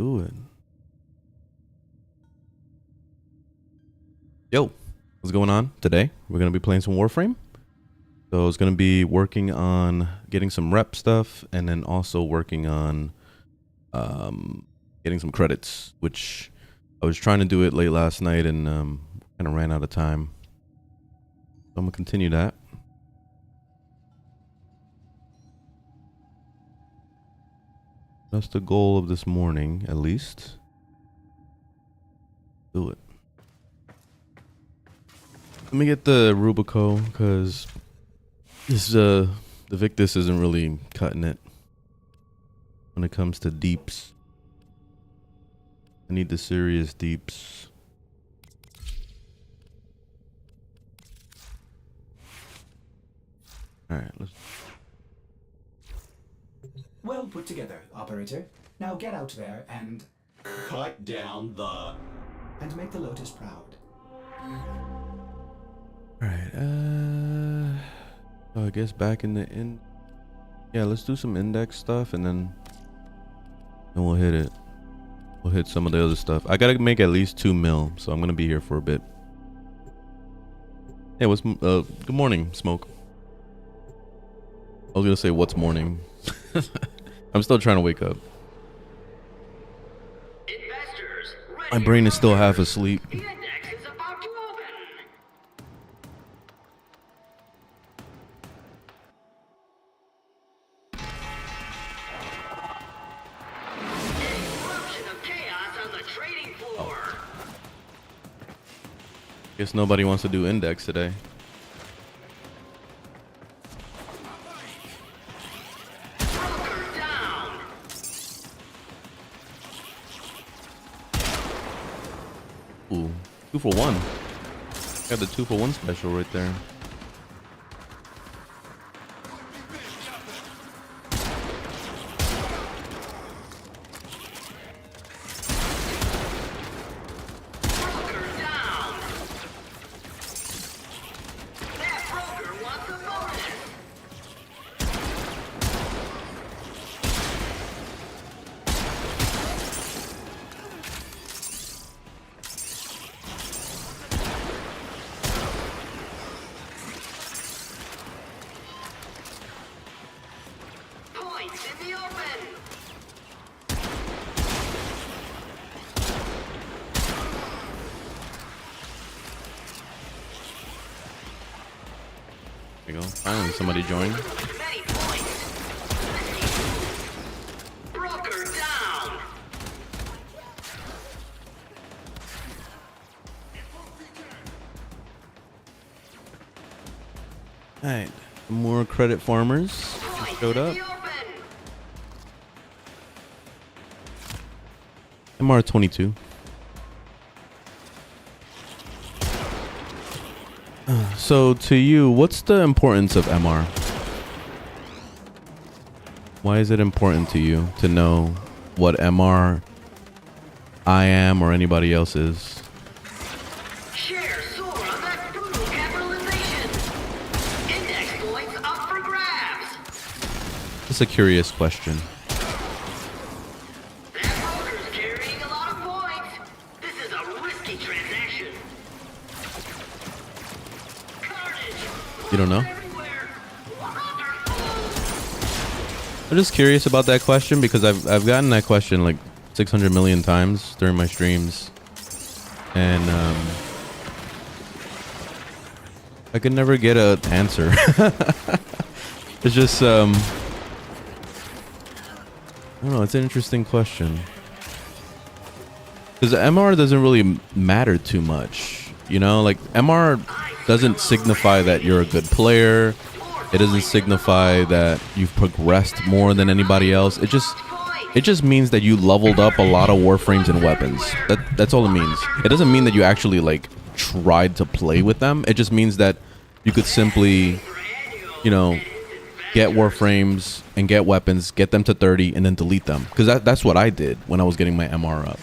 do it. Yo, what's going on today? We're going to be playing some Warframe. So it's going to be working on getting some rep stuff and then also working on getting some credits, which I was trying to do it late last night and kind of ran out of time. So I'm going to continue that. That's the goal of this morning, at least. Do it. Let me get the Rubico, because this the Victus isn't really cutting it when it comes to deeps. I need the serious deeps. All right, let's. Well put together, operator. Now get out there and cut down the... and make the Lotus proud. All right, I guess back in the yeah, let's do some index stuff and then we'll hit it. We'll hit some of the other stuff. I gotta make at least 2 mil, so I'm gonna be here for a bit. Hey, what's good morning, Smoke. I was gonna say what's morning. I'm still trying to wake up. My brain is still half asleep. The index is about to open. Eruption of chaos on the trading floor. Guess nobody wants to do index today. Broker down. Ooh, 2 for 1. Got the 2 for 1 special right there. Broker down. That broker wants a bonus. Points in the open. There you go. Finally, somebody joined. Many points. Broker down. All right, more credit farmers Points showed in up. the open. MR 22. So to you, what's the importance of MR? Why is it important to you to know what MR I am or anybody else is? Shares soar on that brutal capitalization. Index points up for grabs. It's a curious question. That broker's carrying a lot of points. This is a risky transaction. Carnage. You don't know? Everywhere. Wonderful. I'm just curious about that question because I've gotten that question like 600 million times during my streams, and I could never get an answer. It's just I don't know. It's an interesting question because MR doesn't really matter too much, you know. Like MR doesn't signify that you're a good player. It doesn't signify that you've progressed more than anybody else. It just means that you leveled up a lot of warframes and weapons. That's all it means. It doesn't mean that you actually like tried to play with them. It just means that you could simply, you know, get warframes and get weapons, get them to 30 and then delete them. Because that's what I did when I was getting my MR up.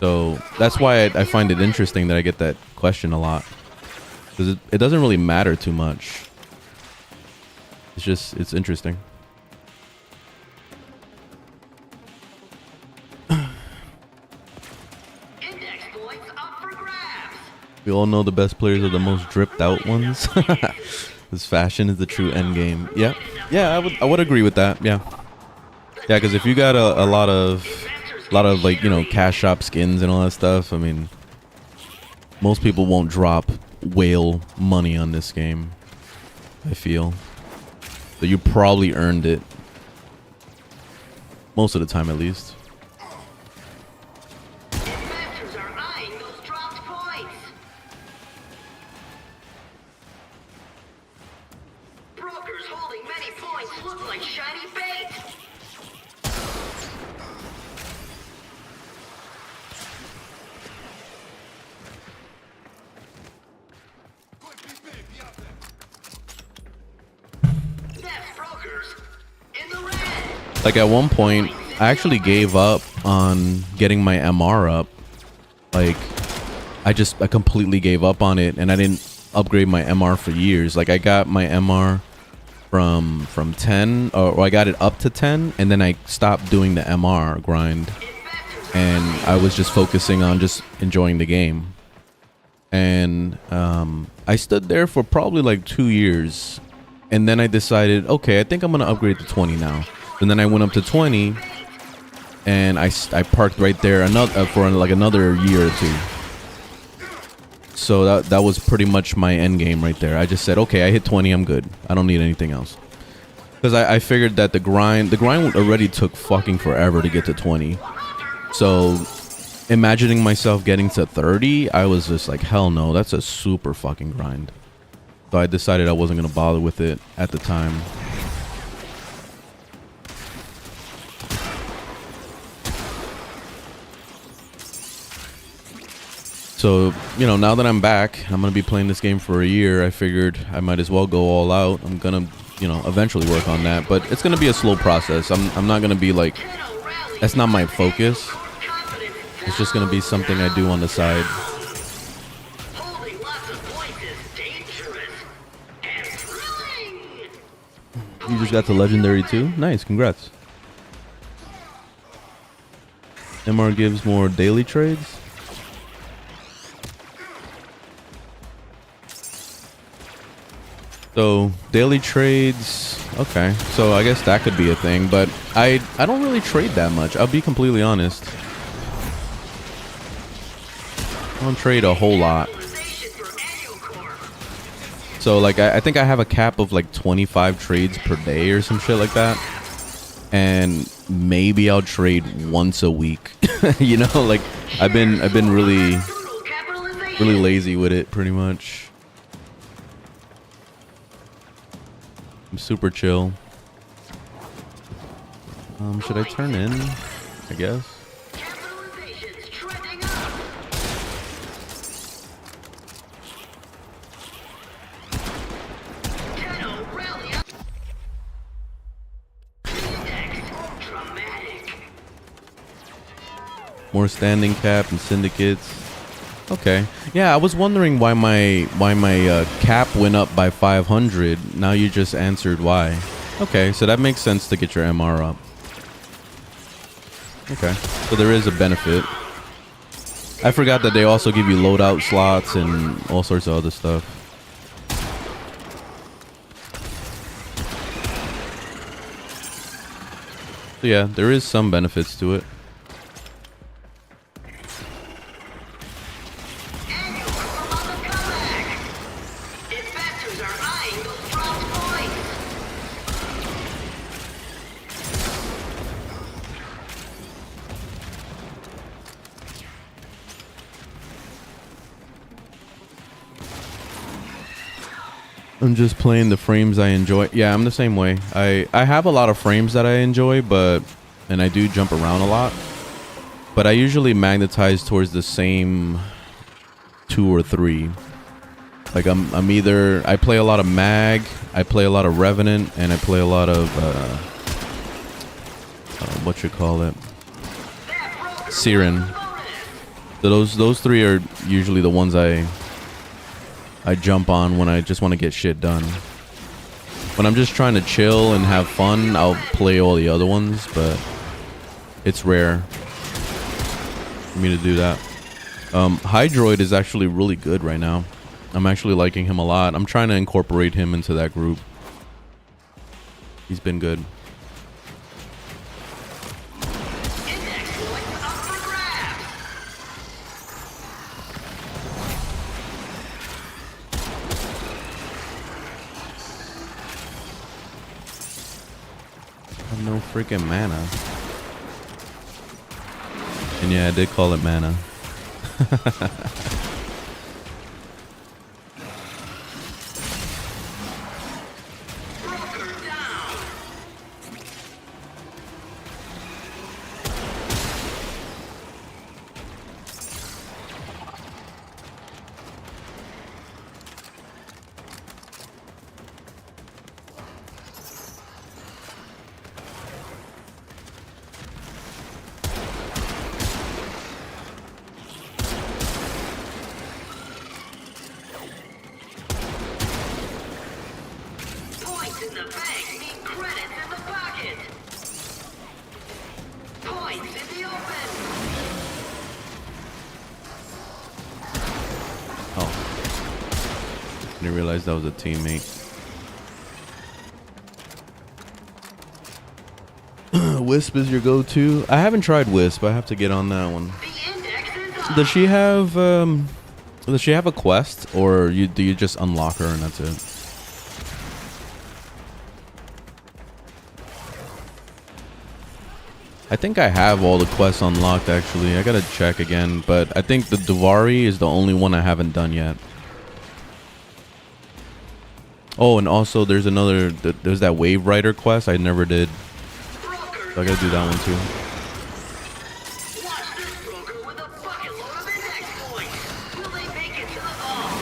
So that's why I find it interesting that I get that question a lot. Because it doesn't really matter too much. It's interesting. We all know the best players are the most dripped out ones. This fashion is the true end game. Yeah, yeah, I would agree with that. Yeah, yeah, because if you got a lot of like, you know, cash shop skins and all that stuff, I mean, most people won't drop whale money on this game, I feel. So you probably earned it. Most of the time, at least. Investors are eyeing those dropped points. Brokers holding many points look like shiny bait. That's brokers in the red. Like, at one point, I actually gave up on getting my MR up. Like, I completely gave up on it, and I didn't upgrade my MR for years. Like, I got my MR from 10, or I got it up to 10, and then I stopped doing the MR grind, and I was just focusing on just enjoying the game. And I stood there for probably like 2 years, and then I decided, okay, I think I'm gonna upgrade to 20 now. And then I went up to 20, and I parked right there for like another year or two. So that was pretty much my end game right there. I just said, okay, I hit 20, I'm good. I don't need anything else. Because I figured that the grind already took fucking forever to get to 20. So imagining myself getting to 30, I was just like, hell no, that's a super fucking grind. So I decided I wasn't gonna bother with it at the time. So, you know, now that I'm back, I'm going to be playing this game for a year. I figured I might as well go all out. I'm going to, you know, eventually work on that. But it's going to be a slow process. I'm not going to be like, that's not my focus. It's just going to be something I do on the side. Holding lots of points is dangerous and thrilling. You just got to Legendary too? Nice, congrats. MR gives more daily trades? So daily trades, okay. So I guess that could be a thing, but I don't really trade that much. I'll be completely honest. I don't trade a whole lot. So like I think I have a cap of like 25 trades per day or some shit like that, and maybe I'll trade once a week. You know, like I've been really lazy with it, pretty much. I'm super chill. Should I turn in? I guess. Capitalization's trending up. Tenno rally up. Index dramatic. More standing cap and syndicates. Okay. Yeah, I was wondering why my cap went up by 500. Now you just answered why. Okay, so that makes sense to get your MR up. Okay, so there is a benefit. I forgot that they also give you loadout slots and all sorts of other stuff. So yeah, there is some benefits to it. I'm just playing the frames I enjoy. Yeah, I'm the same way. I have a lot of frames that I enjoy, and I do jump around a lot. But I usually magnetize towards the same 2 or 3. Like I'm either, I play a lot of Mag, I play a lot of Revenant, and I play a lot of what you call it, Siren. So those 3 are usually the ones I jump on when I just want to get shit done. When I'm just trying to chill and have fun, I'll play all the other ones, but it's rare for me to do that. Hydroid is actually really good right now. I'm actually liking him a lot. I'm trying to incorporate him into that group. He's been good. Index points up for grabs. I have no freaking mana. And yeah, I did call it mana. Broker down. Points in the bank mean credits in the pocket. Points in the open. Oh. Didn't realize that was a teammate. Wisp is your go-to? I haven't tried Wisp. I have to get on that one. The index is up. Does she have a quest, or do you just unlock her and that's it? I think I have all the quests unlocked actually. I gotta check again, but I think the Duvari is the only one I haven't done yet. Oh, and also there's there's that Wave Rider quest I never did. Broker So I gotta do that one too. Watch this broker with a bucket load of index points. Will they make it to the vault?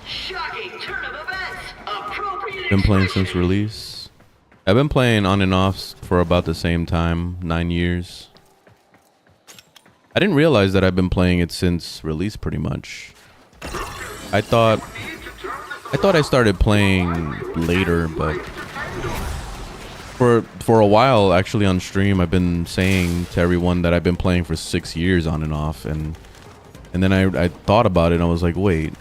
Shocking turn of events. Appropriate Been playing expression. since release. I've been playing on and off for about the same time, 9 years. I didn't realize that I've been playing it since release pretty much. I thought I started playing later, but for a while actually on stream I've been saying to everyone that I've been playing for 6 years on and off, and then I thought about it and I was like, wait,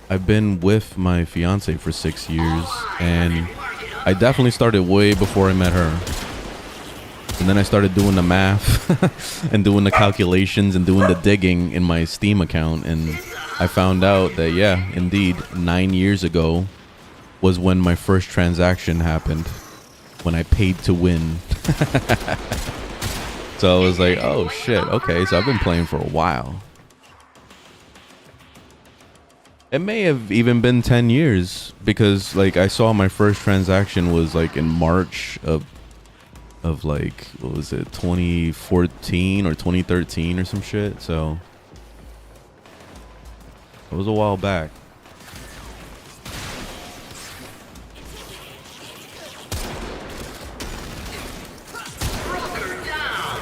I've been with my fiance for 6 years, and I definitely started way before I met her. And then I started doing the math and doing the calculations and doing the digging in my Steam account, and I found out that yeah, indeed 9 years ago was when my first transaction happened, when I paid to win. So I was like, oh shit, okay, so I've been playing for a while. It may have even been 10 years, because like I saw my first transaction was like in March of like, what was it, 2014 or 2013 or some shit. So it was a while back. Broker down.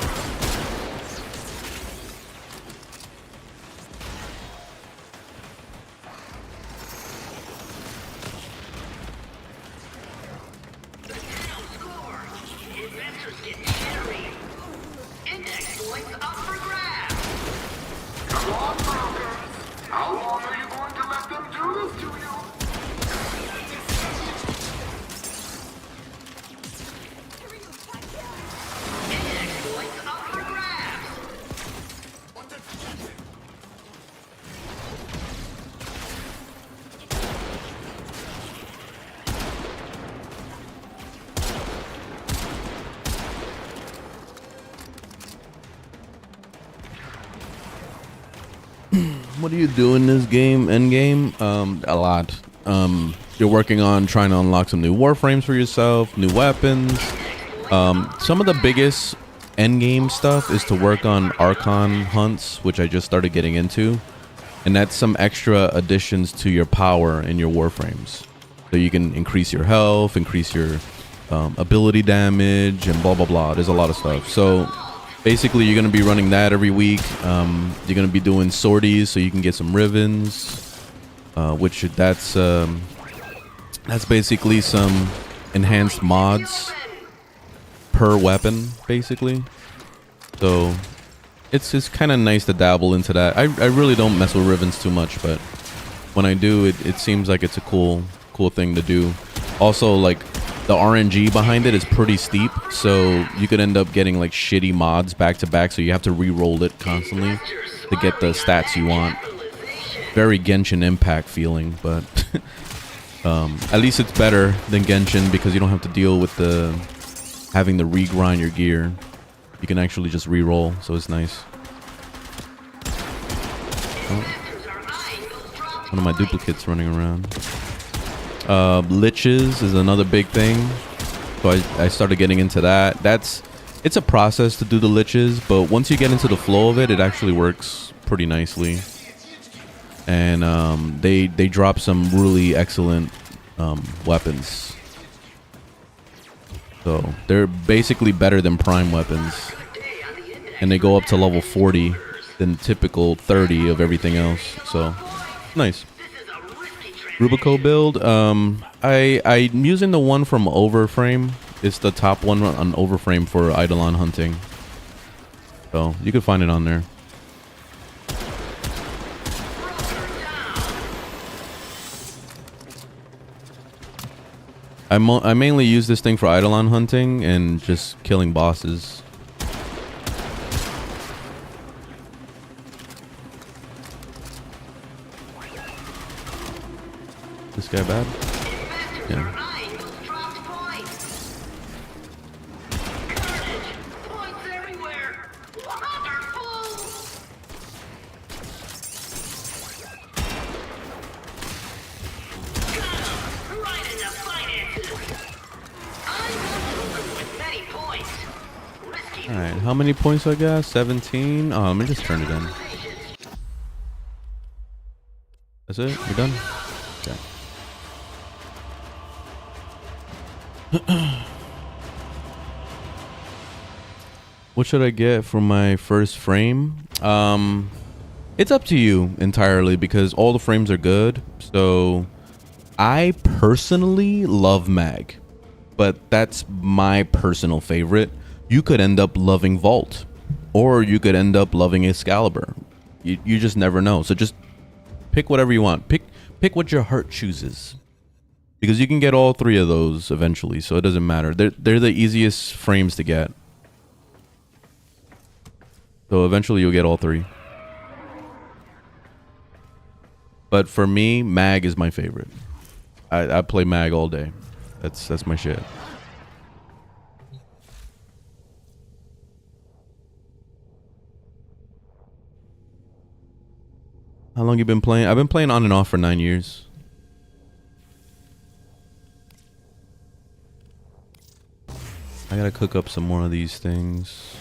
The final score. Investors get jittery. Index points up for grabs. Come on, broker. How long are you going to let them do this to you? Index points up for grabs. What do you do in this game, end game? A lot. You're working on trying to unlock some new Warframes for yourself, new weapons. Some of the biggest end game stuff is to work on Archon hunts, which I just started getting into. And that's some extra additions to your power in your Warframes. So you can increase your health, increase your ability damage, and blah, blah, blah. There's a lot of stuff. So basically, you're going to be running that every week. You're going to be doing sorties so you can get some Rivens, which that's basically some enhanced mods per weapon, basically. So It's kind of nice to dabble into that. I really don't mess with Rivens too much, but when I do, it seems like it's a cool thing to do. Also, like, the RNG behind it is pretty steep, so you could end up getting like shitty mods back to back, so you have to re-roll it constantly to get the stats you want. Very Genshin Impact feeling, but at least it's better than Genshin because you don't have to deal with the having to regrind your gear. You can actually just re-roll, so it's nice. Oh. One of my duplicates running around. Liches is another big thing, so I started getting into that. It's a process to do the liches, but once you get into the flow of it, it actually works pretty nicely. And they drop some really excellent weapons, so they're basically better than prime weapons, and they go up to level 40 than typical 30 of everything else, so nice. Rubico build, I'm using the one from Overframe. It's the top one on Overframe for Eidolon hunting, so you can find it on there. I mainly use this thing for Eidolon hunting and just killing bosses. This guy bad? Yeah. Alright, how many points I got? 17? Oh, let me just turn it in. That's it? We're done? Okay. What should I get for my first frame? It's up to you entirely because all the frames are good. So I personally love Mag, but that's my personal favorite. You could end up loving Vault, or you could end up loving Excalibur. You just never know. So just pick whatever you want. Pick what your heart chooses, because you can get all three of those eventually. So it doesn't matter. They're the easiest frames to get. So eventually you'll get all three. But for me, Mag is my favorite. I play Mag all day. That's my shit. How long you been playing? I've been playing on and off for 9 years. I gotta cook up some more of these things.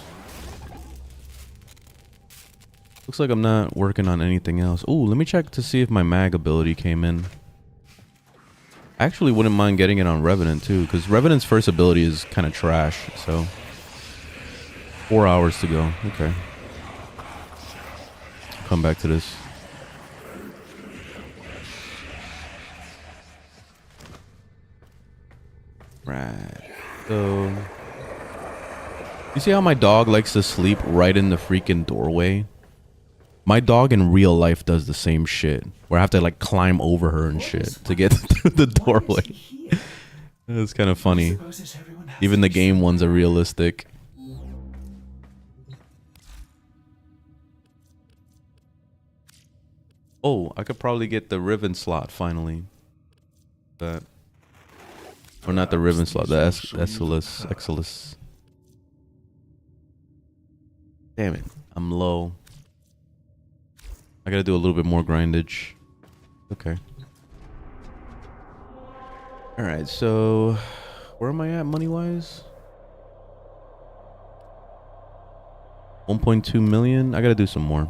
Looks like I'm not working on anything else. Ooh, let me check to see if my mag ability came in. I actually wouldn't mind getting it on Revenant too, because Revenant's first ability is kind of trash, so 4 hours to go. Okay. Come back to this. Right. So you see how my dog likes to sleep right in the freaking doorway? My dog in real life does the same shit, where I have to like climb over her and shit to get through the doorway. It's kind of funny. Even the game ones are realistic. Oh, I could probably get the Riven slot finally. That, or not the Riven slot, the Exilus. Damn it, I'm low. I gotta do a little bit more grindage. Okay. Alright, so where am I at money-wise? 1.2 million? I gotta do some more.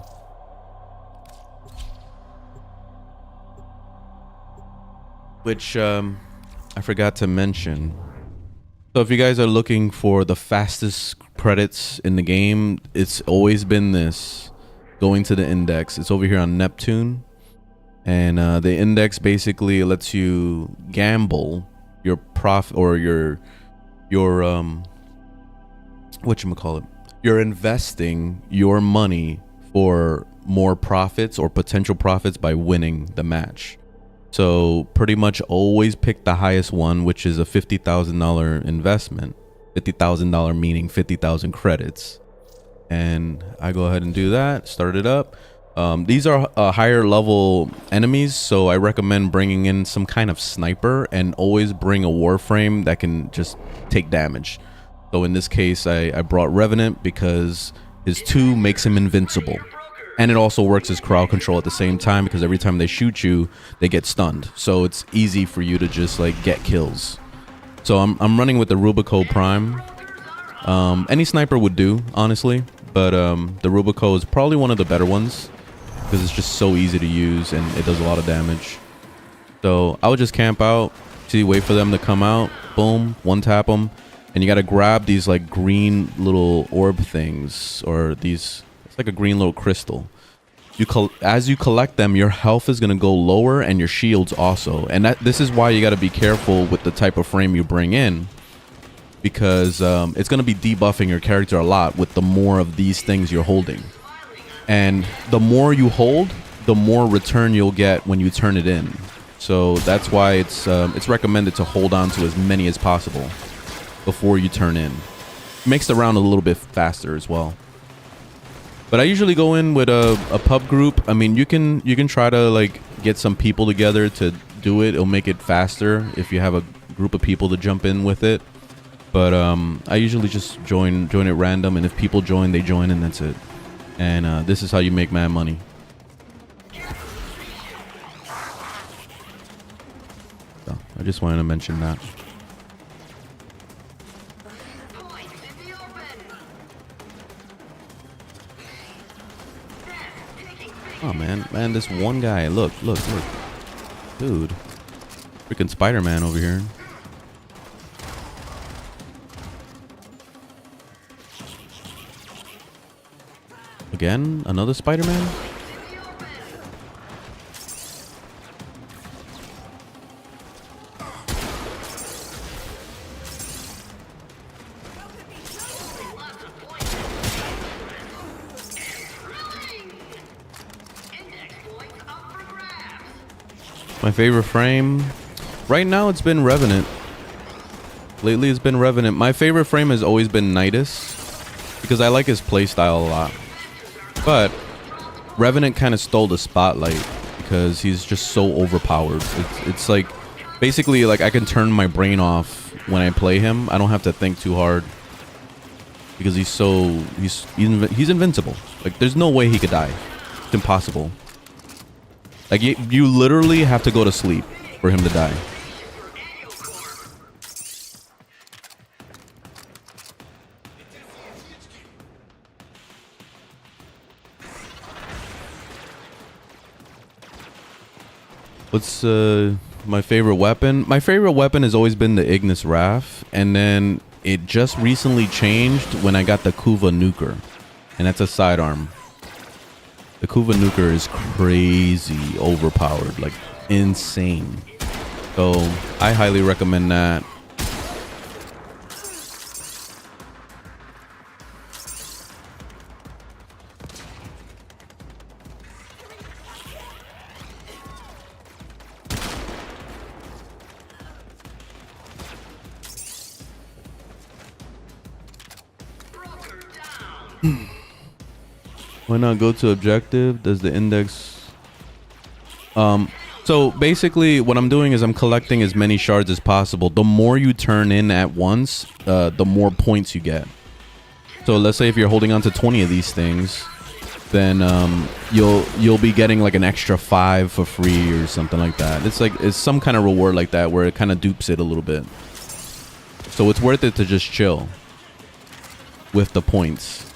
Which, I forgot to mention. So if you guys are looking for the fastest credits in the game, it's always been this. Going to the index. It's over here on Neptune. And the index basically lets you gamble your profit or your whatchamacallit, you're investing your money for more profits or potential profits by winning the match. So pretty much always pick the highest one, which is a $50,000 investment. $50,000 meaning 50,000 credits. And I go ahead and do that, start it up. These are higher level enemies, so I recommend bringing in some kind of sniper, and always bring a Warframe that can just take damage. So in this case, I brought Revenant because his 2 makes him invincible. And it also works as crowd control at the same time, because every time they shoot you, they get stunned. So it's easy for you to just like get kills. So I'm running with the Rubico Prime. Any sniper would do, honestly, but the Rubico is probably one of the better ones because it's just so easy to use and it does a lot of damage. So I would just camp out, see, wait for them to come out, boom, one tap them, and you got to grab these like green little orb things, or these, it's like a green little crystal. As you collect them, your health is going to go lower and your shields also. And this is why you got to be careful with the type of frame you bring in, because it's going to be debuffing your character a lot with the more of these things you're holding. And the more you hold, the more return you'll get when you turn it in. So that's why it's recommended to hold on to as many as possible before you turn in. It makes the round a little bit faster as well. But I usually go in with a pub group. I mean, you can try to like get some people together to do it. It'll make it faster if you have a group of people to jump in with it. But I usually just join it random, and if people join, they join, and that's it. And this is how you make mad money. So I just wanted to mention that. Oh man, this one guy. Look, dude, freaking Spider-Man over here. Again, another Spider-Man? My favorite frame? Right now it's been Revenant. Lately it's been Revenant. My favorite frame has always been Nidus, because I like his playstyle a lot. But Revenant kind of stole the spotlight because he's just so overpowered. It's like basically like I can turn my brain off when I play him. I don't have to think too hard because he's invincible. Like there's no way he could die. It's impossible. Like you literally have to go to sleep for him to die. What's my favorite weapon? My favorite weapon has always been the Ignis Wrath, and then it just recently changed when I got the Kuva Nuker, and that's a sidearm. The Kuva Nuker is crazy overpowered, like insane. So I highly recommend that. Why not go to objective? Does the index... So basically what I'm doing is I'm collecting as many shards as possible. The more you turn in at once, the more points you get. So let's say if you're holding on to 20 of these things, then you'll be getting like an extra 5 for free or something like that. It's some kind of reward like that where it kind of dupes it a little bit. So it's worth it to just chill with the points.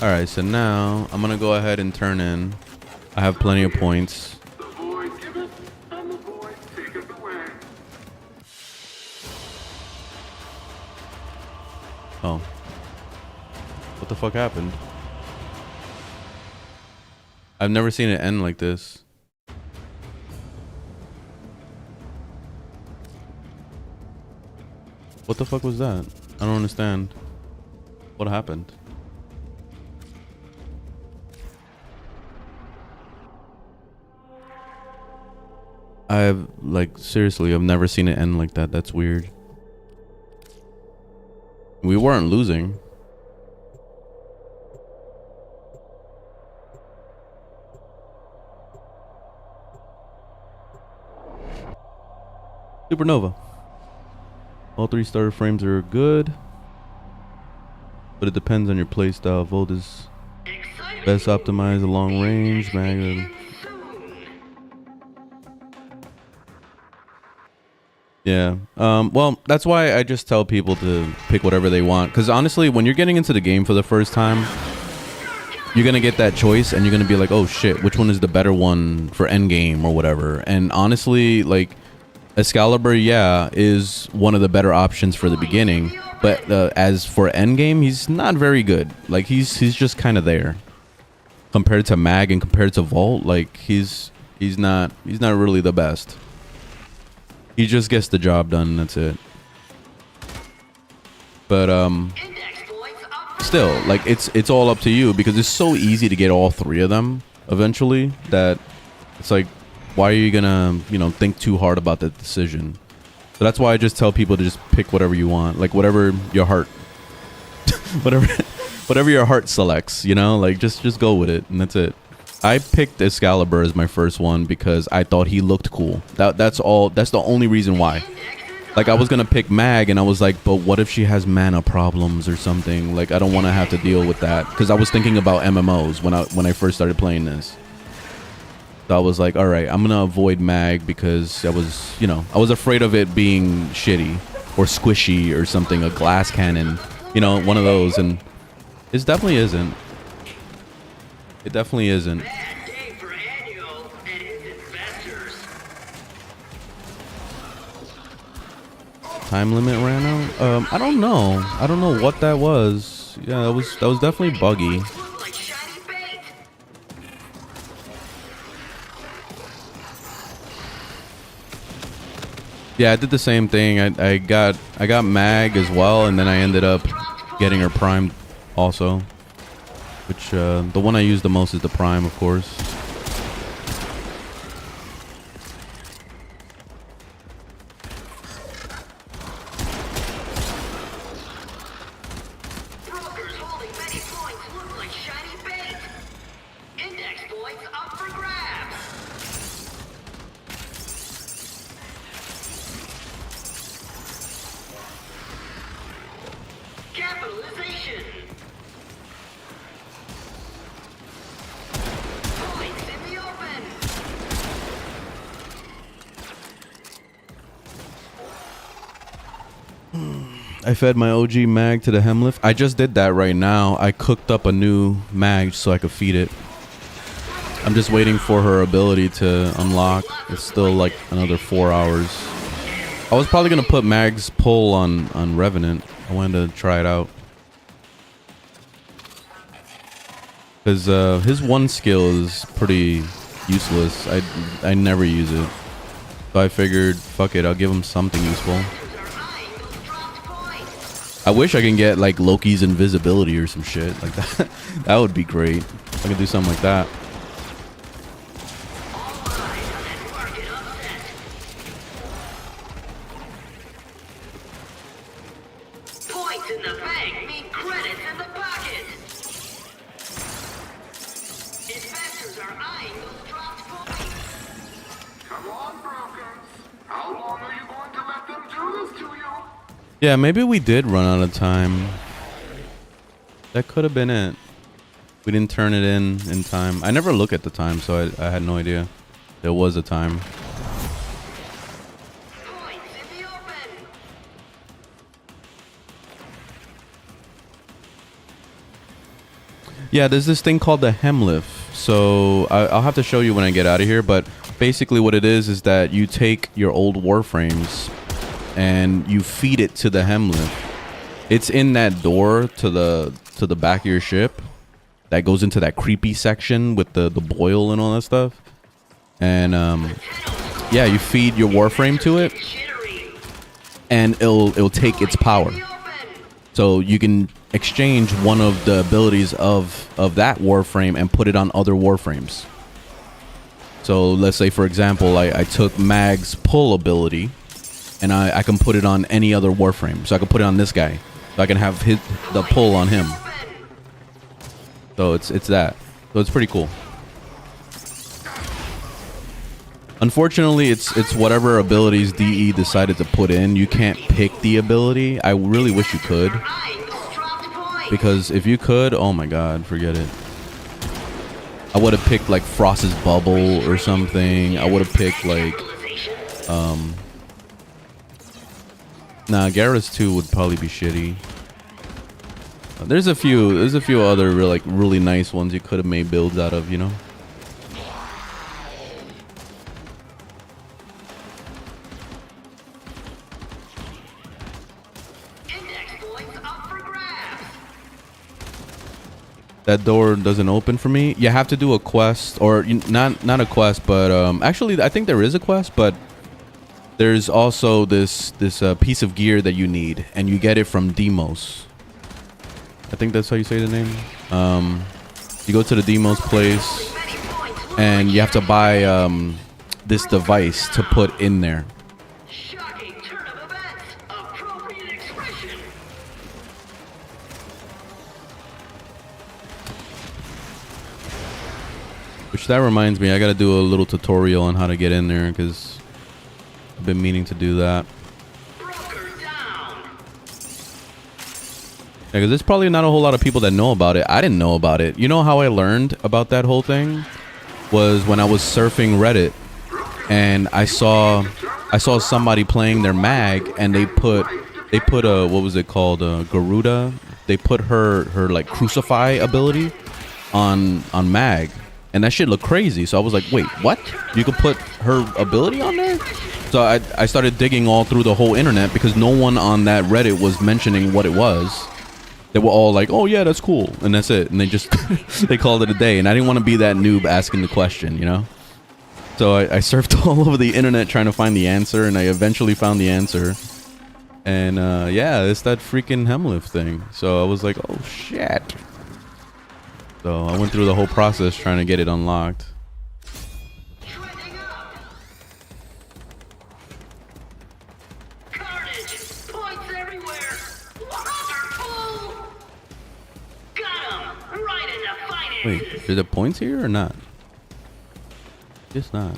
All right, so now I'm gonna go ahead and turn in. I have plenty of points. The void giveth, and the void taketh away. Oh. What the fuck happened? I've never seen it end like this. What the fuck was that? I don't understand. What happened? I've, like, seriously, I've never seen it end like that. That's weird. We weren't losing. Supernova. All 3 starter frames are good, but it depends on your playstyle. Volt is best optimized, long range, mag. Yeah. Well, that's why I just tell people to pick whatever they want. Because honestly, when you're getting into the game for the first time, you're going to get that choice and you're going to be like, oh shit, which one is the better one for endgame or whatever. And honestly, like, Excalibur, yeah, is one of the better options for the beginning. But as for endgame, he's not very good. Like, he's just kind of there. Compared to Mag and compared to Vault, like, he's not really the best. He just gets the job done, and that's it. But still, like, it's all up to you because it's so easy to get all 3 of them eventually that it's like, why are you gonna, you know, think too hard about that decision? So that's why I just tell people to just pick whatever you want, like whatever your heart, whatever your heart selects, you know, like just go with it, and that's it. I picked Excalibur as my first one because I thought he looked cool. That's all. That's the only reason why. Like, I was gonna pick Mag, and I was like, but what if she has mana problems or something? Like, I don't want to have to deal with that because I was thinking about MMOs when I first started playing this. So I was like, all right, I'm gonna avoid Mag because I was, you know, I was afraid of it being shitty or squishy or something, a glass cannon, you know, one of those, and it definitely isn't. It definitely isn't. Bad day for Annual and his investors. Time limit ran out. I don't know. I don't know what that was. Yeah, that was definitely buggy. Look like shiny bait. Yeah, I did the same thing. I got Mag as well, and then I ended up getting her primed also. Which the one I use the most is the prime, of course. Brokers holding many points look like shiny bait. Index points up for grabs. Capitalization. Points in the open. I fed my OG Mag to the Hemlift. I just did that right now. I cooked up a new Mag so I could feed it. I'm just waiting for her ability to unlock. It's still like another 4 hours. I was probably gonna put Mag's pull on Revenant. I wanted to try it out. Because his one skill is pretty useless. I never use it. So I figured, fuck it, I'll give him something useful. I wish I can get like Loki's invisibility or some shit like that. That would be great. I could do something like that. Points in the bank mean credits in the pocket. Investors are eyeing those dropped points. Come on, brokers. How long are you going to let them do this to you? Yeah, maybe we did run out of time. That could have been it. We didn't turn it in time. I never look at the time, so I had no idea there was a time. Points in the open. Yeah, there's this thing called the Hemlift. So I'll have to show you when I get out of here. But basically what it is that you take your old Warframes and you feed it to the Hemlift. It's in that door to the back of your ship that goes into that creepy section with the boil and all that stuff. And yeah, you feed your Warframe to it, and it'll take its power. So you can exchange one of the abilities of that Warframe and put it on other Warframes. So let's say, for example, I took Mag's pull ability, and I can put it on any other Warframe. So I can put it on this guy. So I can have the pull on him. So it's that. So it's pretty cool. Unfortunately, it's whatever abilities DE decided to put in. You can't pick the ability. I really wish you could. Because if you could, oh my god, forget it. I would have picked like Frost's Bubble or something. I would have picked like nah, Garrus 2 would probably be shitty. There's a few other really nice ones you could have made builds out of, you know. That door doesn't open for me. You have to do a quest, or not a quest, but actually I think there is a quest, but there's also this piece of gear that you need, and you get it from Demos. I think that's how you say the name. You go to the Demos place, and you have to buy this device to put in there. Which that reminds me, I gotta do a little tutorial on how to get in there, because I've been meaning to do that. Yeah, because there's probably not a whole lot of people that know about it. I didn't know about it. You know how I learned about that whole thing? Was when I was surfing Reddit, and I saw somebody playing their mag, and they put a, what was it called, Garuda. They put her like crucify ability on mag. And that shit looked crazy. So I was like, wait, what? You could put her ability on there? So I started digging all through the whole internet, because no one on that Reddit was mentioning what it was. They were all like, oh yeah, that's cool. And that's it. And they just, they called it a day. And I didn't want to be that noob asking the question, you know? So I surfed all over the internet trying to find the answer. And I eventually found the answer. And yeah, it's that freaking Hemlift thing. So I was like, oh shit. So I went through the whole process trying to get it unlocked. Carnage! Points everywhere! Wonderful! Got him! Right in the finances! Wait, are there points here or not? Guess not.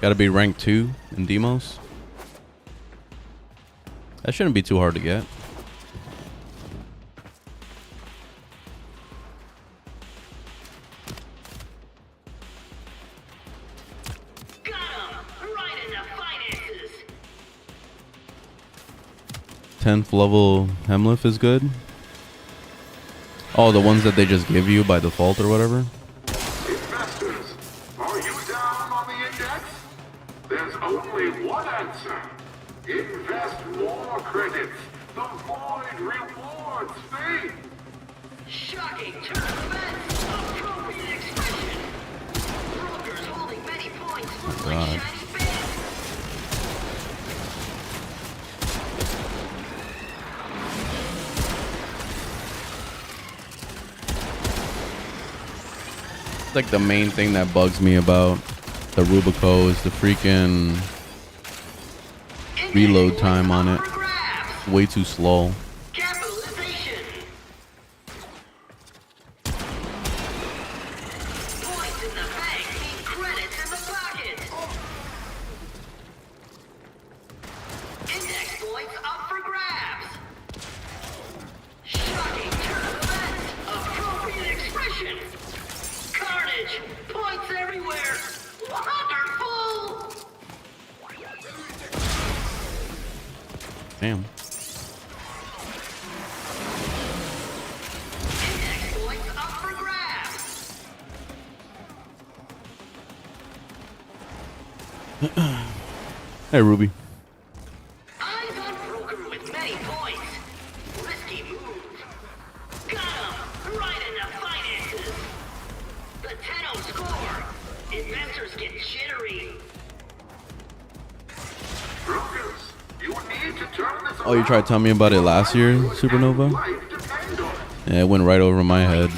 Gotta be rank 2 in Demos. That shouldn't be too hard to get. Got him! Right in the finances! 10th level Hemlift is good. Oh, the ones that they just give you by default or whatever. Investors, are you down on the index? There's only one answer. Invest more credits. The void rewards fate. Shocking turn of events! Appropriate expression! Brokers holding many points look like God. shiny bits! It's like the main thing that bugs me about the Rubico is the freaking reload time on it. It's way too slow. Capitalization! Points in the bank mean credits in the pocket! Index points up for grabs! Shocking turn of events! Appropriate expression! Carnage! Points everywhere! Wonderful! Damn. Hey, Ruby. Eyes on broker with many points. Risky move. Got him. Right in the finances. The 10-0 score. Investors get jittery. Lucas, you need to turn this Oh, you tried to tell me about it last year, Supernova? life depend on it. Yeah, it went right over my head.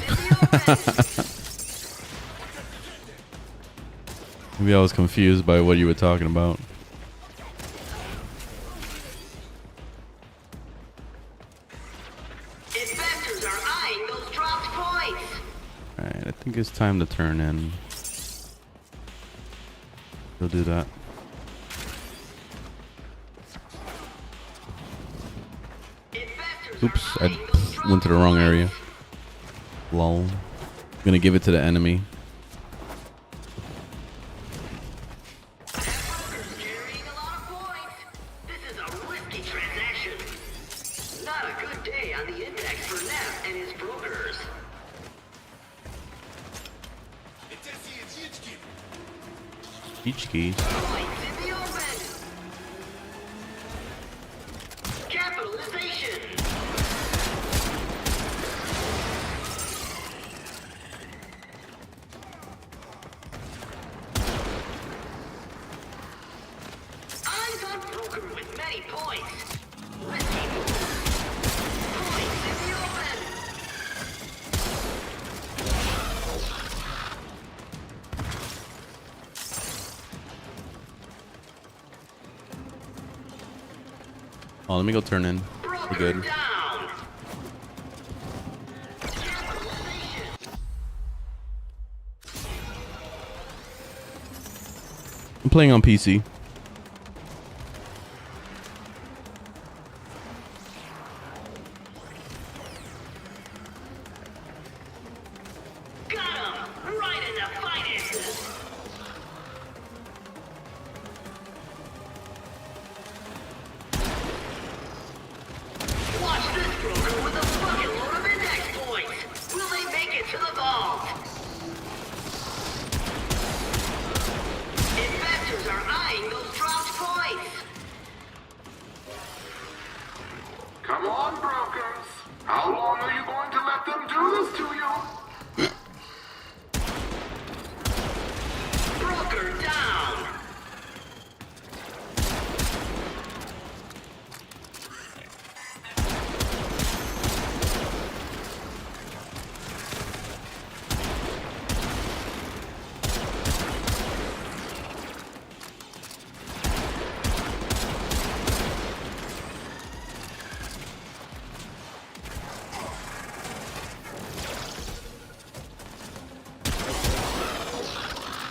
Maybe I was confused by what you were talking about. Investors are eyeing those dropped points. Alright, I think it's time to turn in. We'll do that. Investors Oops, are eyeing I those dropped went to the wrong points. area. Lol. Gonna give it to the enemy. Brokers carrying a lot of points. This is a risky transaction. Not a good day on the index for Neff and his brokers. Peach keys. Points in the open. Capitalization. Eyes on broker with many points. Risky move. Points in the open. Oh, let me go turn in. We're Broker good. down. Capitalization. I'm playing on PC. Got him! Right in the finances! Watch this broker with a fucking load of index points! Will they make it to the vault? Investors are eyeing those dropped points! Come on, brokers. How long are you going to let them do this to you? Broker down!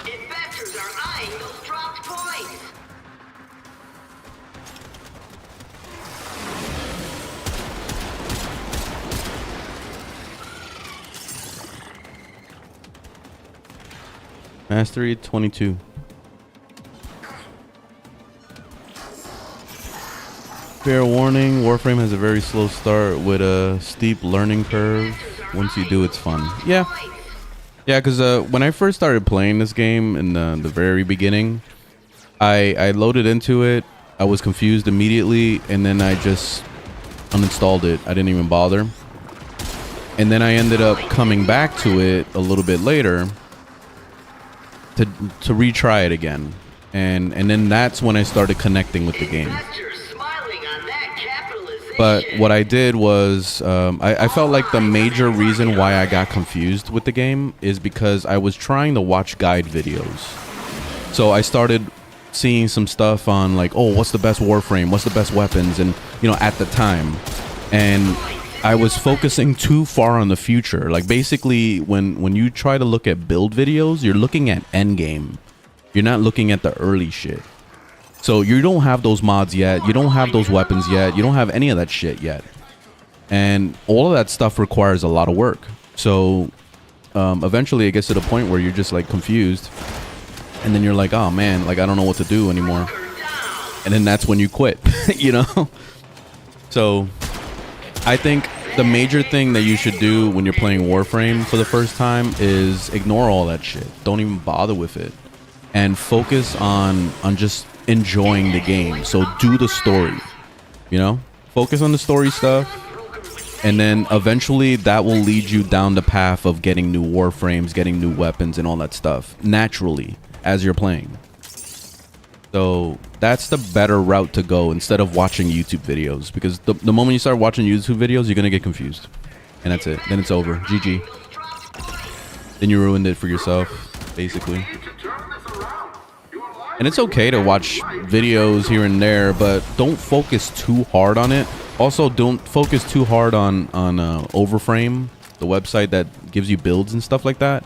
Investors are eyeing those dropped points! Mastery 22. Fair warning, Warframe has a very slow start with a steep learning curve. Once you do, it's fun. Yeah. Yeah, because when I first started playing this game in the very beginning, I loaded into it. I was confused immediately, and then I just uninstalled it. I didn't even bother. And then I ended up coming back to it a little bit later to retry it again. And then that's when I started connecting with the game. Investors smiling on that capitalization! But what I did was, I felt like the major reason why I got confused with the game is because I was trying to watch guide videos. So I started seeing some stuff on like, oh, what's the best Warframe? What's the best weapons? And, you know, at the time. And I was focusing too far on the future. Like basically when you try to look at build videos, you're looking at endgame. You're not looking at the early shit. So you don't have those mods yet. You don't have those weapons yet. You don't have any of that shit yet. And all of that stuff requires a lot of work. So eventually it gets to the point where you're just like confused. And then you're like, oh man, like I don't know what to do anymore. And then that's when you quit, you know? So I think the major thing that you should do when you're playing Warframe for the first time is ignore all that shit. Don't even bother with it. and focus on just enjoying the game. So do the story, you know, focus on the story stuff, and then eventually that will lead you down the path of getting new warframes, getting new weapons and all that stuff naturally as you're playing. So that's the better route to go instead of watching YouTube videos, because the moment you start watching YouTube videos, you're gonna get confused, and that's it. Then it's over. GG. Then you ruined it for yourself, basically. And it's okay to watch videos here and there, but don't focus too hard on it. Also, don't focus too hard on Overframe, the website that gives you builds and stuff like that,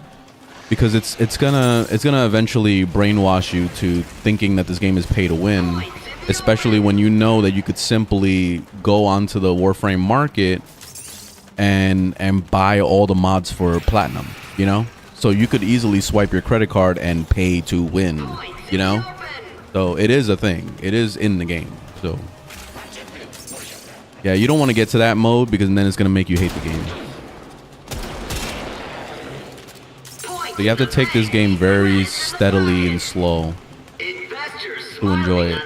because it's gonna eventually brainwash you to thinking that this game is pay to win, especially when you know that you could simply go onto the Warframe market and buy all the mods for platinum, you know? So you could easily swipe your credit card and pay to win, you know? So it is a thing. It is in the game. So yeah, you don't want to get to that mode, because then it's going to make you hate the game. So you have to take this game very steadily and slow to enjoy it.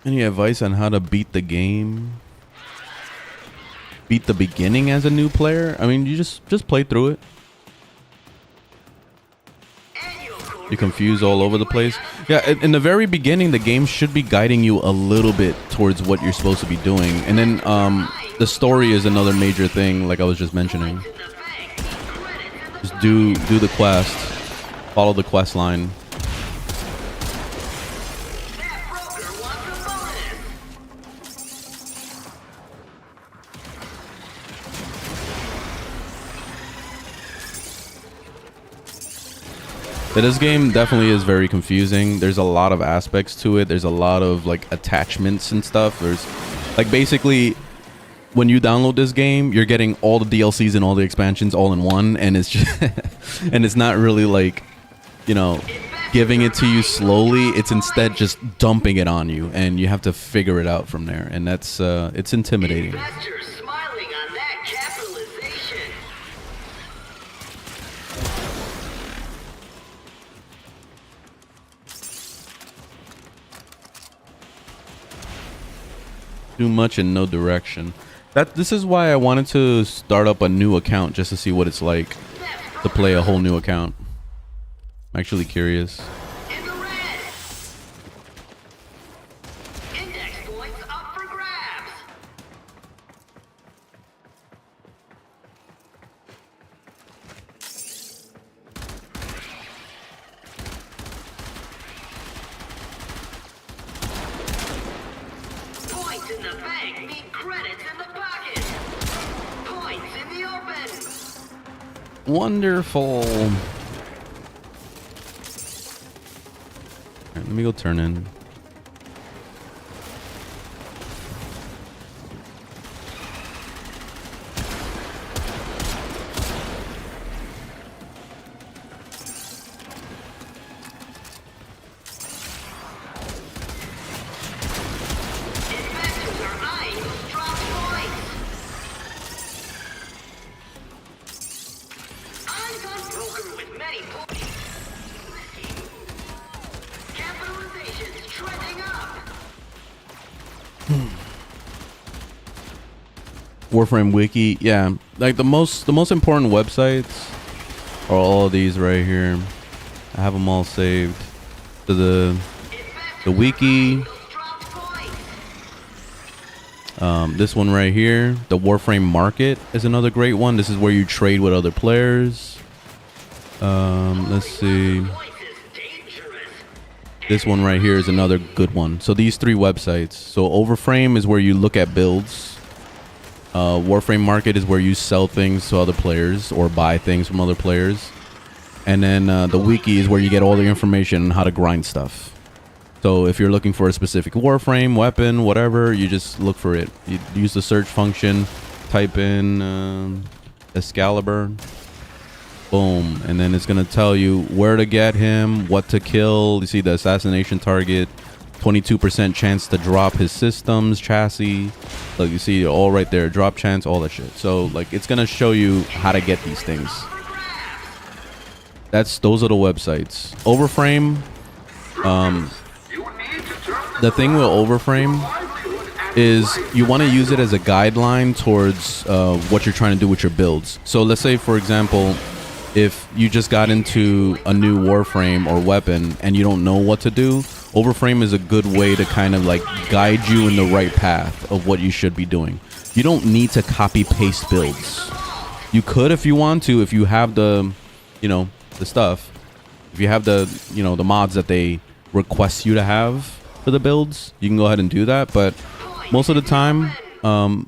Any advice on how to beat the game? Beat the beginning as a new player? I mean, you just play through it. You're confused all over the place. Yeah, in the very beginning, the game should be guiding you a little bit towards what you're supposed to be doing. And then the story is another major thing, like I was just mentioning. Just do the quest. Follow the quest line. But this game definitely is very confusing. There's a lot of aspects to it. There's a lot of like attachments and stuff. There's like basically when you download this game, you're getting all the DLCs and all the expansions all in one, and it's just and it's not really like, you know, giving it to you slowly. It's instead just dumping it on you, and you have to figure it out from there, and that's it's intimidating. Too much in no direction. This is why I wanted to start up a new account, just to see what it's like to play a whole new account. I'm actually curious. Wonderful. All right, let me go turn in. Warframe wiki, yeah, like the most important websites are all of these right here. I have them all saved. So the wiki, this one right here, the Warframe market is another great one. This is where you trade with other players. Let's see. This one right here is another good one. So these three websites. So Overframe is where you look at builds. Warframe Market is where you sell things to other players or buy things from other players. And then the wiki is where you get all the information on how to grind stuff. So if you're looking for a specific Warframe, weapon, whatever, you just look for it. You use the search function, type in Excalibur, boom, and then it's going to tell you where to get him, what to kill. You see the assassination target, 22% chance to drop his systems, chassis. Look, you see all right there, drop chance, all that shit. So like it's gonna show you how to get these things. Those are the websites. Overframe. The thing with Overframe is you want to use it as a guideline towards what you're trying to do with your builds. So let's say, for example, if you just got into a new Warframe or weapon and you don't know what to do, Overframe is a good way to kind of like guide you in the right path of what you should be doing. You don't need to copy paste builds. You could if you want to, if you have the, you know, the stuff. If you have the, you know, the mods that they request you to have for the builds, you can go ahead and do that. But most of the time,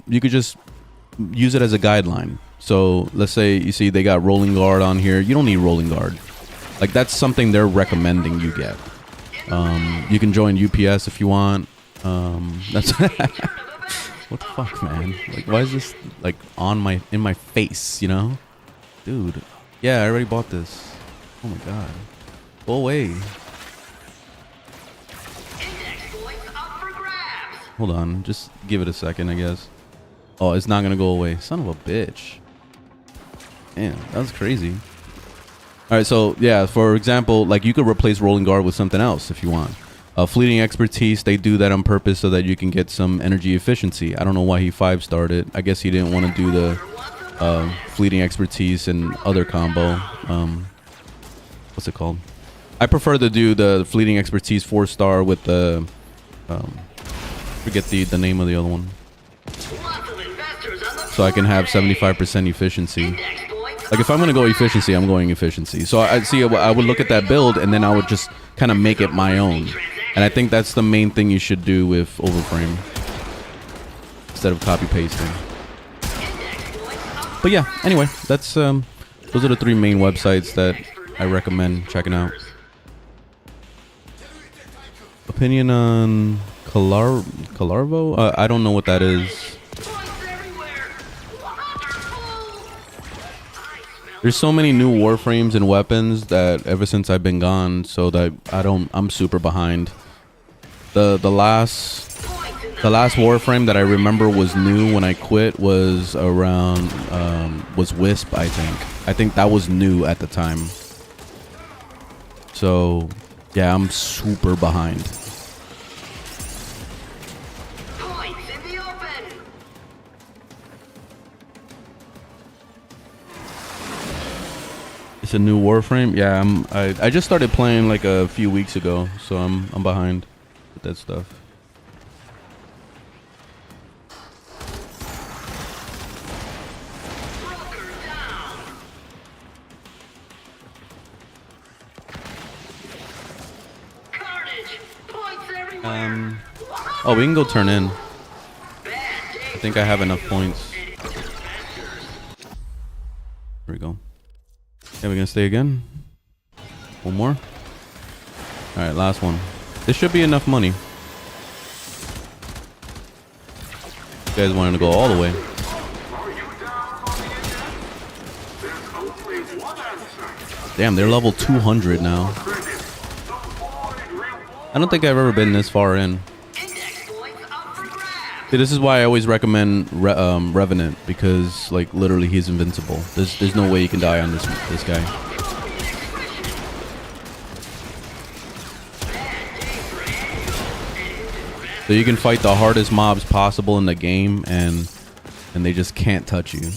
you could just use it as a guideline. So let's say you see they got rolling guard on here. You don't need rolling guard. Like that's something they're recommending you get. You can join UPS if you want. That's what the fuck, man? Like, why is this like in my face? You know, dude. Yeah, I already bought this. Oh my god, go away. Hold on, just give it a second, I guess. Oh, it's not gonna go away. Son of a bitch. Damn, that was crazy. All right, so yeah, for example, like you could replace rolling guard with something else if you want. Fleeting expertise, they do that on purpose so that you can get some energy efficiency. I don't know why he 5-starred it. I guess he didn't want to do the fleeting expertise and other combo. What's it called? I prefer to do the fleeting expertise 4-star with the forget the name of the other one, so I can have 75% efficiency. Like if I'm gonna go efficiency, I'm going efficiency. So I would look at that build and then I would just kind of make it my own. And I think that's the main thing you should do with Overframe instead of copy pasting. But yeah, anyway, that's those are the 3 main websites that I recommend checking out. Opinion on Calarvo? I don't know what that is. There's so many new Warframes and weapons that ever since I've been gone, so that I'm super behind. The last Warframe that I remember was new when I quit was around was Wisp, I think. I think that was new at the time. So yeah, I'm super behind. It's a new Warframe. Yeah, I just started playing like a few weeks ago, so I'm behind with that stuff. Oh, we can go turn in. I think I have enough points. Here we go. Okay, we're gonna stay again. One more. All right, last one. This should be enough money. You guys wanted to go all the way. Damn, they're level 200 now. I don't think I've ever been this far in. See, this is why I always recommend Revenant, because like literally he's invincible. There's no way you can die on this guy. So you can fight the hardest mobs possible in the game and they just can't touch you.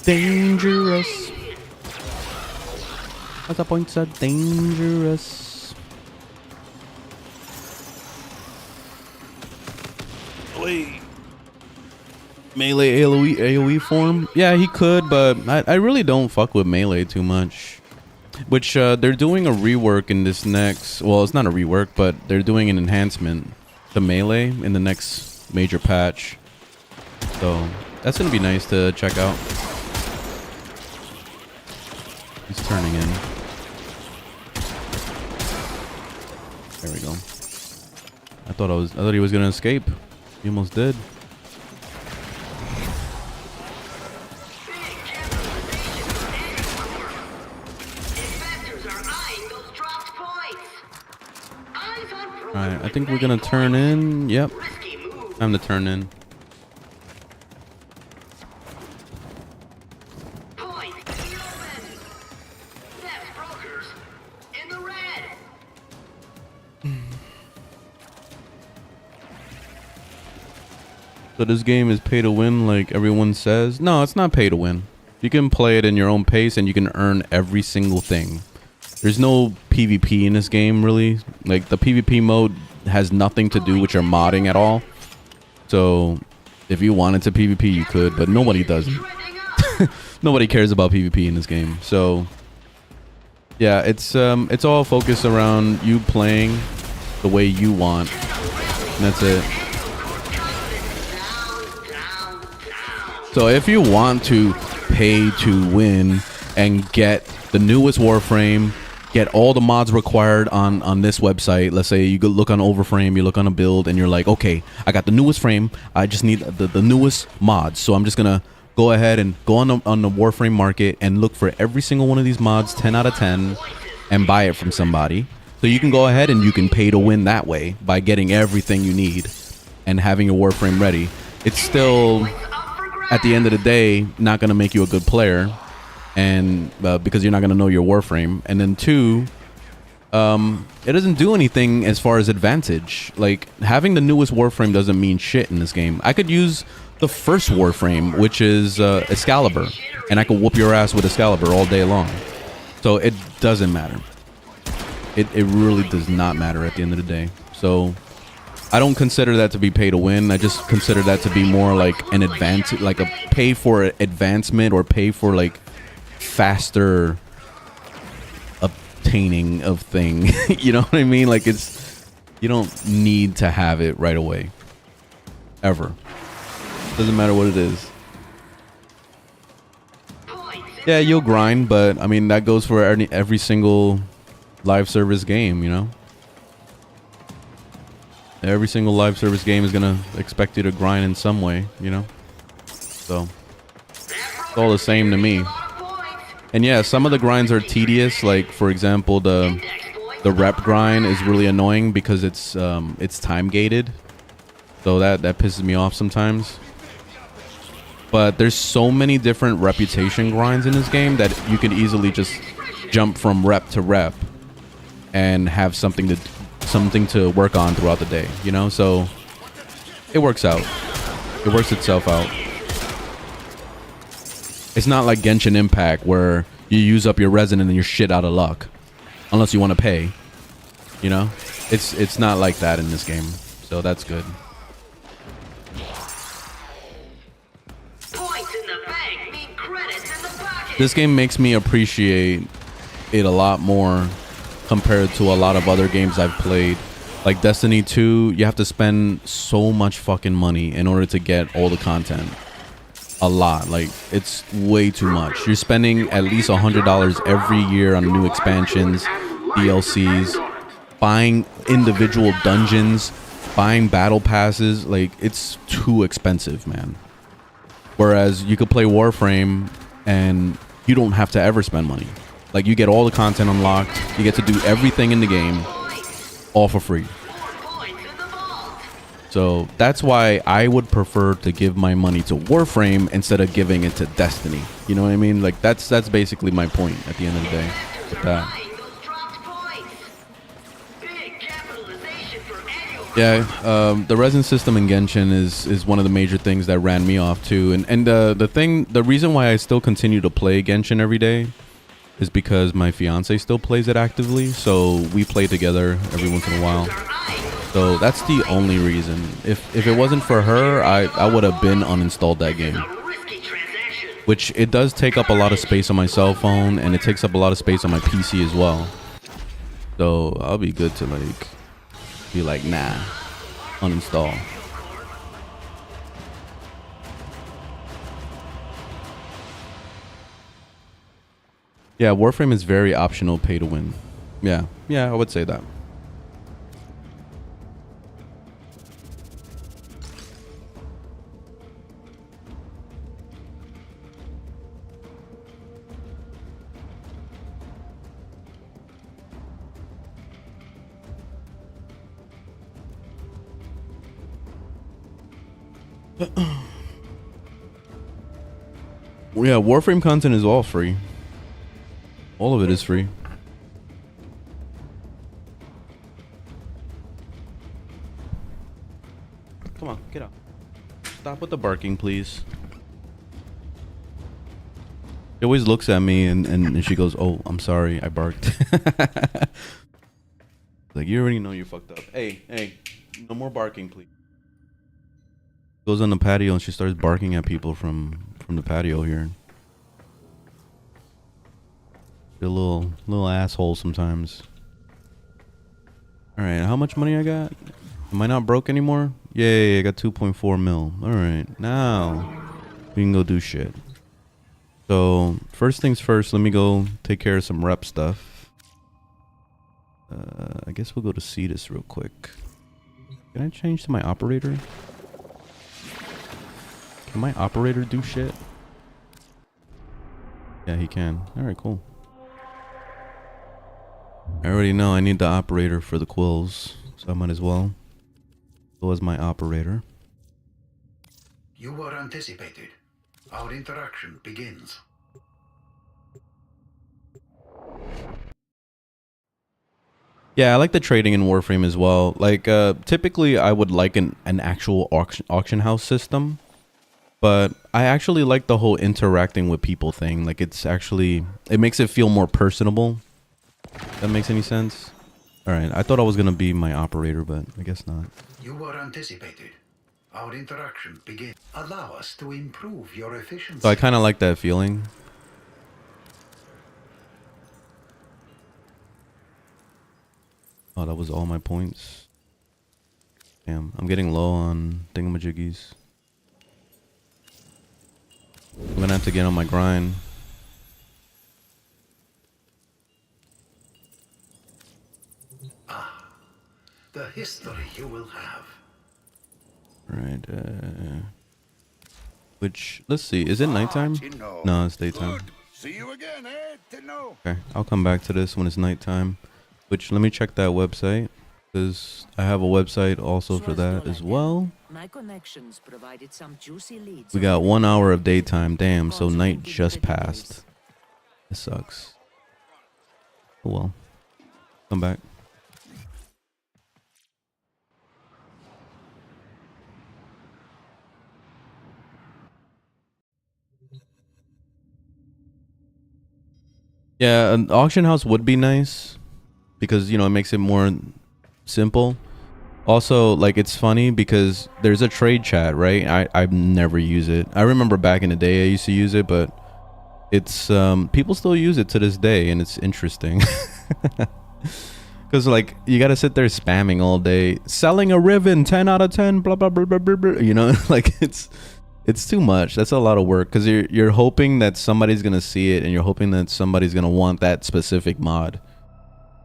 Dangerous. Lots of points are dangerous. play melee AoE form? Yeah, he could, but I really don't fuck with melee too much. Which they're doing a rework in this next. Well, it's not a rework, but they're doing an enhancement to melee in the next major patch. So that's gonna be nice to check out. He's turning in. There we go. I thought he was gonna escape. He almost did. Alright, I think we're gonna turn in. Yep. Time to turn in. So this game is pay to win like everyone says? No, it's not pay to win. You can play it in your own pace and you can earn every single thing. There's no PvP in this game, really. Like, the PvP mode has nothing to do with your modding at all. So, if you wanted to PvP, you could, but nobody does it. Nobody cares about PvP in this game. So, yeah, it's all focused around you playing the way you want. And that's it. So, if you want to pay to win and get the newest Warframe, get all the mods required on this website. Let's say you go look on Overframe, you look on a build, and you're like, okay, I got the newest frame. I just need the newest mods. So I'm just gonna go ahead and go on the Warframe market and look for every single one of these mods, 10 out of 10, and buy it from somebody. So you can go ahead and you can pay to win that way by getting everything you need and having your Warframe ready. It's still, at the end of the day, not gonna make you a good player. And because you're not going to know your Warframe. And then two, it doesn't do anything as far as advantage. Like, having the newest Warframe doesn't mean shit in this game. I could use the first Warframe, which is Excalibur, and I could whoop your ass with Excalibur all day long. So it doesn't matter. It really does not matter at the end of the day. So I don't consider that to be pay to win. I just consider that to be more like an advantage, like a pay for advancement, or pay for like faster obtaining of thing. You know what I mean? Like, it's, you don't need to have it right away, ever. Doesn't matter what it is. Yeah, you'll grind, but I mean, that goes for every single live service game, you know. Every single live service game is gonna expect you to grind in some way, you know. So it's all the same to me. And yeah, some of the grinds are tedious. Like, for example, the rep grind is really annoying because it's time gated. So that pisses me off sometimes. But there's so many different reputation grinds in this game that you can easily just jump from rep to rep and have something to work on throughout the day, you know? So it works out. It works itself out. It's not like Genshin Impact where you use up your resin and then you're shit out of luck, unless you want to pay. You know, it's not like that in this game, so that's good. This game makes me appreciate it a lot more compared to a lot of other games I've played. Like Destiny 2, you have to spend so much fucking money in order to get all the content. A lot. Like, it's way too much. You're spending at least $100 every year on new expansions, DLCs, buying individual dungeons, buying battle passes. Like, it's too expensive, man. Whereas you could play Warframe and you don't have to ever spend money. Like, you get all the content unlocked, you get to do everything in the game all for free. So that's why I would prefer to give my money to Warframe instead of giving it to Destiny. You know what I mean? Like, that's basically my point at the end of the day with that. Yeah, the resin system in Genshin is one of the major things that ran me off too. And the reason why I still continue to play Genshin every day is because my fiance still plays it actively. So we play together every once in a while. So that's the only reason. If it wasn't for her, I would have been uninstalled that game. A risky transaction. Which it does take up a lot of space on my cell phone, and it takes up a lot of space on my PC as well. So I'll be good to like be like, nah, uninstall. Yeah, Warframe is very optional pay to win. Yeah, I would say that. Yeah, Warframe content is all free. All of it is free. Come on, get out. Stop with the barking, please. She always looks at me and she goes, "Oh, I'm sorry, I barked." Like, you already know you fucked up. Hey, no more barking, please. Goes on the patio and she starts barking at people from the patio here. You're a little asshole sometimes. All right, how much money I got? Am I not broke anymore? Yay, I got 2.4 mil. All right, now we can go do shit. So first things first, let me go take care of some rep stuff. I guess we'll go to Cetus real quick. Can I change to my operator? Can my operator do shit? Yeah, he can. All right, cool. I already know I need the operator for the quills, so I might as well go as my operator. You were anticipated. Our interaction begins. Yeah, I like the trading in Warframe as well. Like, typically I would like an actual auction house system, but I actually like the whole interacting with people thing. Like, it makes it feel more personable. That makes any sense? All right, I thought I was gonna be my operator, but I guess not. You were anticipated. Our interaction begins. Allow us to improve your efficiency. So I kind of like that feeling. Oh, that was all my points. Damn, I'm getting low on thingamajiggies. I'm gonna have to get on my grind. The history you will have. Right, which, let's see, is it nighttime? No, it's daytime. See you again, Tino. Okay, I'll come back to this when it's nighttime. Which, let me check that website, because I have a website also for that as well. My connections provided some juicy leads. We got 1 hour of daytime. Damn, so night just passed. It sucks. Oh well. Come back. Yeah, an auction house would be nice because, you know, it makes it more simple. Also, like, it's funny because there's a trade chat, right? I never use it. I remember back in the day I used to use it, but it's people still use it to this day, and it's interesting. Because, like, you gotta sit there spamming all day, selling a Riven 10 out of 10, blah blah blah blah blah, blah. You know, like, it's too much. That's a lot of work because you're hoping that somebody's gonna see it, and you're hoping that somebody's gonna want that specific mod.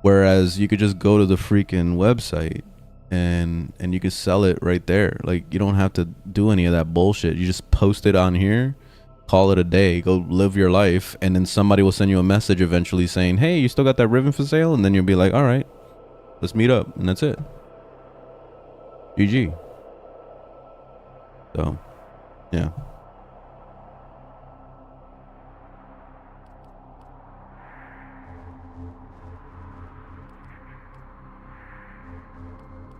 Whereas you could just go to the freaking website and you could sell it right there. Like, you don't have to do any of that bullshit. You just post it on here, call it a day, go live your life, and then somebody will send you a message eventually saying, "Hey, you still got that Riven for sale?" And then you'll be like, "All right, let's meet up," and that's it. GG. So, yeah.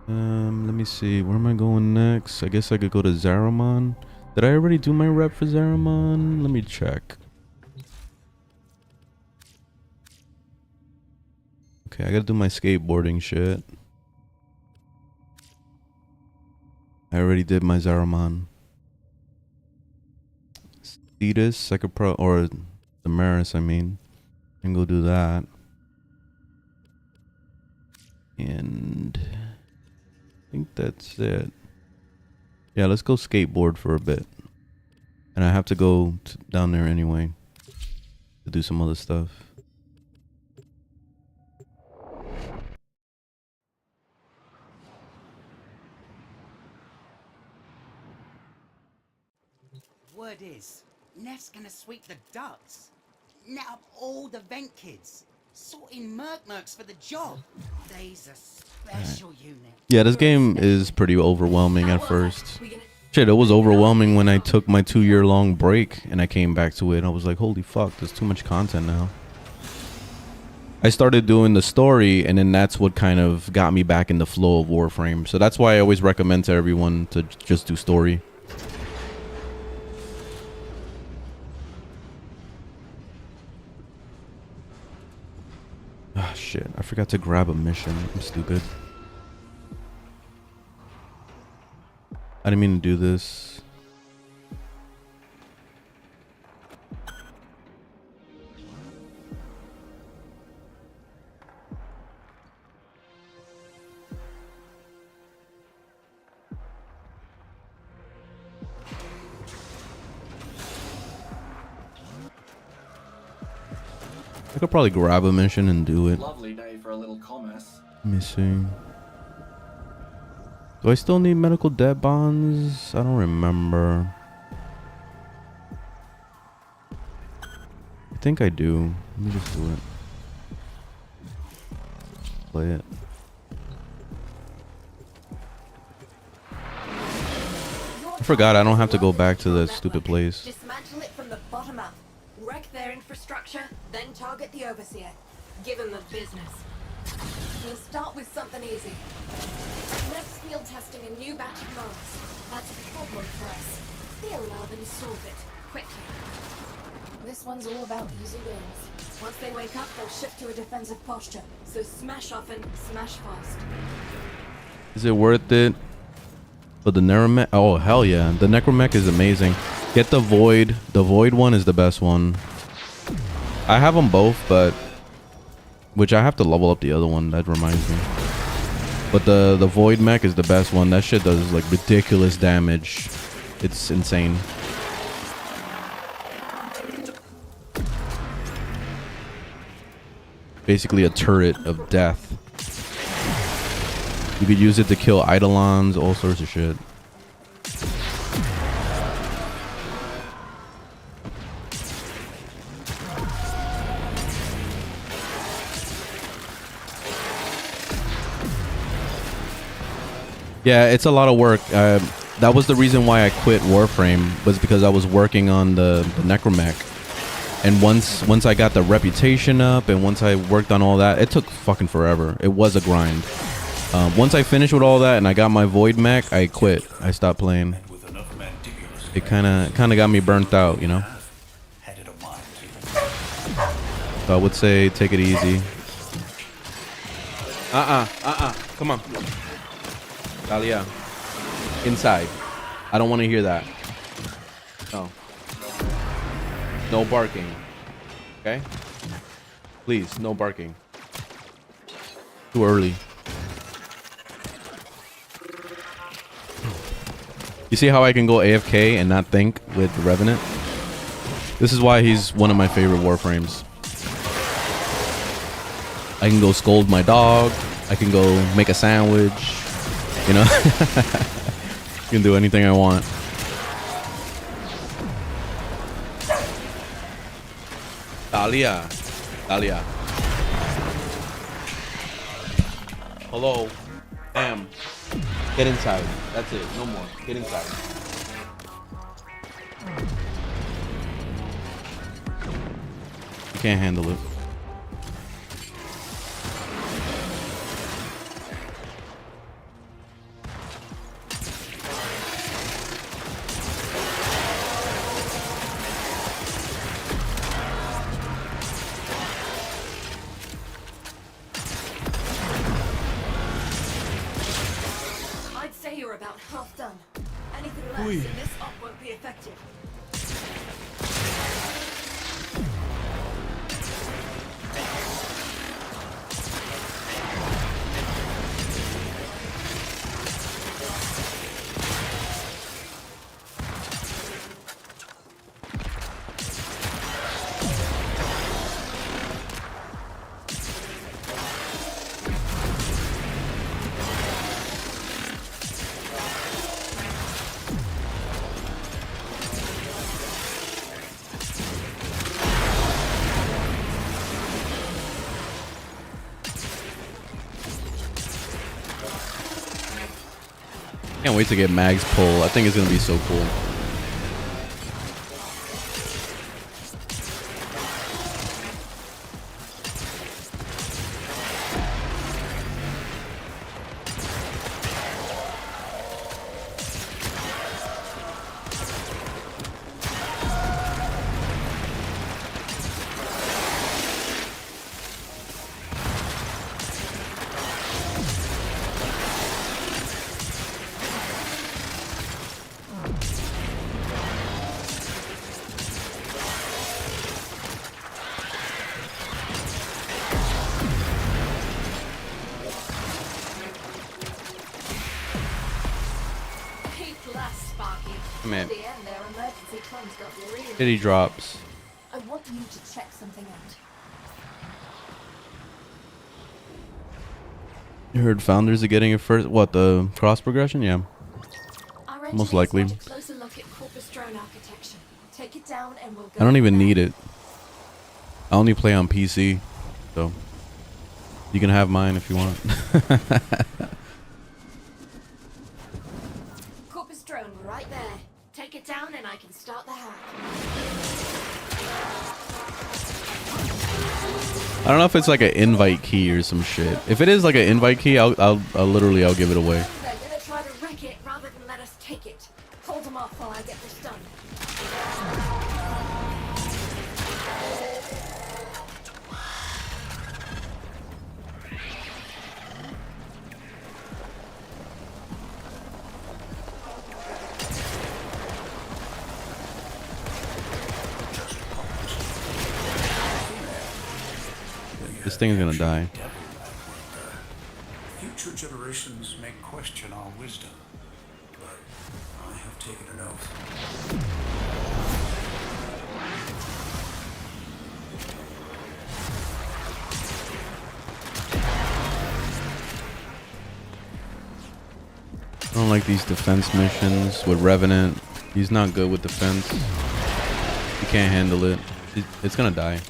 Let me see. Where am I going next? I guess I could go to Zaramon. Did I already do my rep for Zaramon? Let me check. Okay, I gotta do my skateboarding shit. I already did my Zaraman. Cetus, Second Pro, or the Maris, I mean. I can go do that. And I think that's it. Yeah, let's go skateboard for a bit. And I have to go down there anyway to do some other stuff. Word is, Neff's gonna sweep the ducks. Net up all the vent kids. Sorting mercs for the job. They's a special unit. Yeah, this game is pretty overwhelming at first. Shit, it was overwhelming when I took my 2-year-long break and I came back to it. And I was like, holy fuck, there's too much content now. I started doing the story, and then that's what kind of got me back in the flow of Warframe. So that's why I always recommend to everyone to just do story. Ah, shit, I forgot to grab a mission. I'm stupid. I didn't mean to do this. I could probably grab a mission and do it. Lovely day for a little commerce. Let me see. Do I still need medical debt bonds? I don't remember. I think I do. Let me just do it. Play it. I forgot I don't have to go back to the stupid place. Dismantle it from the bottom up. Wreck their infrastructure, then target the overseer. Give him the business. We'll start with something easy. Next, field testing a new batch of molds. That's a problem for us. They'll allow them to solve it quickly. This one's all about easy wins. Once they wake up, they'll shift to a defensive posture. So smash often, smash fast. Is it worth it? But the Necromech, oh hell yeah, the Necromech is amazing. Get the Void. The Void one is the best one. I have them both, but which I have to level up the other one. That reminds me. But the Void mech is the best one. That shit does like ridiculous damage. It's insane. Basically a turret of death. You could use it to kill Eidolons, all sorts of shit. Yeah, it's a lot of work. That was the reason why I quit Warframe, was because I was working on the Necromech. And once I got the reputation up and once I worked on all that, it took fucking forever. It was a grind. Once I finished with all that and I got my Void mech, I quit. I stopped playing. It kind of got me burnt out, you know? So I would say take it easy. Come on. Talia. Inside. I don't want to hear that. No. No barking. Okay? Please, no barking. Too early. You see how I can go AFK and not think with Revenant? This is why he's one of my favorite Warframes. I can go scold my dog. I can go make a sandwich. You know? I can do anything I want. Talia. Talia. Hello. Bam. Get inside. That's it. No more. Get inside. You can't handle it. I'd say you're about about half done. Anything less and this op won't be effective. Can't wait to get Mag's pull. I think it's gonna be so cool. Man. Pity drops. I want you to check something out. You heard founders are getting it first. What, the cross progression? Yeah. Most likely. A closer look at Corpus drone architecture. Take it down and we'll go. I don't even need it. I only play on PC, so you can have mine if you want. Corpus drone right there. Take it down and I can start the hack. I don't know if it's like an invite key or some shit. If it is like an invite key, I'll literally give it away. They're gonna try to wreck it rather than let us take it. Hold them off while I get this done. This thing is gonna die. Future generations may question our wisdom, but I have taken an oath. I don't like these defense missions with Revenant. He's not good with defense. He can't handle it. It's gonna die.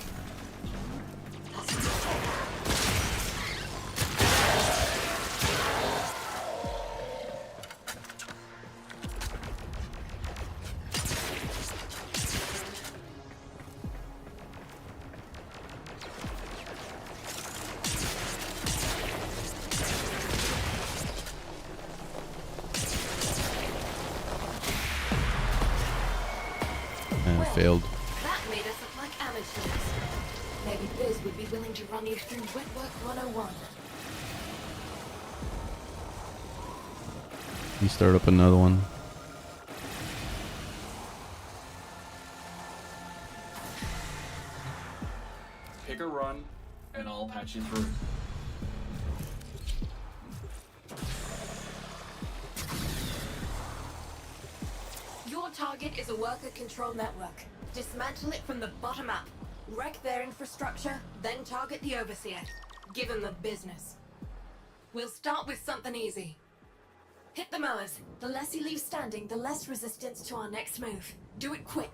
Failed. That made us look like amateurs. Maybe Biz would be willing to run you through Wet Work 101. You start up another one. Pick a run, and I'll patch you through. Your target is a worker control network. Dismantle it from the bottom up. Wreck their infrastructure, then target the Overseer. Give them the business. We'll start with something easy. Hit the mowers. The less you leave standing, the less resistance to our next move. Do it quick.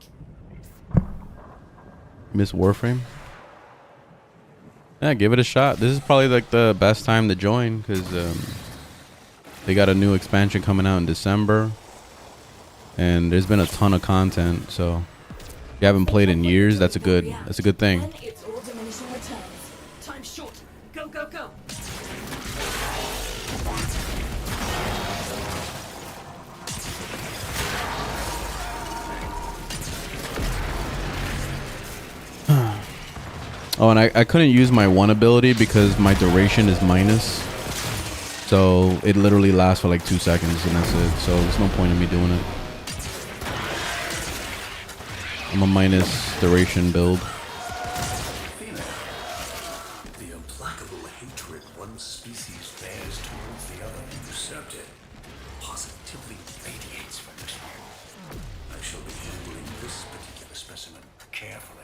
Miss Warframe? Yeah, give it a shot. This is probably like the best time to join because they got a new expansion coming out in December. And there's been a ton of content, so if you haven't played in years, that's a good thing. Then it's all diminishing returns. Time short. Go, go, go. Oh, and I couldn't use my one ability because my duration is minus. So it literally lasts for like 2 seconds and that's it. So there's no point in me doing it. I'm a minus duration build. The implacable hatred one species bears towards the other usurped positively radiates from this world. I shall be handling this particular specimen carefully.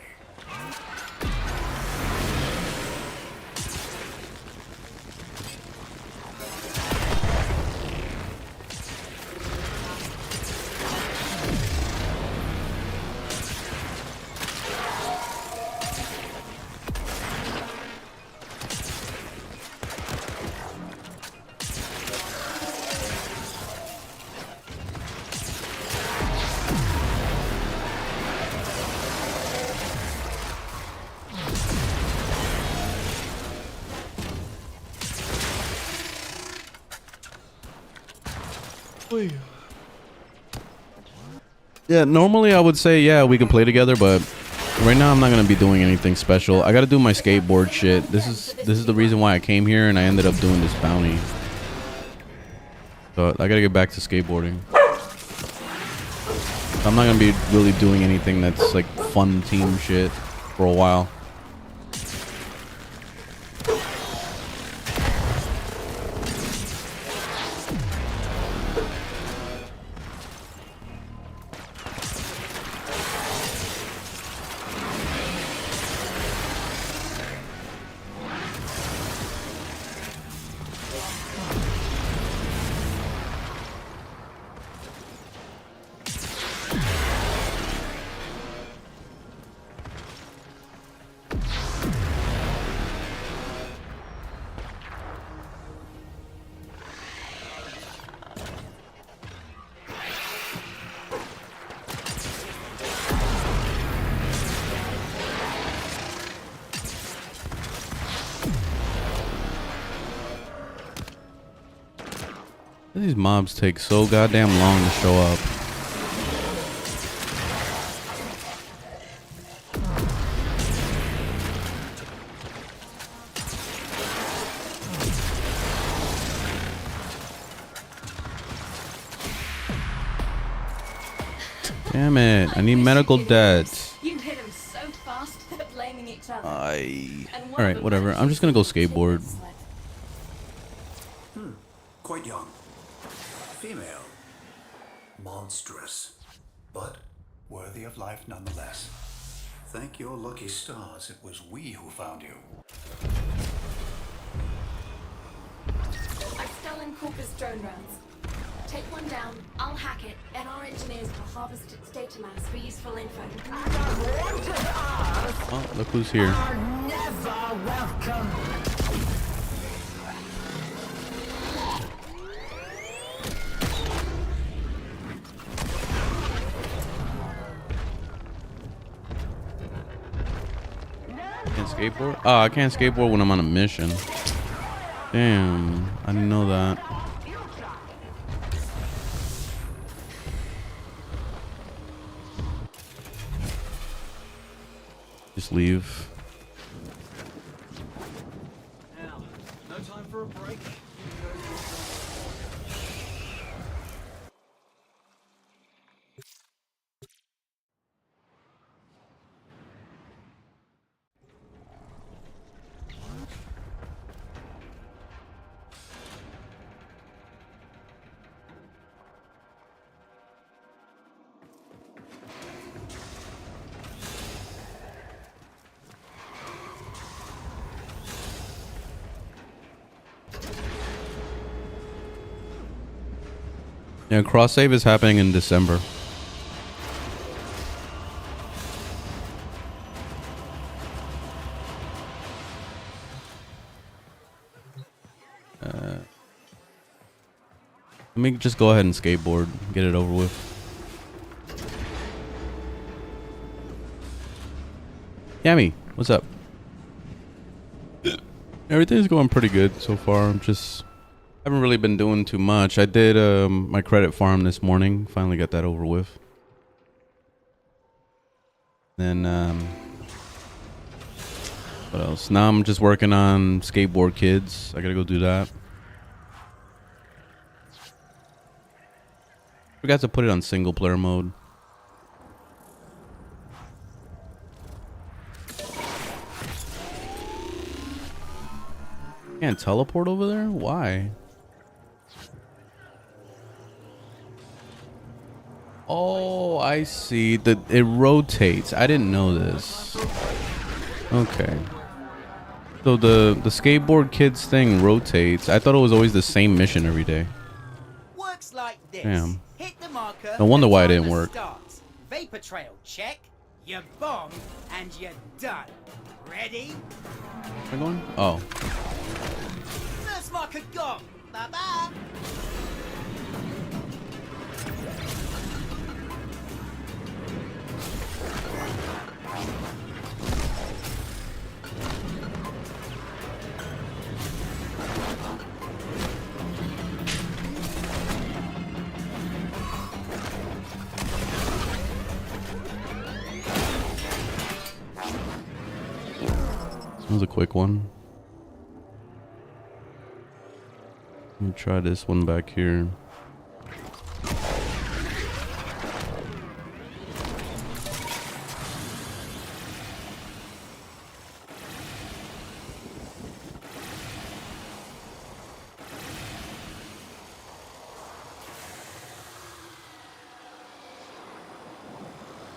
Yeah, normally I would say, yeah, we can play together, but right now I'm not gonna be doing anything special. I gotta do my skateboard shit. This is the reason why I came here, and I ended up doing this bounty. So I gotta get back to skateboarding. I'm not gonna be really doing anything that's like fun team shit for a while. These mobs take so goddamn long to show up. Damn it, I need medical debt. You hit him so fast they're blaming each other. Alright, whatever. I'm just gonna go skateboard. Quite young. Female. Monstrous. But worthy of life nonetheless. Thank your lucky stars it was we who found you. I've stolen Corpus drone rounds. Take one down, I'll hack it, and our engineers will harvest its data mass for useful info. Oh, look who's here. Never welcome. Can't skateboard? Oh, I can't skateboard when I'm on a mission. Damn, I didn't know that. Just leave. Now, no time for a break. Yeah, cross save is happening in December. Let me just go ahead and skateboard, get it over with. Yami, what's up? Everything's going pretty good so far. I'm just haven't really been doing too much. I did my credit farm this morning. Finally got that over with. Then what else? Now I'm just working on Skateboard Kids. I gotta go do that. Forgot to put it on single player mode. Can't teleport over there? Why? Oh, I see. It rotates. I didn't know this. Okay. So the skateboard kids thing rotates. I thought it was always the same mission every day. Works like this. Damn. Hit the marker. No wonder the why it timer didn't work. Starts. Vapor trail, check. You bomb, and you're done. Ready? Am I going? Oh. First marker gone. Bye-bye. That was a quick one. Let me try this one back here.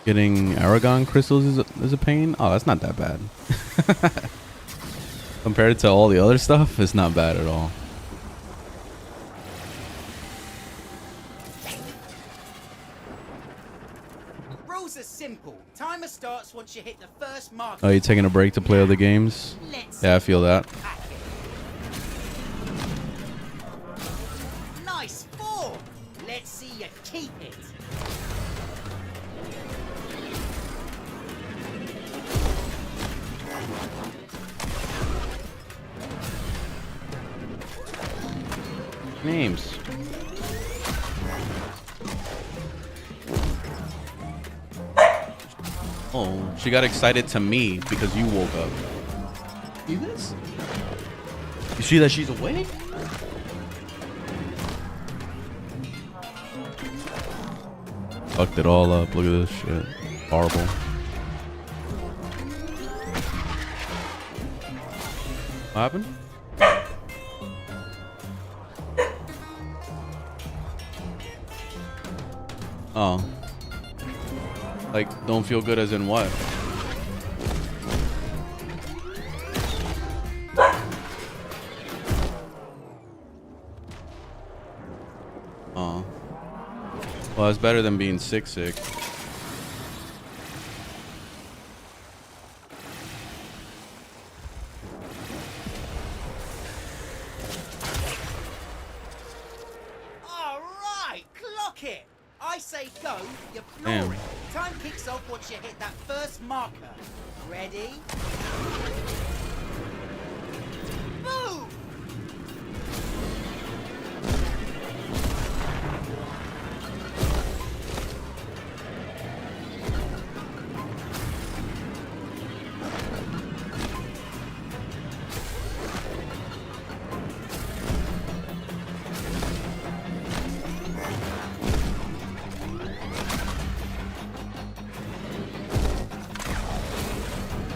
Getting Aragon crystals is a pain. Oh, that's not that bad. Compared to all the other stuff, it's not bad at all. Rules are simple. Timer starts once you hit the first marker. Oh, you taking a break to play other games? Yeah, I feel that. Nice form. Let's see you keep it. Names. Oh, she got excited to me because you woke up. See this? You see that she's awake? Fucked it all up. Look at this shit. Horrible. What happened? Oh. Like, don't feel good as in what? Oh. Well, it's better than being sick. All right, clock it. I say go, you floor Damn. it. Time kicks off once you hit that first marker. Ready? Boom!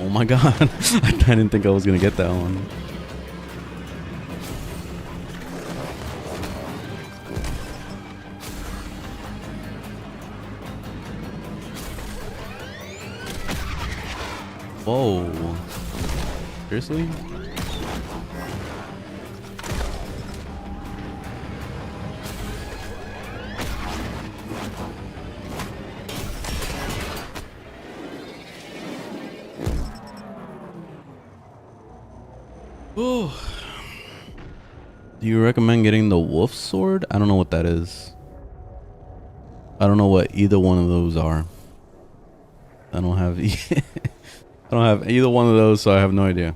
Oh my god. I didn't think I was gonna get that one. Whoa. Seriously? Ooh. Do you recommend getting the wolf sword? I don't know what that is. I don't know what either one of those are. I don't have I don't have either one of those, so I have no idea.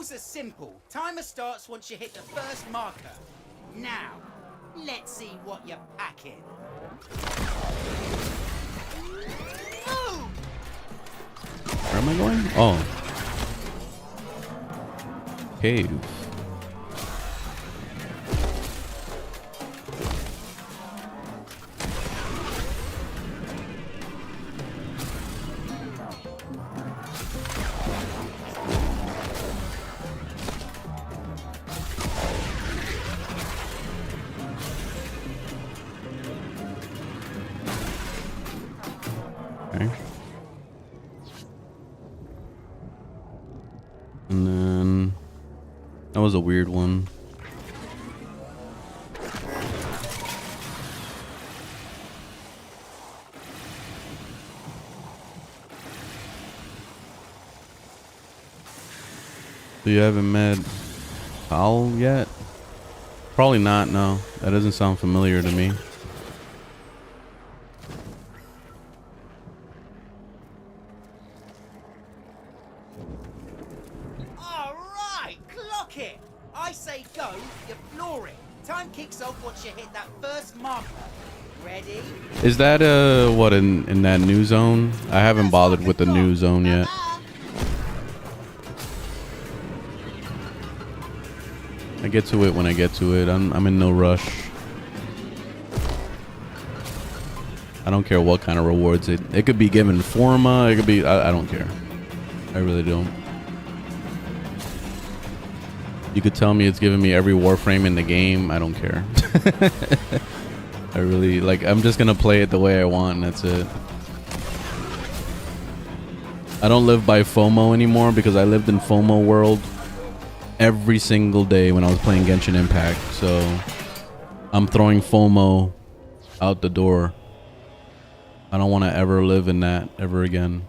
Rules are simple. Timer starts once you hit the first marker. Now, let's see what you're packing. Move! Where am I going? Oh. Cave. Okay. And then that was a weird one. So you haven't met Al yet? Probably not, no. That doesn't sound familiar to me. Alright, clock it! I say go, you floor it. Time kicks off once you hit that first marker. Ready? Is that what in that new zone? I haven't bothered with the new zone yet. I get to it when I get to it. I'm in no rush. I don't care what kind of rewards it could be given forma, it could be I don't care. I really don't. You could tell me it's giving me every Warframe in the game, I don't care. I really like I'm just gonna play it the way I want and that's it. I don't live by FOMO anymore because I lived in FOMO world every single day when I was playing Genshin Impact, so I'm throwing FOMO out the door. I don't want to ever live in that ever again.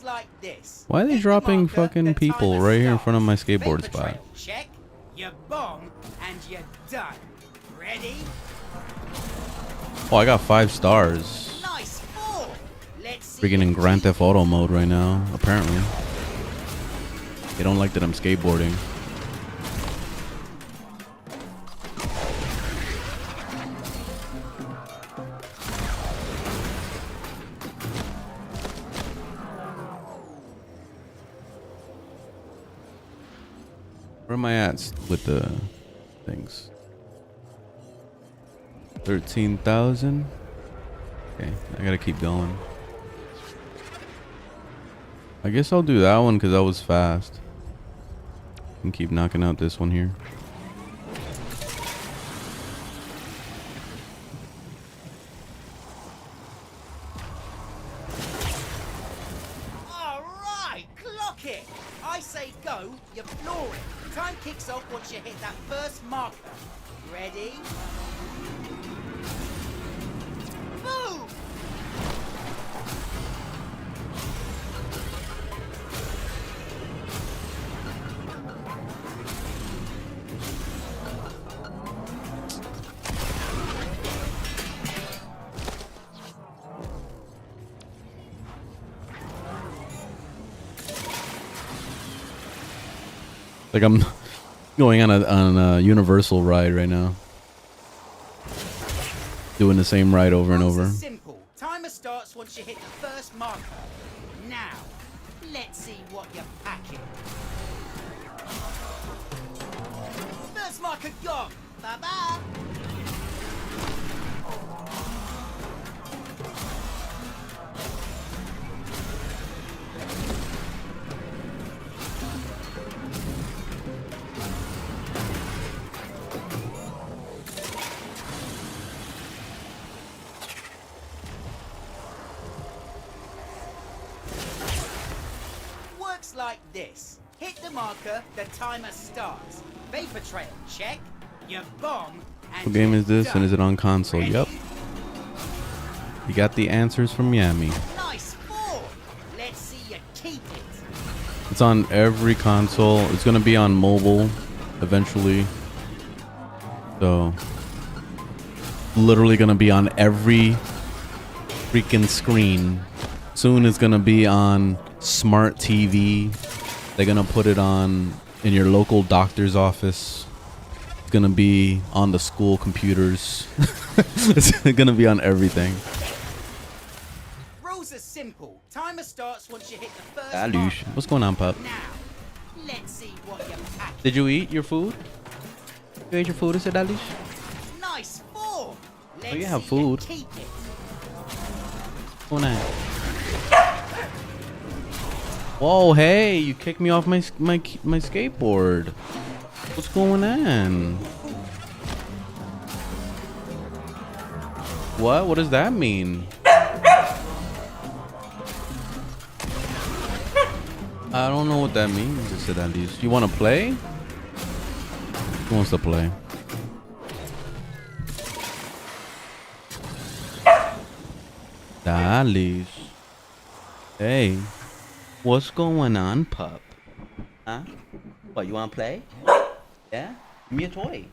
Like this. Why are they dropping fucking people right here in front of my skateboard spot? Check. You bomb and you're done. Ready? Oh, I got 5 stars. Nice 4. Let's Freaking in Grand Theft Auto mode right now, apparently. They don't like that I'm skateboarding. Where am I at with the things? 13,000. Okay, I gotta keep going. I guess I'll do that one because that was fast. And keep knocking out this one here. All right, clock it. I say go, you floor it. Time kicks off once you hit that first marker. Ready? Move! Like I'm going on a Universal ride right now. Doing the same ride over and over. Simple. Timer starts once you hit the first marker. Now, let's see what you're packing. First marker gone. Bye-bye. Like this. Hit the marker, the timer starts. Vapor trail, check. You bomb What game is this, and is it on console? Yep. You got the answers from Yami. Nice ball. Let's see you keep it. It's on every console. It's gonna be on mobile eventually. So literally gonna be on every freaking screen. Soon it's gonna be on smart TV. They're gonna put it on in your local doctor's office. It's gonna be on the school computers. It's gonna be on everything. Rules are simple. Timer starts once you hit the first Alush. marker. What's going on, pup? Now, let's see what you pack. Did you eat your food? You ate your food, is it Alush? Nice ball. Let's you have see food. keep it. What's going on? Whoa, hey, you kicked me off my skateboard. What's going on? What does that mean? I don't know what that means. It said at least. You want to play? Who wants to play? Dalis. Hey, what's going on, pup? Huh? What, you want to play? Yeah? Give me a toy.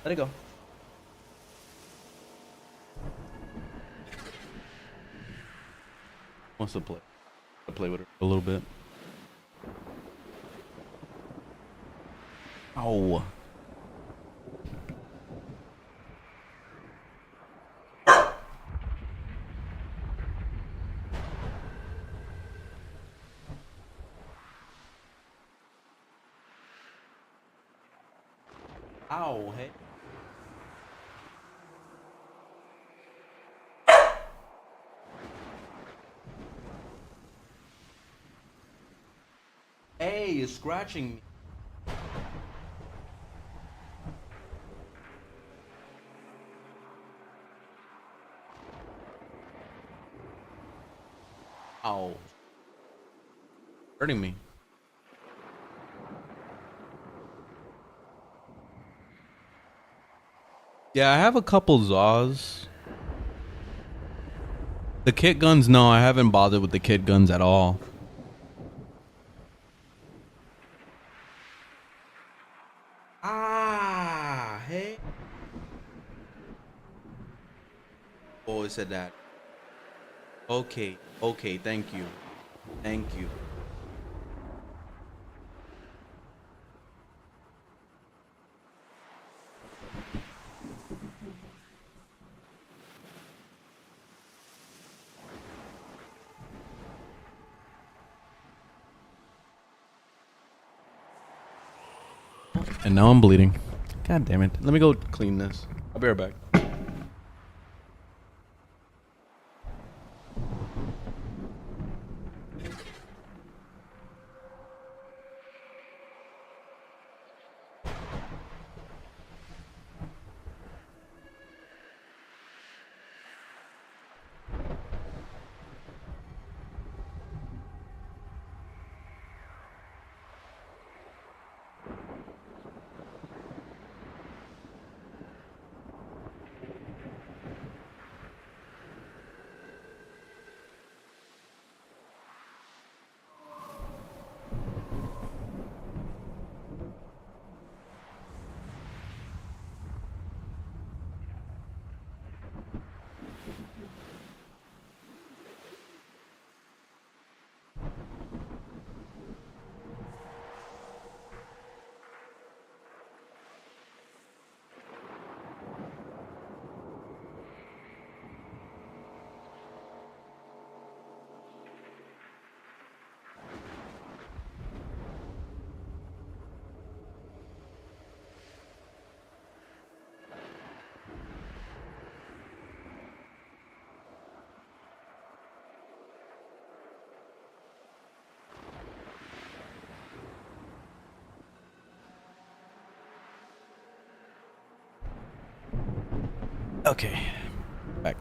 Let it go. Wants to play. I'll play with her a little bit. Ow. Ow, hey. Hey, you're scratching me. Ow. Hurting me. Yeah, I have a couple Zaws. The kit guns, no, I haven't bothered with the kit guns at all. Ah, hey. Oh, it said that. Okay, okay, thank you. Thank you. And now I'm bleeding. God damn it. Let me go clean this. I'll be right back. Okay. Back.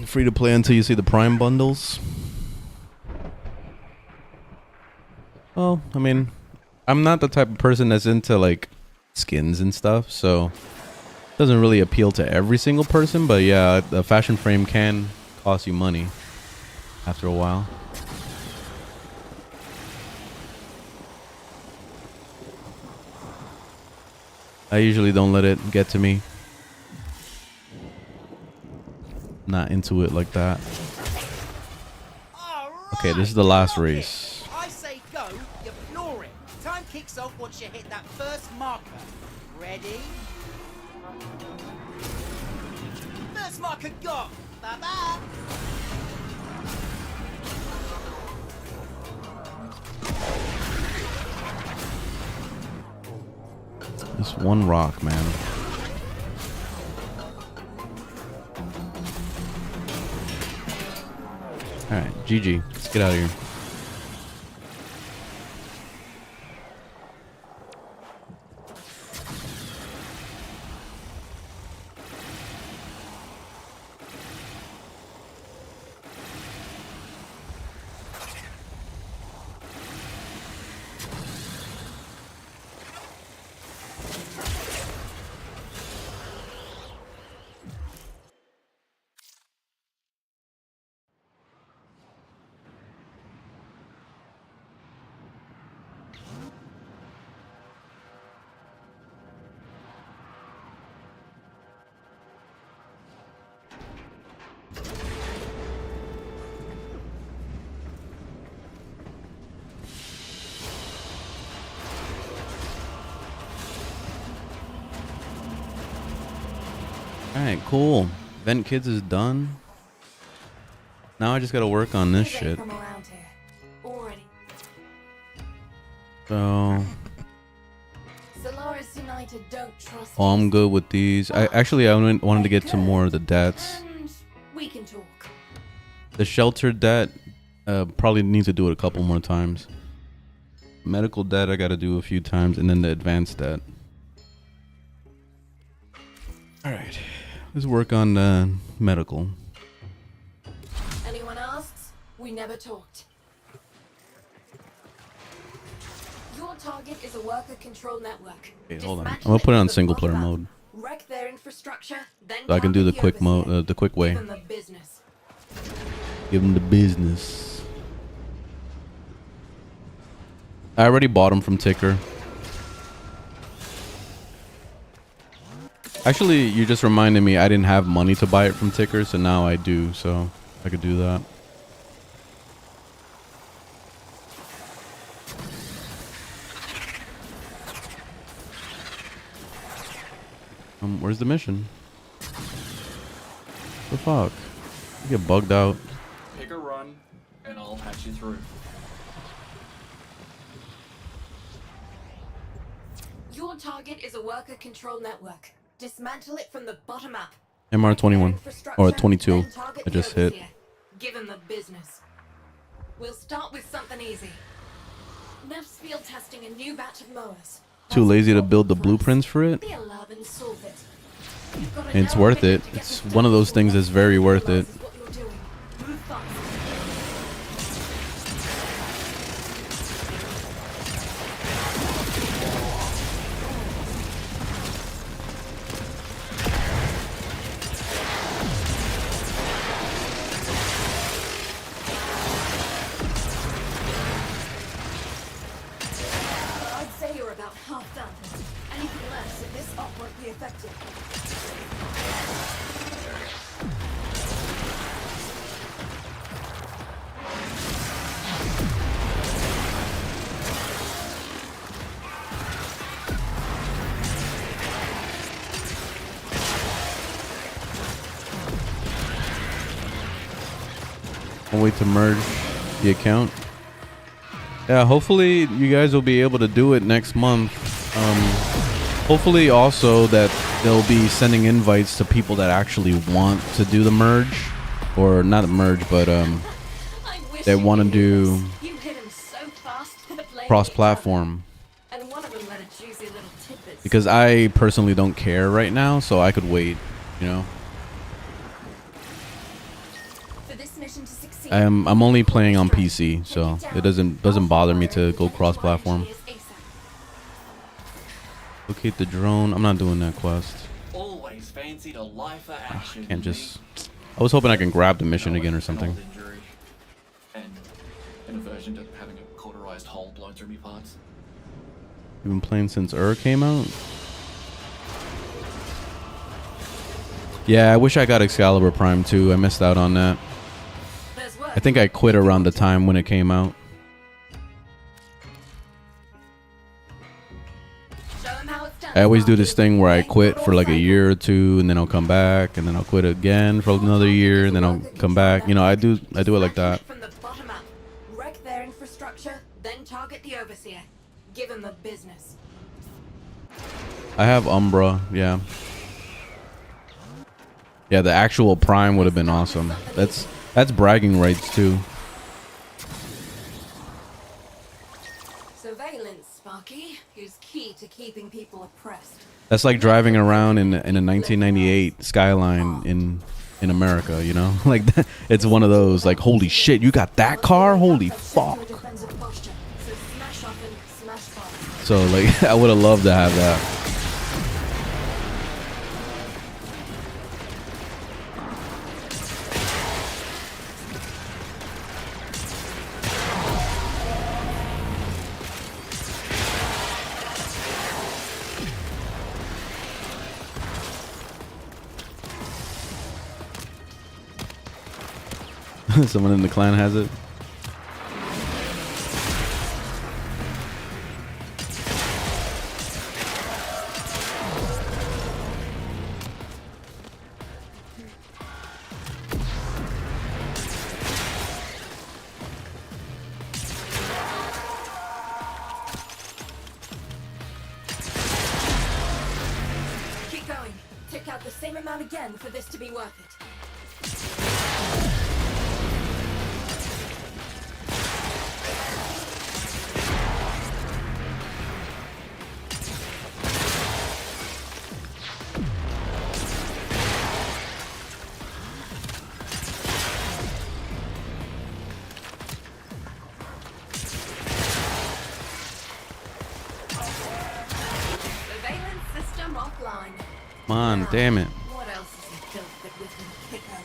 Free to play until you see the Prime bundles. Well, I mean, I'm not the type of person that's into like skins and stuff, so it doesn't really appeal to every single person. But yeah, the fashion frame can cost you money after a while. I usually don't let it get to me. Not into it like that. Okay, this is the last race. I say go, you floor it. Time kicks off once you hit that first marker. Ready? First marker gone. Bye-bye. This one rock, man. Alright, GG. Let's get out of here. Alright, cool. Vent Kids is done. Now I just gotta work on this shit. From around here. Already. So Solaris United don't trust oh, I'm us. good with these. I wanted to get to more of the debts. And we can talk. The shelter debt, probably need to do it a couple more times. Medical debt I gotta do a few times, and then the advanced debt. Alright. Let's work on medical. Anyone asks? We never talked. Your target is a worker control network. Okay, hold on. I'm Dismantle gonna put it from on the single player bottom up. mode. Wreck their infrastructure, then So I can do the target quick mode, overseer. the quick way. Give them the business. Give them the business. I already bought them from Ticker. Actually, you just reminded me I didn't have money to buy it from Ticker, so now I do, so I could do that. Where's the mission? The fuck? I get bugged out. Pick a run, and I'll patch you through. Your target is a worker control network. Dismantle it from the bottom up. MR21 or 22. Then target I the just hit. overseer. Give them the business. We'll start with something easy. Neff's field testing a new batch of mowers. Too lazy to build the blueprints for it. Be a love and solve it. You've got It's an worth hour it. to get It's this one of done those things that's very worth it. Realizes what you're doing. Move fast. I'd say you're about half done. Anything less, and this op won't be effective. I'll wait to merge the account. Yeah, hopefully you guys will be able to do it next month. Hopefully also that they'll be sending invites to people that actually want to do the merge, or not the merge, but they want to do You hit him so fast, they're blaming cross-platform. each other. And one of them let a juicy little tidbit. Because I personally don't care right now, so I could wait, you know. For this mission to succeed, I'm only playing on PC, so it doesn't bother me to go cross-platform. Locate the drone. I'm not doing that quest. Always fancied a lifer action. Can't just. I was hoping I can grab the mission again or something. Injury. And an aversion to having a cauterized hole blown through me parts. You've been playing since came out? Yeah, I wish I got Excalibur Prime too. I missed out on that. I think I quit around the time when it came out. I always do this thing where I quit for like a year or two, and then I'll come back, and then I'll quit again for another year, and then I'll come back. You know, I do it like that. From the bottom up, wreck their infrastructure, then target the overseer. Give him the business. I have Umbra, yeah. Yeah, the actual Prime would have been awesome. That's bragging rights too. Surveillance, Sparky, is key to keeping people oppressed. That's like driving around in a 1998 Skyline in America, you know? Like that, it's one of those like, holy shit, you got that car? Holy fuck. So like I would have loved to have that. Someone in the clan has it. Keep going. Take out the same amount again for this to be worth it. Surveillance system offline. Come on, damn it. What else is he built that we can kick over?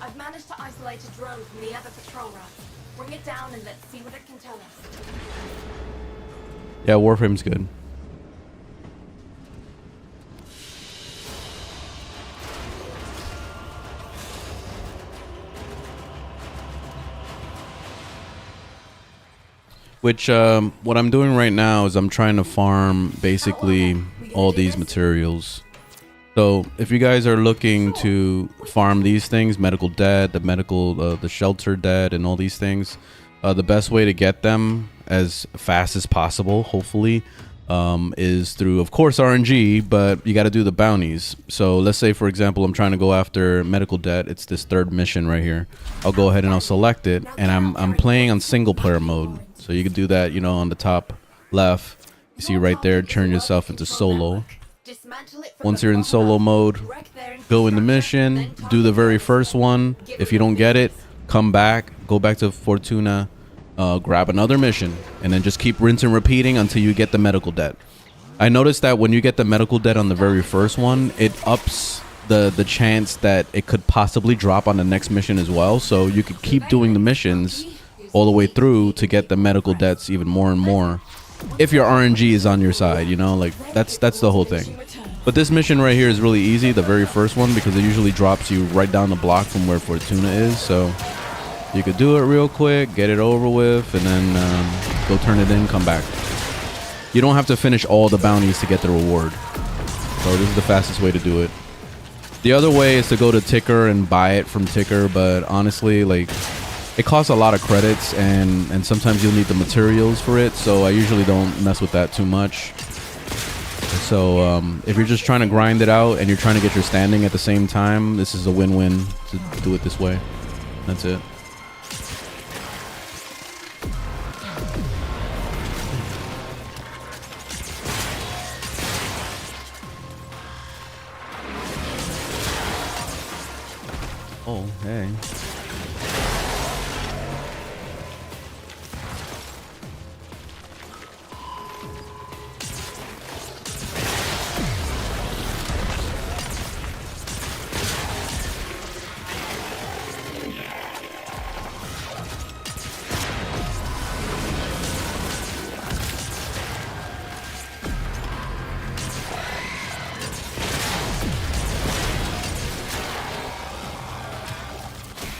I've managed to isolate a drone from the other patrol run. Bring it down and let's see what it can tell us. Yeah, Warframe's good. Which, what I'm doing right now is I'm trying to farm basically all these materials. So if you guys are looking to farm these things, medical debt, the shelter debt, and all these things, the best way to get them as fast as possible, hopefully, is through, of course, RNG, but you got to do the bounties. So let's say, for example, I'm trying to go after medical debt. It's this third mission right here. I'll go ahead and I'll select it, and I'm playing on single player mode. So you can do that, you know, on the top left. You see right there, turn yourself into solo. Once you're in solo mode, go in the mission, do the very first one. If you don't get it, come back, go back to Fortuna, grab another mission, and then just keep rinsing, repeating until you get the medical debt. I noticed that when you get the medical debt on the very first one, it ups the chance that it could possibly drop on the next mission as well. So you could keep doing the missions all the way through to get the medical debts even more and more, if your RNG is on your side, you know, like that's the whole thing. But this mission right here is really easy, the very first one, because it usually drops you right down the block from where Fortuna is. So you could do it real quick, get it over with, and then go turn it in, come back. You don't have to finish all the bounties to get the reward. So this is the fastest way to do it. The other way is to go to Ticker and buy it from Ticker, but honestly, like, it costs a lot of credits, and sometimes you'll need the materials for it, so I usually don't mess with that too much. So if you're just trying to grind it out and you're trying to get your standing at the same time, this is a win-win to do it this way. That's it. Oh, hey.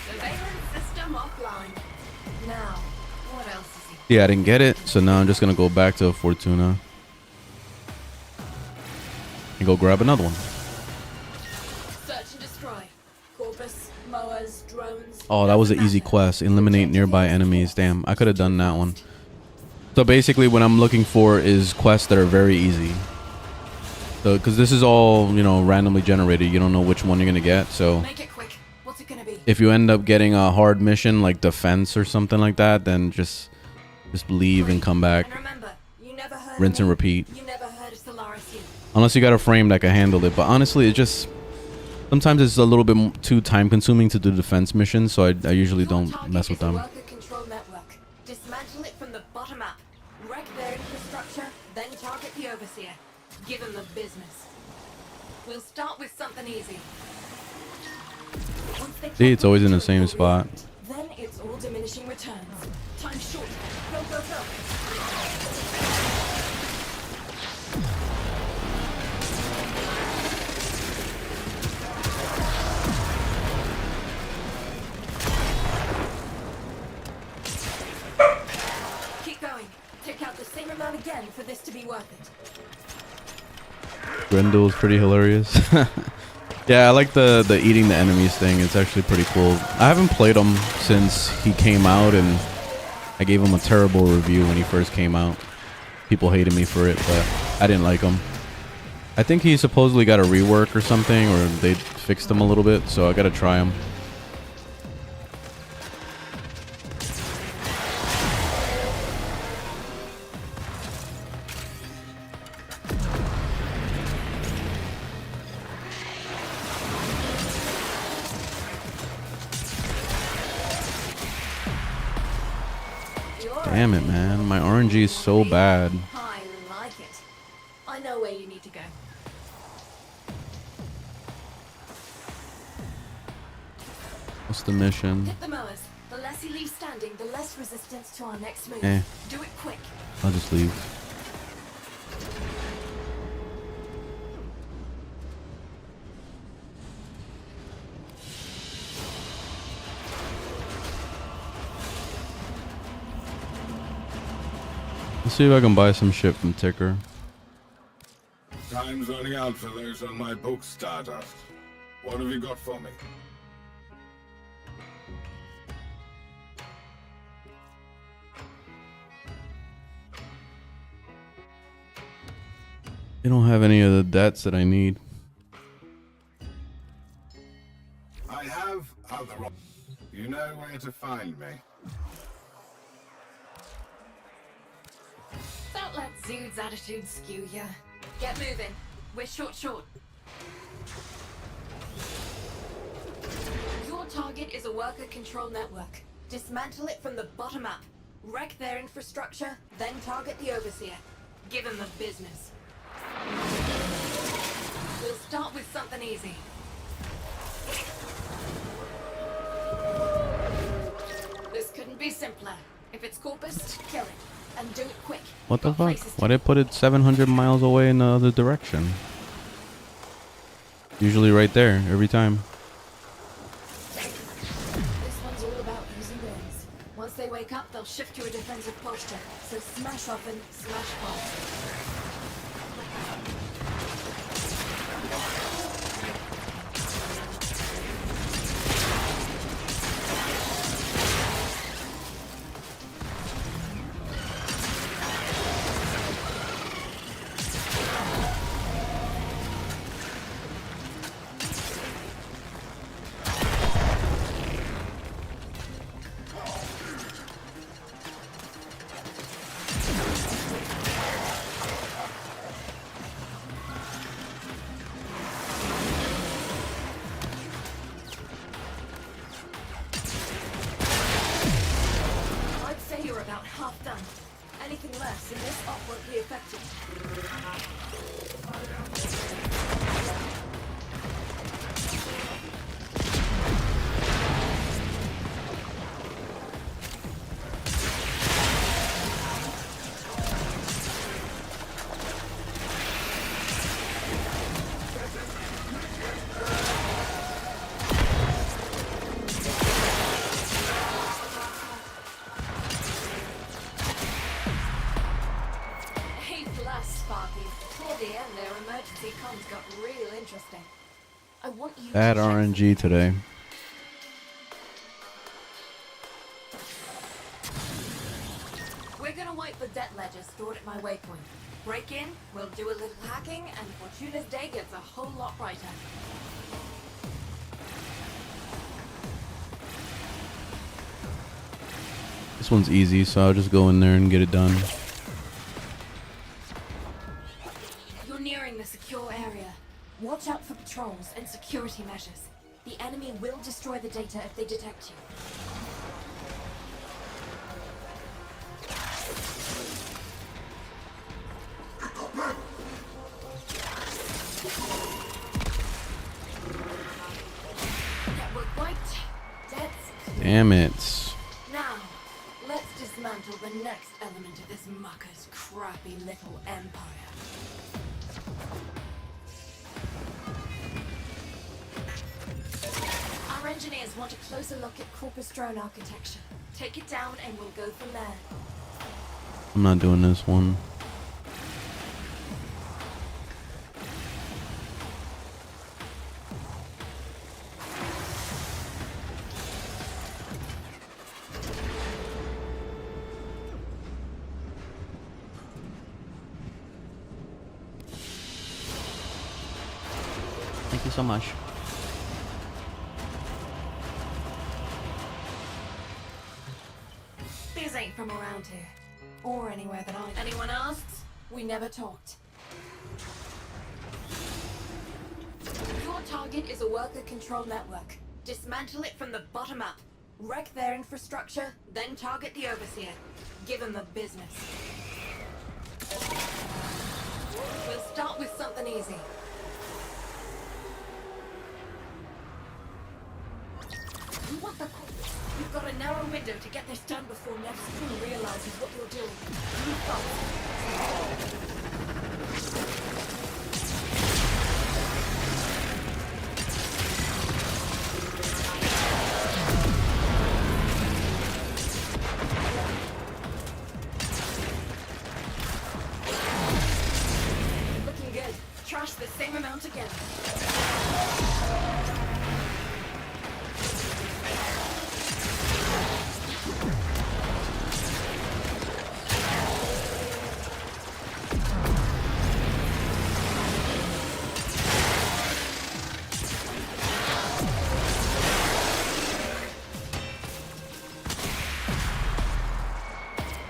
Surveillance system offline. Now, what else is he? Yeah, I didn't get it, so now I'm just gonna go back to Fortuna and go grab another one. Search and destroy. Corpus, mowers, drones. Oh, that was an doesn't easy matter. quest. Eliminate nearby enemies. Damn, I could have done that one. So basically what I'm looking for is quests that are very easy. So, because this is all, you know, randomly generated. You don't know which one you're going to get. So Make it quick. What's it gonna be? if you end up getting a hard mission like defense or something like that, then just leave and come back. And remember, you never heard Rinse of and me. repeat. You never heard of Solaris yet. Unless you got a frame that can handle it. But honestly, it just... Sometimes it's a little bit too time consuming to do defense missions. So I usually Your don't target mess with is a them. worker control network. Dismantle it from the bottom up. Wreck their infrastructure, then target the overseer. Give him the business. We'll start with something easy. Once they See, it's always in the capture same the spot. react, then it's all diminishing returns. Time short. Go, go, go. Keep going. Take out the same amount again for this to be worth it. Grendel is pretty hilarious. Yeah, I like the eating the enemies thing. It's actually pretty cool. I haven't played him since he came out, and I gave him a terrible review when he first came out. People hated me for it, but I didn't like him. I think he supposedly got a rework or something, or they fixed him a little bit, so I gotta try him. Damn it, man. My RNG is so bad. I like it. I know where you need to go. What's the mission? Hit the mowers. The less he leaves standing, the less resistance to our next move. Eh. Do it quick. I'll just leave. Let's see if I can buy some shit from Ticker. Time's running out for those on my book, Stardust. What have you got for me? They don't have any of the debts that I need. I have other options. You know where to find me. Don't let Zood's attitude skew ya. Get moving. We're short. Your target is a worker control network. Dismantle it from the bottom up. Wreck their infrastructure, then target the overseer. Give him the business. We'll start with something easy. This couldn't be simpler. If it's Corpus, kill it. And do it quick. What the Got fuck? places to Why they put it 700 miles away in the other direction? Usually right there, every time. This one's all about using limbs. Once they wake up, they'll shift to a defensive posture. So smash often, smash fast. real interesting. I want you Bad to check RNG something. today. We're gonna wipe the debt ledger stored at my waypoint. Break in, we'll do a little hacking, and Fortuna's day gets a whole lot brighter. This one's easy, so I'll just go in there and get it done. You're nearing the secure area. Watch out for patrols and security measures. The enemy will destroy the data if they detect you. Network wiped. Debts clear. Damn it. Now, let's dismantle the next element of this mucker's crappy little empire. Our engineers want a closer look at Corpus drone architecture. Take it down and we'll go from there. I'm not doing this one. Thank you so much. These ain't from around here. Or anywhere that I... Anyone asks? We never talked. Your target is a worker control network. Dismantle it from the bottom up. Wreck their infrastructure, then target the overseer. Give them the business. We'll start with something easy. What the... You've got a narrow window to get this done before Nevsky realizes what you're doing. Move fast. Looking good. Trash the same amount again.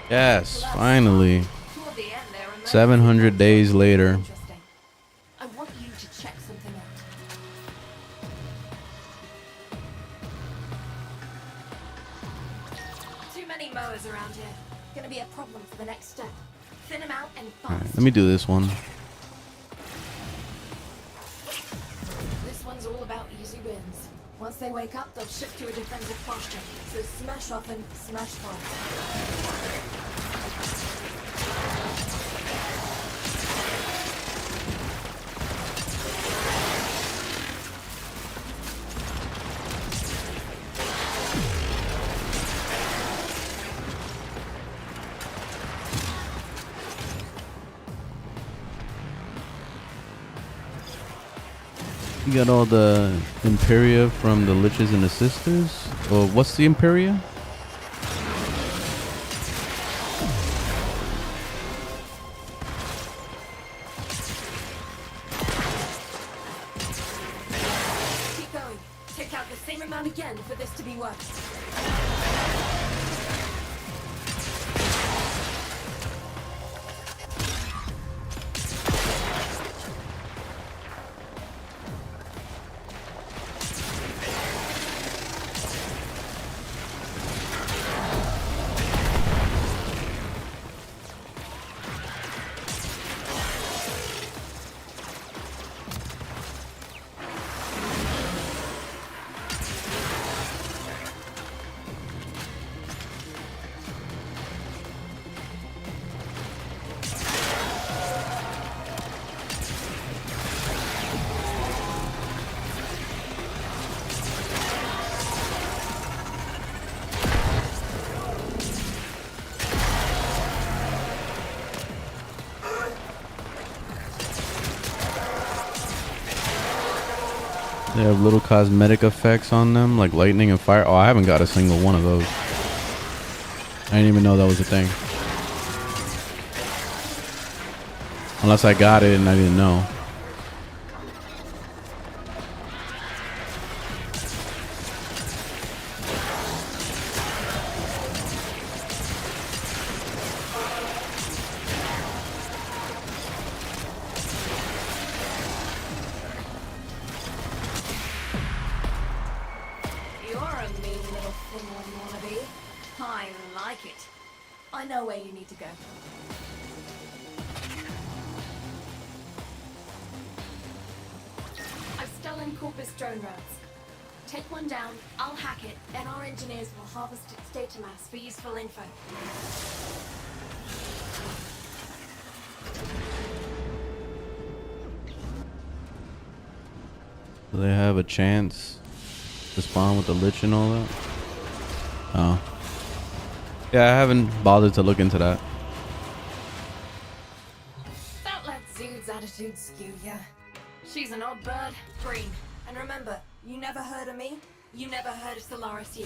Yes, finally. Toward the end there, and then- 700 days later. Interesting. I want you to check something out. Too many mowers around here. Gonna be a problem for the next step. Thin them out and fast. Alright, let me do this one. This one's all about easy wins. Once they wake up, they'll shift to a defensive posture. So smash often, smash fast. You got all the Imperia from the Liches and the Sisters? Or what's the Imperia? Keep going. Take out the same amount again for this to be worth. They have little cosmetic effects on them, like lightning and fire. Oh, I haven't got a single one of those. I didn't even know that was a thing. Unless I got it and I didn't know. You're a mean little Finland wannabe. I like it. I know where you need to go. I've stolen Corpus drone routes. Take one down, I'll hack it, and our engineers will harvest its data mass for useful info. Do they have a chance to spawn with the Lich and all that? Oh. Yeah, I haven't bothered to look into that. Don't let Zood's attitude skew ya. She's an odd bird, green. And remember, you never heard of me, you never heard of Solaris you.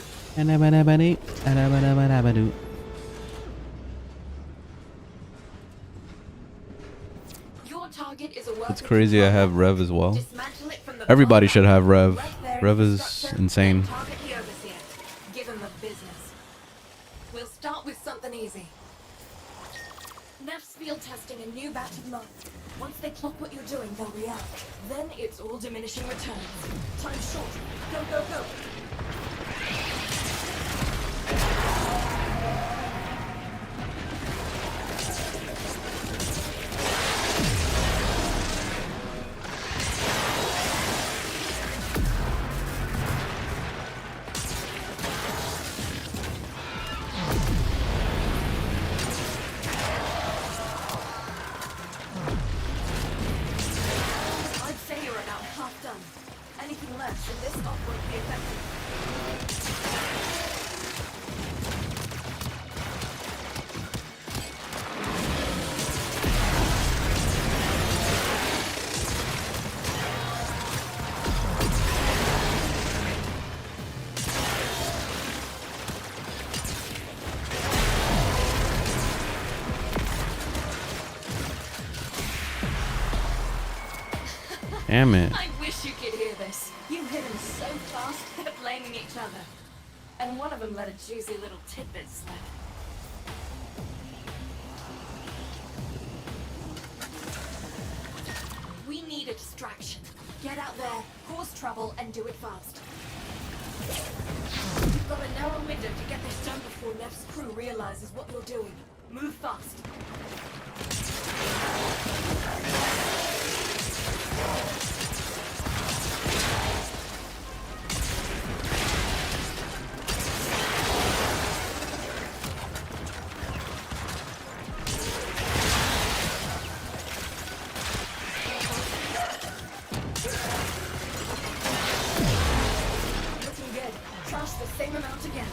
Your target is a worker It's crazy I have control. Rev as well. Dismantle it from the Everybody bottom should up. have Rev. Right there in Rev the is structure, insane. then target the overseer. Give him the business. We'll start with something easy. Neff's field testing a new batch of mines. Once they clock what you're doing, they'll react. Then it's all diminishing returns. Time's short. Go, go, go. I'd say you're about half done. Anything less and this off won't be effective. Damn it. I wish you could hear this. You hit him so fast, they're blaming each other. And one of them let a juicy little tidbit slip. We need a distraction. Get out there, cause trouble, and do it fast. You've got a narrow window to get this done before Neff's crew realizes what you're doing. Move fast. Looking good. Trash the same amount again.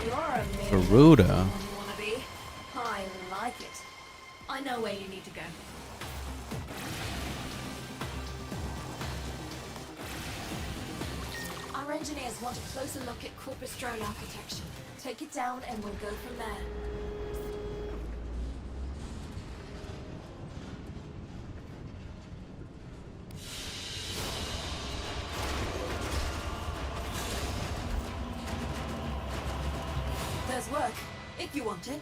You're a mean Garuda. wannabe. I like it. I know where you need to go. Our engineers want a closer look at Corpus drone architecture. Take it down and we'll go from there. There's work, if you want it.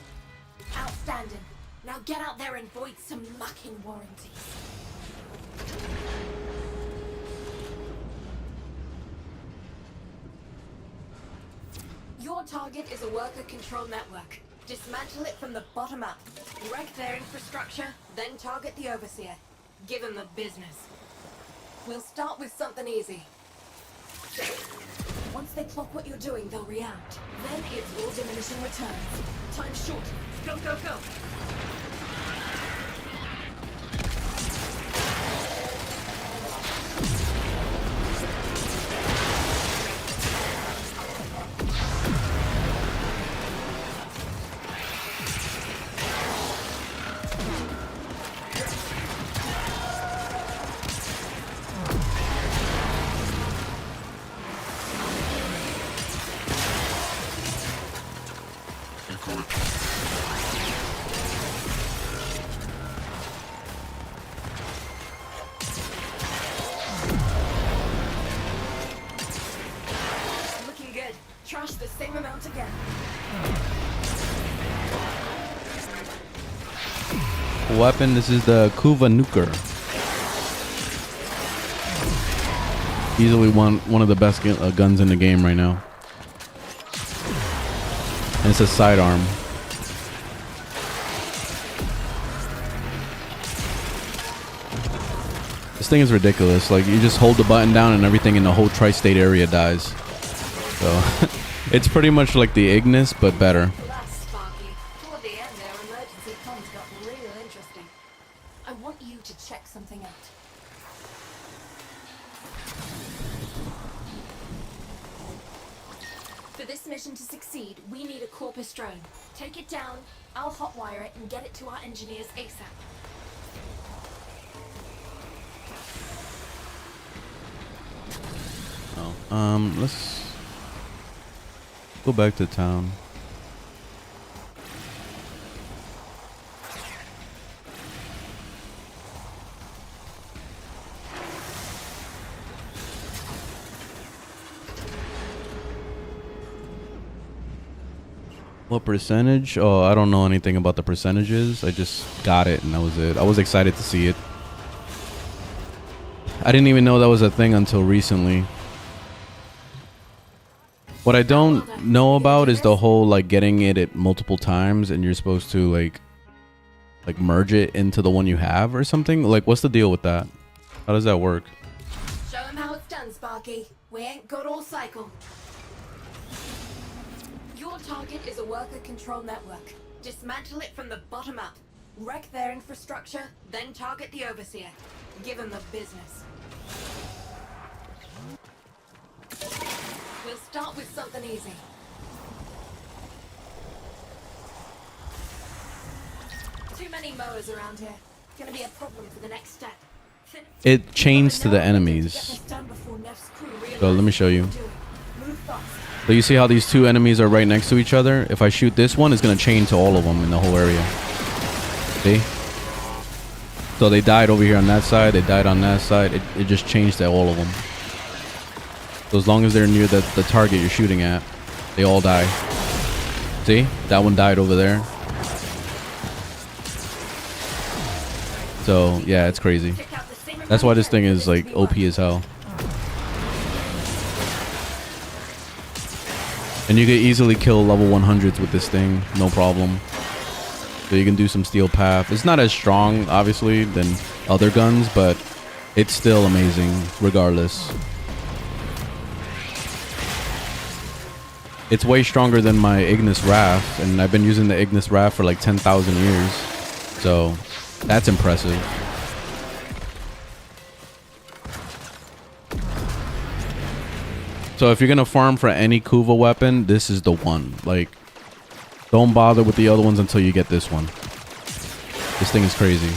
Outstanding. Now get out there and void some mucking warranties. Your target is a worker control network. Dismantle it from the bottom up. Wreck their infrastructure, then target the Overseer. Give them the business. We'll start with something easy. Once they clock what you're doing, they'll react. Then it's all diminishing returns. Time's short. Go, go, go! Looking good. Trash the same amount again. Weapon, this is the Kuva Nuker. Easily one of the best guns in the game right now. And it's a sidearm. This thing is ridiculous. Like, you just hold the button down and everything in the whole tri-state area dies. So it's pretty much like the Ignis, but better. That's Sparky. Toward the end there, emergency comms got real interesting. I want you to check something out. For this mission to succeed, we need a Corpus drone. Take it down, I'll hotwire it and get it to our engineers ASAP. Oh, let's go back to town. What percentage? Oh, I don't know anything about the percentages. I just got it and that was it. I was excited to see it. I didn't even know that was a thing until recently. What I don't know about is the whole like getting it at multiple times and you're supposed to like merge it into the one you have or something. Like, what's the deal with that? How does that work? Show them how it's done, Sparky. We ain't got all cycle. Your target is a worker control network. Dismantle it from the bottom up. Wreck their infrastructure, then target the Overseer. Give them the business. We'll start with something easy. Too many mowers around here. Gonna be a problem for the next step. It chains to the enemies. So let me show you. So you see how these two enemies are right next to each other? If I shoot this one, it's gonna chain to all of them in the whole area. See? So they died over here on that side, they died on that side. It just changed to all of them. So as long as they're near the target you're shooting at, they all die. See? That one died over there. So yeah, it's crazy. That's why this thing is like OP as hell. And you can easily kill level 100s with this thing, no problem. So you can do some steel path. It's not as strong, obviously, than other guns, but it's still amazing, regardless. It's way stronger than my Ignis Raft, and I've been using the Ignis Raft for like 10,000 years. So that's impressive. So if you're gonna farm for any Kuva weapon, this is the one. Like, don't bother with the other ones until you get this one. This thing is crazy.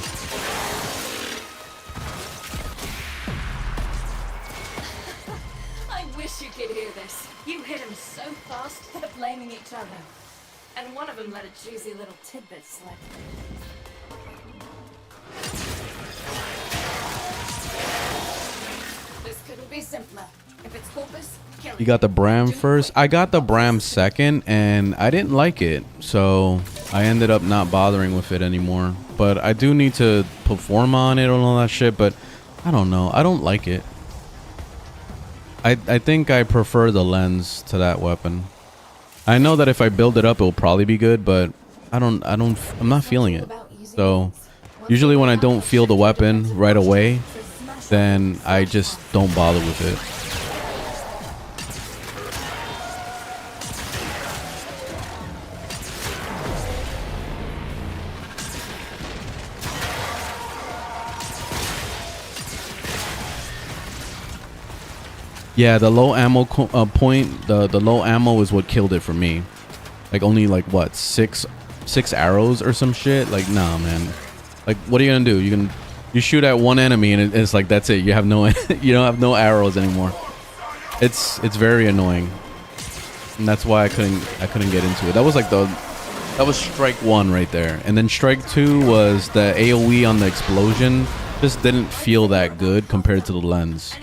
I wish you could hear this. You hit him so fast, they're blaming each other. And one of them let a juicy little tidbit slip. This couldn't be simpler. If it's Corpus, kill it. You got the Bram first. I got the Bram second, and I didn't like it, so I ended up not bothering with it anymore. But I do need to perform on it and all that shit, but I don't know. I don't like it. I think I prefer the lens to that weapon. I know that if I build it up, it'll probably be good, but I'm not feeling it. So usually when I don't feel the weapon right away, then I just don't bother with it. Yeah, the low ammo point, the low ammo is what killed it for me. Like only like what, six arrows or some shit. Like nah, man. Like what are you gonna do? You shoot at one enemy and it's like that's it. You have no you don't have no arrows anymore. It's very annoying, and that's why I couldn't get into it. That was like that was strike 1 right there, and then strike 2 was the AOE on the explosion. Just didn't feel that good compared to the lens.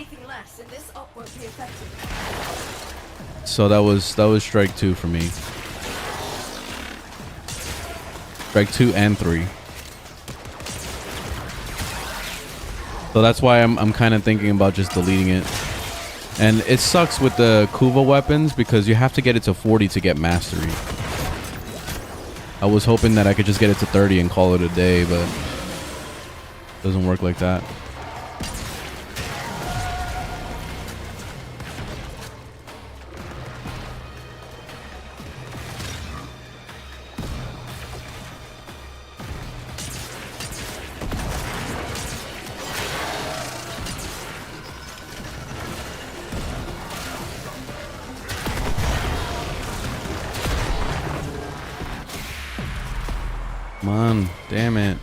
So that was strike 2 for me. Strike 2 and 3. So that's why I'm kind of thinking about just deleting it. And it sucks with the Kuva weapons because you have to get it to 40 to get mastery. I was hoping that I could just get it to 30 and call it a day, but it doesn't work like that. Come on, damn it.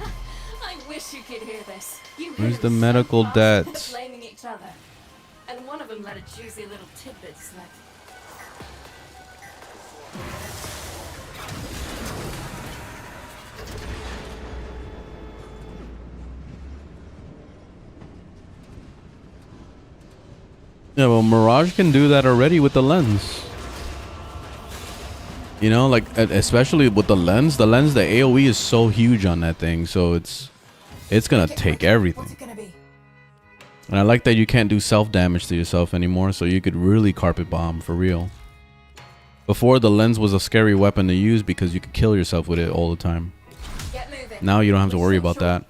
I wish you could hear this. Where's the medical debts? Blaming each other. And one of them let a juicy little tidbit slip. Yeah, well, Mirage can do that already with the lens. You know, like especially with the lens, the AOE is so huge on that thing, so it's gonna take everything. And I like that you can't do self damage to yourself anymore, so you could really carpet bomb for real. Before, the lens was a scary weapon to use because you could kill yourself with it all the time. Now you don't have to worry about that.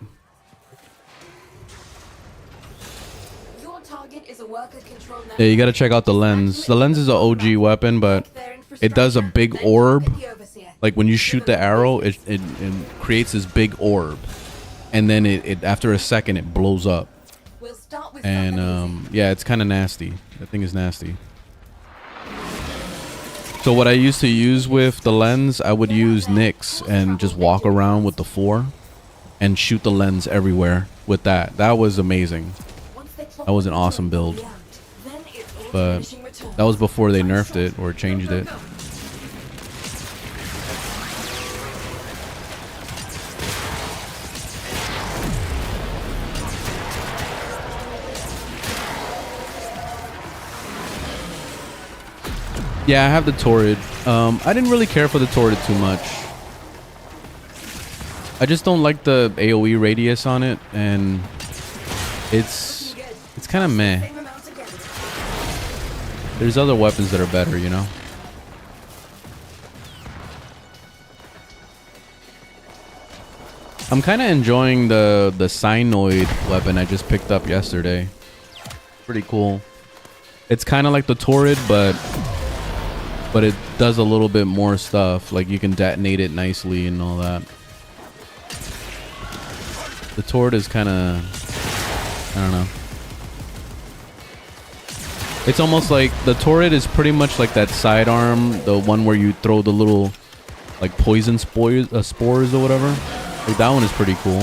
Yeah, you gotta check out the lens. The lens is an OG weapon, but it does a big orb. Like when you shoot the arrow, it creates this big orb, and then it after a second it blows up. And yeah, it's kind of nasty. That thing is nasty. So what I used to use with the lens, I would use Nyx and just walk around with the 4 and shoot the lens everywhere with that. That was amazing. That was an awesome build. But that was before they nerfed it or changed it. Yeah, I have the Torrid. I didn't really care for the Torrid too much. I just don't like the AoE radius on it, and it's kind of meh. There's other weapons that are better, you know. I'm kind of enjoying the Cynoid weapon I just picked up yesterday. Pretty cool. It's kind of like the Torrid, but it does a little bit more stuff. Like you can detonate it nicely and all that. The Torrid is kind of, I don't know. It's almost like the Torrid is pretty much like that sidearm, the one where you throw the little like poison spores or whatever. Like that one is pretty cool,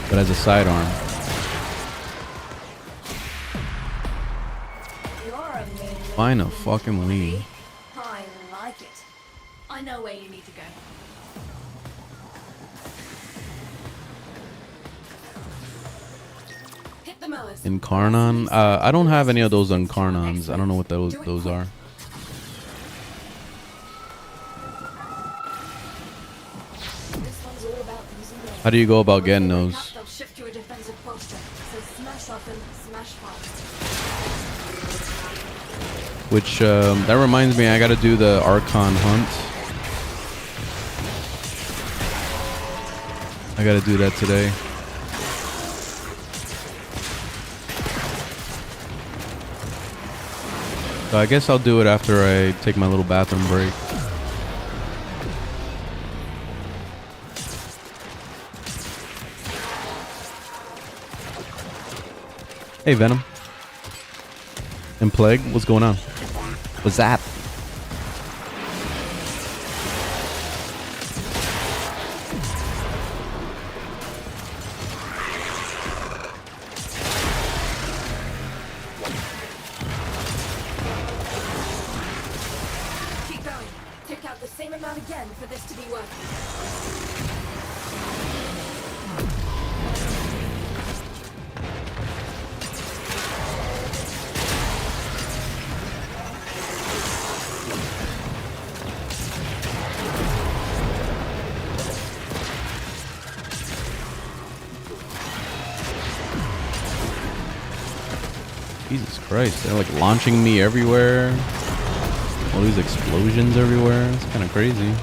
but as a sidearm. Find a fucking lead. I like it. I know where you need to go. Hit the mowers. Incarnon? I don't have any of those Incarnons. I don't know what those are. How do you go about getting those? They'll shift to a defensive posture. So smash often, smash fast. Which that reminds me, I gotta do the Archon hunt. I gotta do that today. So I guess I'll do it after I take my little bathroom break. Hey, Venom. And Plague, what's going on? What's that? Keep going. Take out the same amount again for this to be working. Jesus Christ, they're like launching me everywhere. All these explosions everywhere. It's kind of crazy.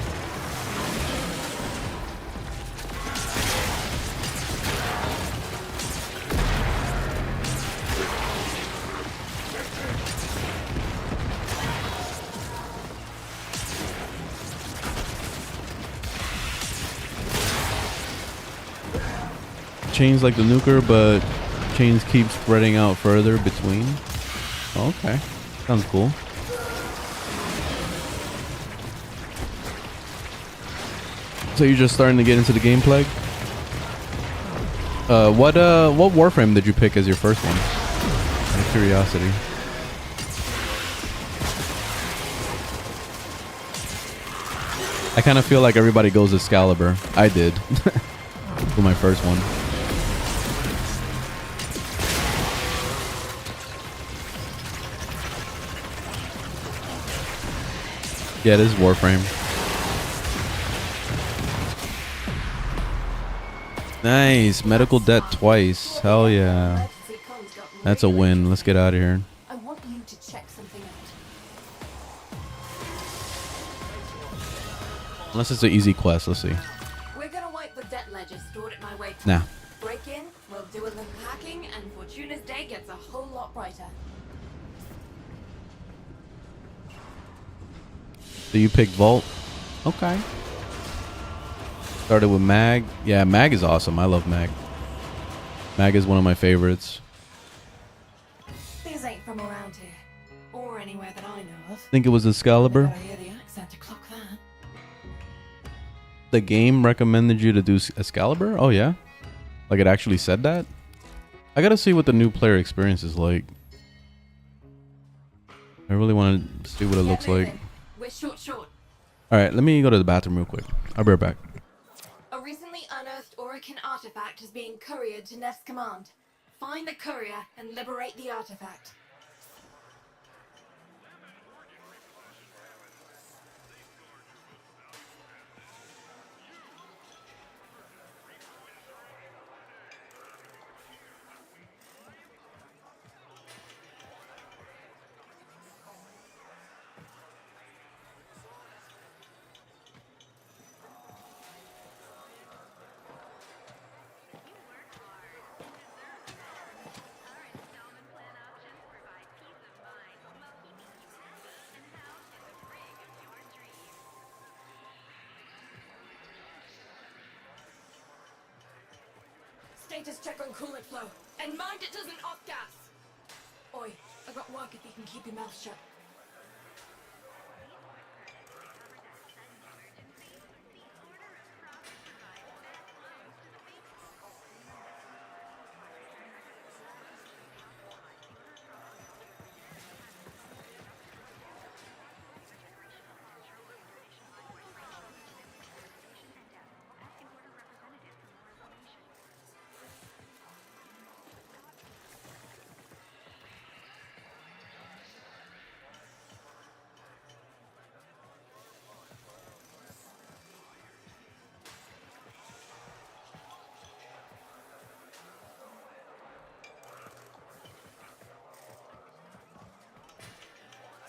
Chains like the nuker, but chains keep spreading out further between. Okay, sounds cool. So you're just starting to get into the gameplay? What Warframe did you pick as your first one? Out of curiosity. I kind of feel like everybody goes Excalibur. I did. For my first one. Yeah, it is Warframe. Nice. Medical debt twice. Hell yeah. That's a win. Let's get out of here. I want you to check something out. Unless it's an easy quest. Let's see. We're gonna wipe the debt ledger stored at my waypoint. Nah. Break in, we'll do a little hacking, and Fortuna's day gets a whole lot brighter. So you picked Vault. Okay. Started with Mag. Yeah, Mag is awesome. I love Mag. Mag is one of my favorites. These ain't from around here. Or anywhere that I know of. Think it was Excalibur? I hear the accent to clock that. The game recommended you to do Excalibur? Oh yeah? Like it actually said that? I gotta see what the new player experience is like. I really want to see what it looks like. We're short. Alright, let me go to the bathroom real quick. I'll be right back. A recently unearthed Orokin artifact is being couriered to Nest Command. Find the courier and liberate the artifact. Status check on coolant flow. And mind it doesn't off gas. Oi, I got work if you can keep your mouth shut.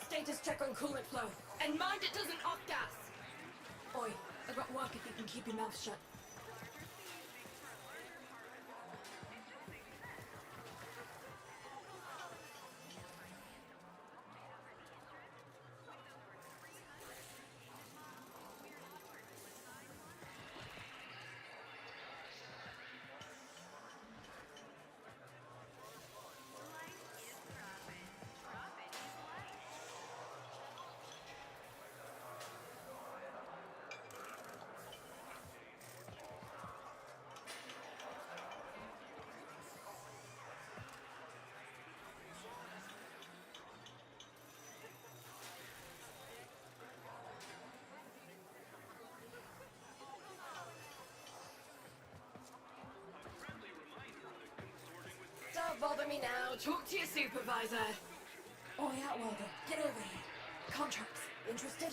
Status check on coolant flow. And mind it doesn't off gas. Oi, I got work if you can keep your mouth shut. now. Talk to your supervisor. Oi, Outworlder, get over here. Contracts, interested?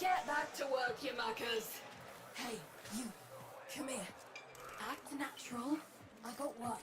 Get back to work, you muckers. Hey, you. Come here. Act natural. I got work.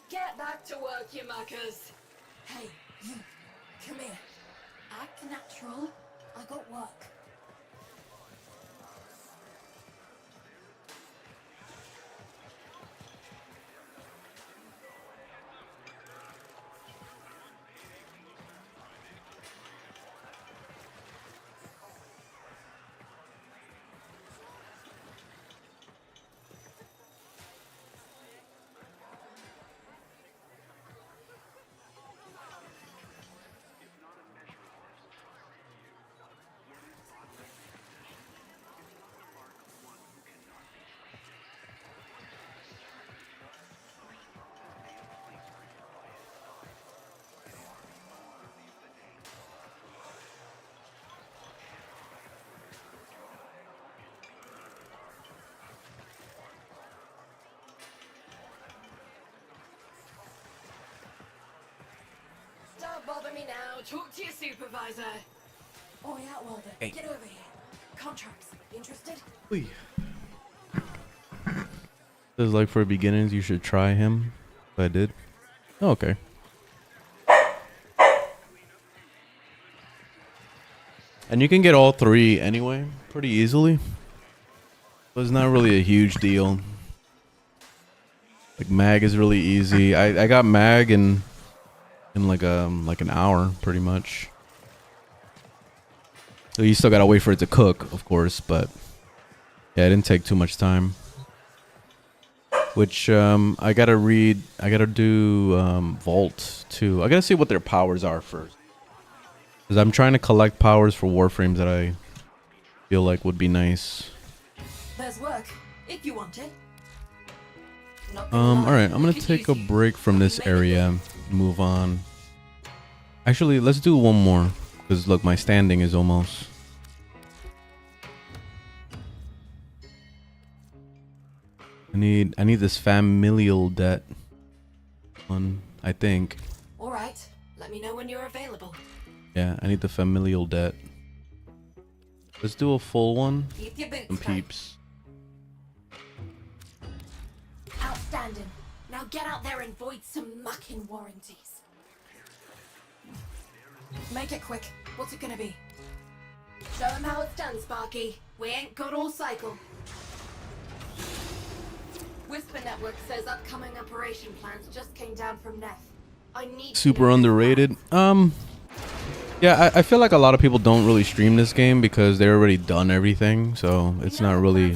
Get back to work, you muckers. Hey, you. Come here. Act natural. I got work. Don't bother me now. Talk to your supervisor. Oi, Outworlder, Hey. get over here. Contracts, interested? This is like for beginners. You should try him. I did. Oh, okay. And you can get all three anyway, pretty easily. So it's not really a huge deal. Like mag is really easy. I got mag in like an hour, pretty much. So you still gotta wait for it to cook, of course, but yeah, it didn't take too much time. Which I gotta do Vault too. I gotta see what their powers are first. Because I'm trying to collect powers for Warframes that I feel like would be nice. There's work, if you want it. Alright, I'm gonna take a break from this area. Move on. Actually, let's do one more. Because look, my standing is almost. I need this familial debt one, I think. Alright, let me know when you're available. Yeah, I need the familial debt. Let's do a full one. Keep your boots Some tight. peeps. Outstanding. Now get out there and void some mucking warranties. Make it quick. What's it gonna be? Show him how it's done, Sparky. We ain't got all cycle. Whisper Network says upcoming operation plans just came down from Neff. I need to Super know underrated. Yeah, I feel like a lot of people don't really stream this game because they're already done everything, so it's not really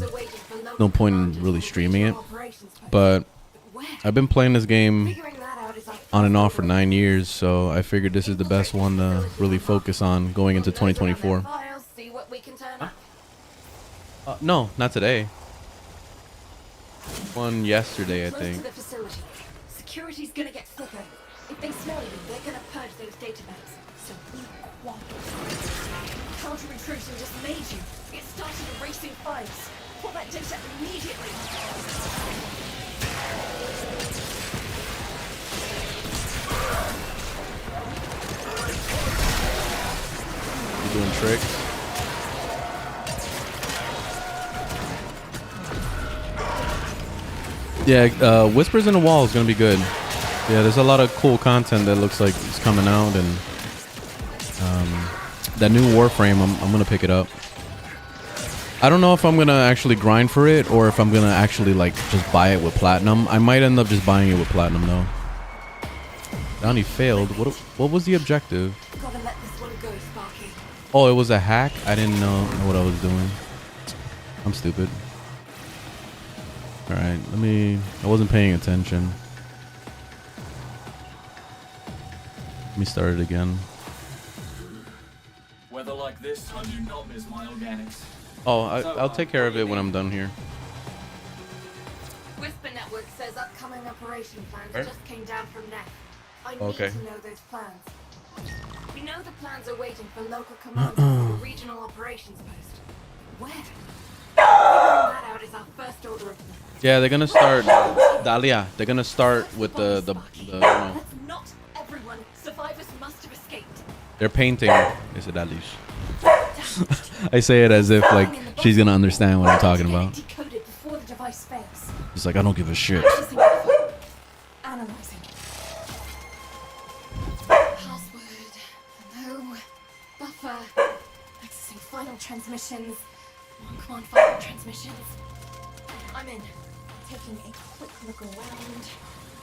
no point in really streaming it. But I've been playing this game Figuring that out is our on and off for 9 years, so I figured this is the best one to really focus on going into 2024. Files, see what we can turn up. No, not today. One yesterday, I Close think. to the facility. Security's gonna get thicker. If they smell you, they're gonna purge those data banks. So be quiet. Counter-intrusion just made you. It started erasing files. Pull that data immediately. You doing tricks? Yeah, Whispers in the Wall is gonna be good. Yeah, there's a lot of cool content that looks like it's coming out, and that new Warframe, I'm gonna pick it up. I don't know if I'm gonna actually grind for it or if I'm gonna actually like just buy it with platinum. I might end up just buying it with platinum though. Downey failed. What was the objective? Gotta let this one go, Sparky. Oh, it was a hack? I didn't know what I was doing. I'm stupid. Alright, I wasn't paying attention. Let me start it again. Weather like this, I do not miss my organics. Oh, I'll take care of it when I'm done here. Whisper Network says upcoming operation plans Where? just came down from Neff. I need Okay. to know those plans. We know the plans are waiting for local command for the regional operations post. Where? Figuring that out is our first order of business. Yeah, they're gonna start Dahlia. They're gonna start with the you know, That's not everyone. Survivors must have escaped. they're painting. Is it Alish? I say it as if like she's gonna understand what I'm talking about. Decoded before the device fails. She's like, I don't give a shit. Processing info. Analyzing. Password. Hello. Buffer. Accessing final transmissions. Command final transmissions. I'm in. Taking a quick look around.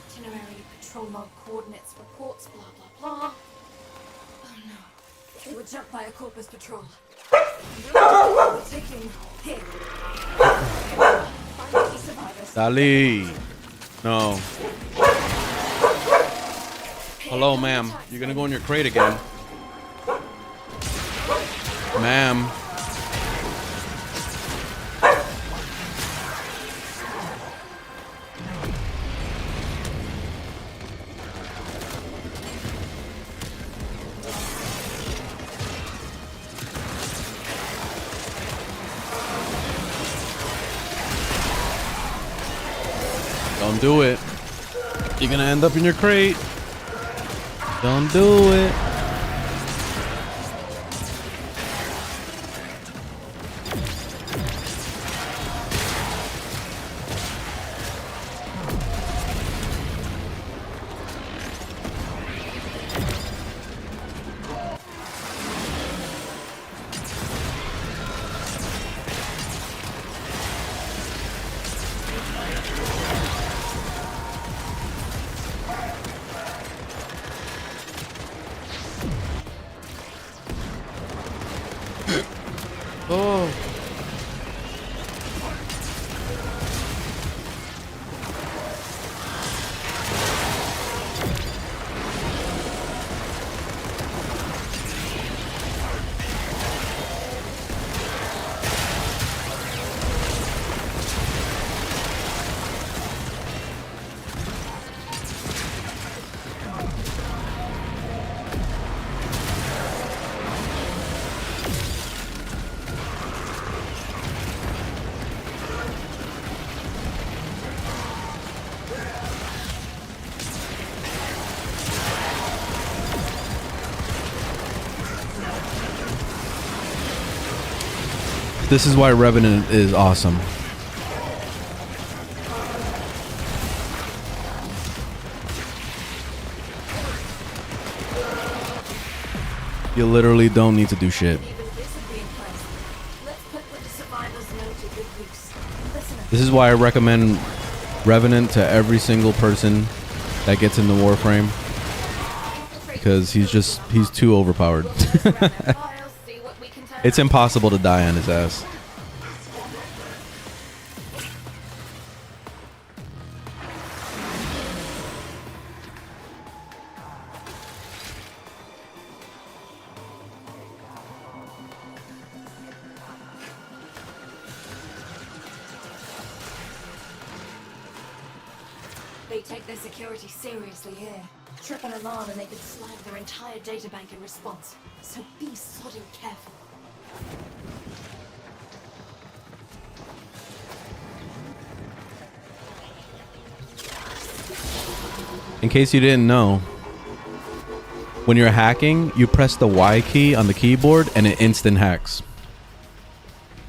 Itinerary, patrol log, coordinates, reports, blah blah blah. Oh no. They were jumped by a Corpus patrol. We're taking hit. Find key survivors. Dali. No. Hello, ma'am. You're gonna go in your crate again. Ma'am. Don't do it. You're gonna end up in your crate. Don't do it. Oh. This is why Revenant is awesome. You literally don't need to do shit. Even visibly impressed. Let's put what the survivors know to good use. Listen up. This is why I recommend Revenant to every single person that gets into Warframe, because he's too overpowered. Files, see what we can turn It's up. impossible to die on his ass. take their security seriously here. Trip an alarm and they could slag their entire databank in response. So be sodding careful. In case you didn't know, when you're hacking, you press the Y key on the keyboard and it instant hacks.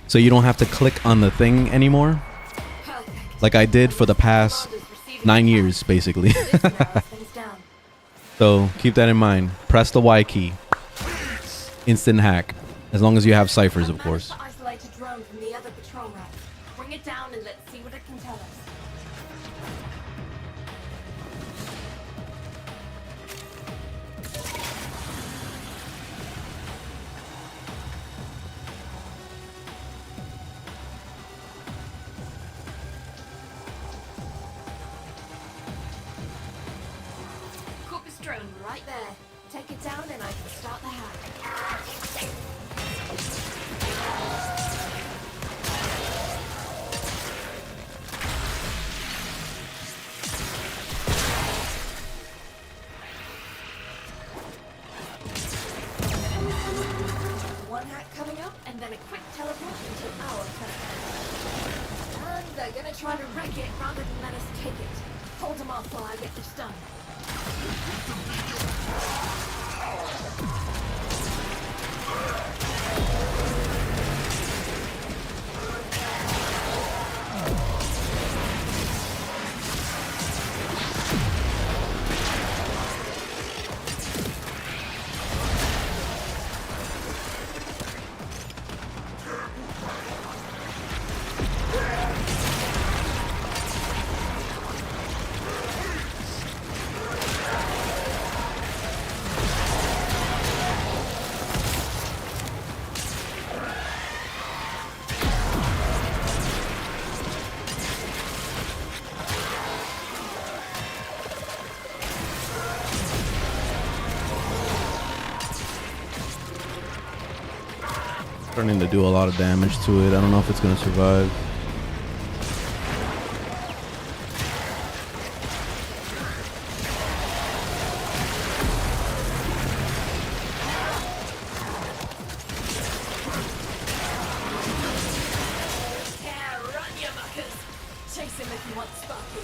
So you don't have to click on the thing anymore. Perfect. Like I did for the past 9 years, basically. This narrows things down. So keep that in mind. Press the Y key. Instant hack. As long as you have ciphers, of course. Managed to isolate a drone from the other patrol route. Bring it down and let's see what it can tell us. Corpus drone right there. Take it down and I can start the hack. One hack coming up and then a quick teleport into our turn. And they're gonna try to wreck it rather than let us take it. Hold them off while I get this done. Starting to do a lot of damage to it. I don't know if it's gonna survive. Yeah, run you muckers! Chase him if you want Sparky.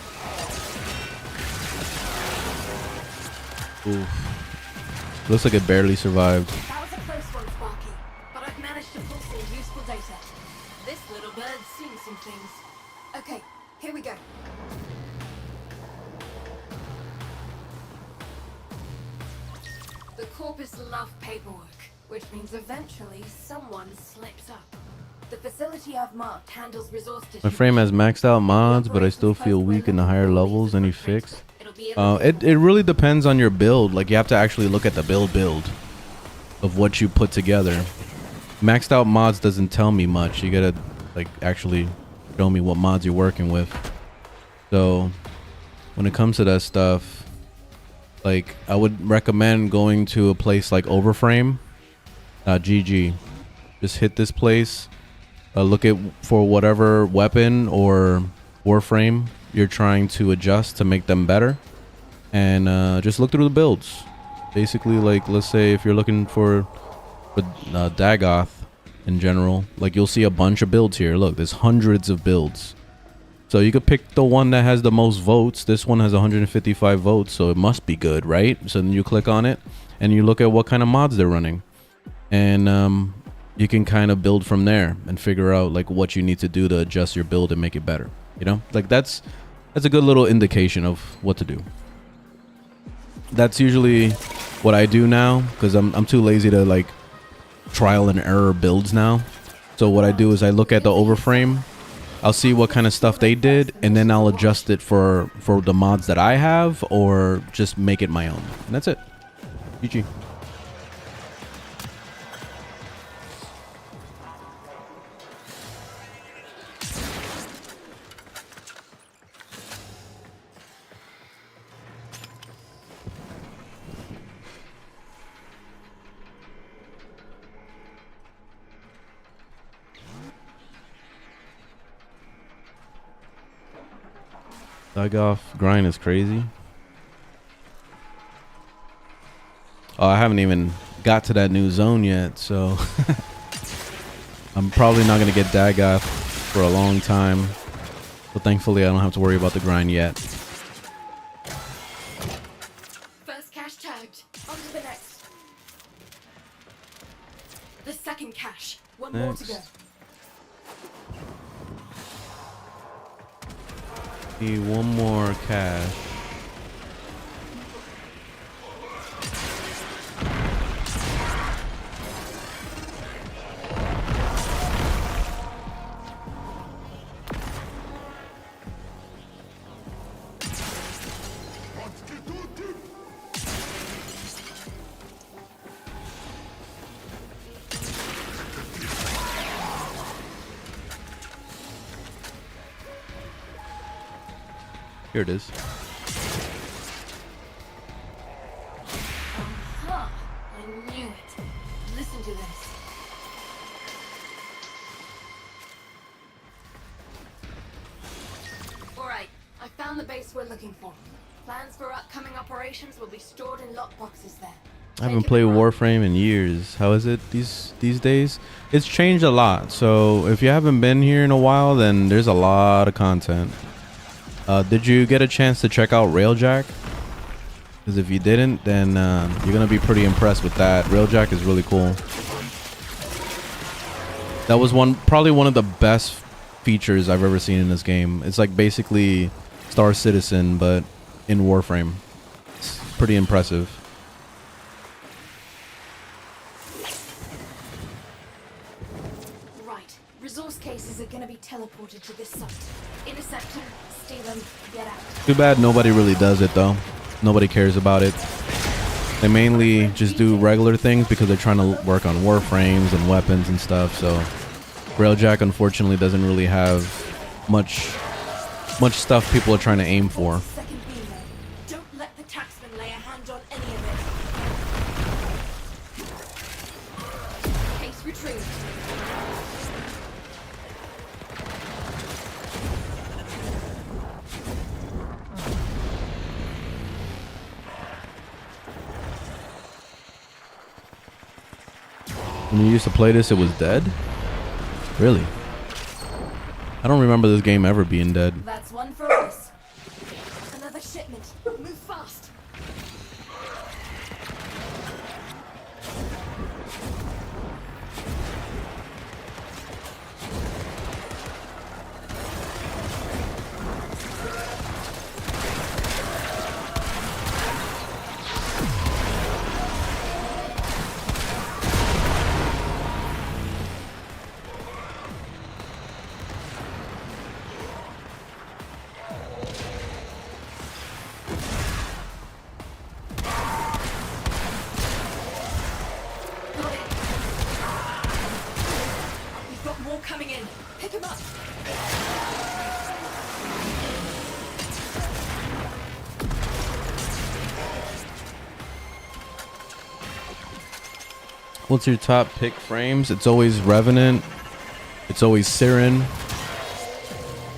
Oof. Looks like it barely survived. That was a close one, Sparky. But I've managed to pull some useful data. This little bird's seen some things. Okay, here we go. The corpus love paperwork, which means eventually someone slips up. The facility I've marked handles resource My distribution. frame has maxed out mods, but I still feel weak in the higher levels. Any fix? It really depends on your build. Like you have to actually look at the build of what you put together. Maxed out mods doesn't tell me much. You gotta like actually show me what mods you're working with. So when it comes to that stuff, like I would recommend going to a place like Overframe. GG. Just hit this place. Look at for whatever weapon or Warframe you're trying to adjust to make them better, and just look through the builds. Basically, like let's say if you're looking for Dagoth in general, like you'll see a bunch of builds here. Look, there's hundreds of builds, so you could pick the one that has the most votes. This one has 155 votes, so it must be good, right? So then you click on it and you look at what kind of mods they're running, and you can kind of build from there and figure out like what you need to do to adjust your build and make it better. You know, like that's a good little indication of what to do. That's usually what I do now because I'm too lazy to like trial and error builds now. So what I do is I look at the Overframe, I'll see what kind of stuff they did, and then I'll adjust it for the mods that I have or just make it my own. And that's it. GG. Dagoff grind is crazy. Oh, I haven't even got to that new zone yet, so I'm probably not gonna get Dagoff for a long time. But thankfully, I don't have to worry about the grind yet. First cache tagged. On to the next. The second cache. One more to go. Need one more cache. Here it is. Huh. I knew it. Listen to this. Alright, I found the base we're looking for. Plans for upcoming operations will be stored in lockboxes there. I haven't played Warframe in years. How is it these days? It's changed a lot. So if you haven't been here in a while, then there's a lot of content. Did you get a chance to check out Railjack? Because if you didn't, then you're gonna be pretty impressed with that. Railjack is really cool. That was probably one of the best features I've ever seen in this game. It's like basically Star Citizen, but in Warframe. It's pretty impressive. Right. Resource cases are gonna be teleported to this site. Intercept them, steal them, get out. Too bad nobody really does it though. Nobody cares about it. They mainly just do regular things because they're trying to work on warframes and weapons and stuff. So Railjack unfortunately doesn't really have much stuff people are trying to aim for. Second beam. Don't let the taxman lay a hand on any of it. Case retrieved. When you used to play this, it was dead? Really? I don't remember this game ever being dead. That's one for us. Another shipment. Move fast. We've got more coming in. Pick him up. What's your top pick frames? It's always Revenant. It's always Siren.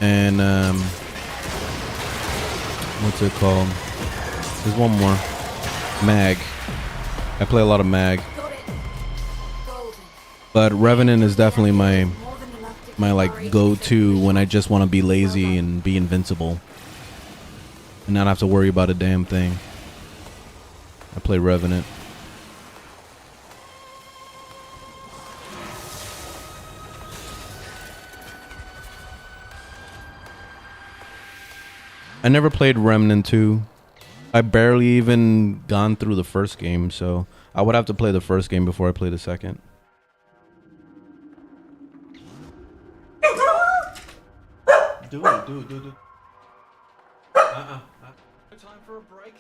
And what's it called? There's one more. Mag. I play a lot of Mag. Got it. Golden. But Revenant is definitely my More than enough to my keep like our go-to when I just want to be lazy and be invincible and not have to worry about a damn thing. I play Revenant. I never played Remnant 2. I barely even gone through the first game, so I would have to play the first game before I play the second. Do it. Time for a break.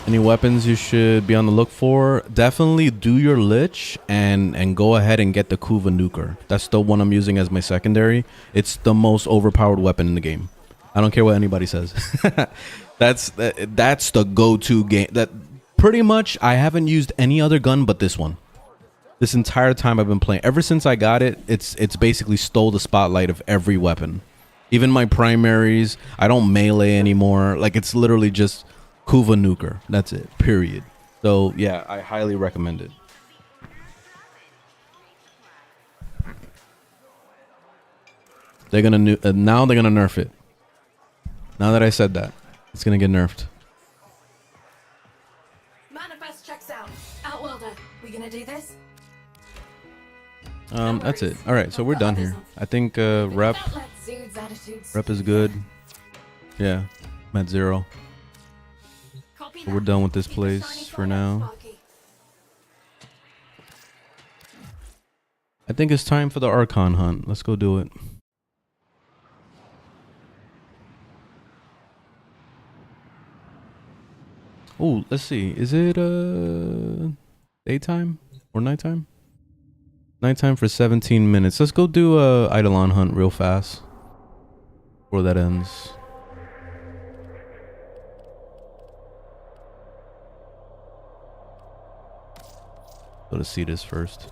Any weapons you should be on the look for? Definitely do your Lich and go ahead and get the Kuva Nuker. That's the one I'm using as my secondary. It's the most overpowered weapon in the game. I don't care what anybody says. That's the go-to game. That pretty much I haven't used any other gun but this one. This entire time I've been playing. Ever since I got it, it's basically stole the spotlight of every weapon. Even my primaries, I don't melee anymore. Like, it's literally just Kuva Nuker. That's it. Period. So yeah, I highly recommend it. They're gonna now they're gonna nerf it. Now that I said that, it's gonna get nerfed. Manifest checks out. Outworlder, we gonna do this? That's it. All right, so we're done here. I think rep is good. Yeah, I'm at 0. So we're done with this place for now. I think it's time for the Archon hunt. Let's go do it. Oh, let's see. Is it daytime or nighttime? Nighttime for 17 minutes. Let's go do a Eidolon hunt real fast before that ends. Go to see this first.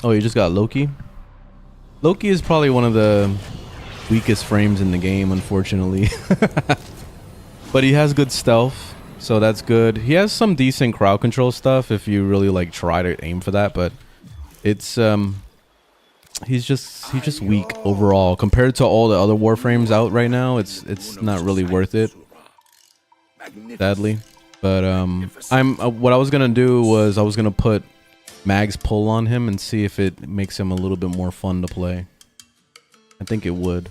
Oh, you just got Loki? Loki is probably one of the weakest frames in the game, unfortunately. But he has good stealth, so that's good. He has some decent crowd control stuff if you really like try to aim for that, but it's he's just weak overall compared to all the other Warframes out right now. It's not really worth it, sadly. But what I was gonna do was I was gonna put Mag's pull on him and see if it makes him a little bit more fun to play. I think it would.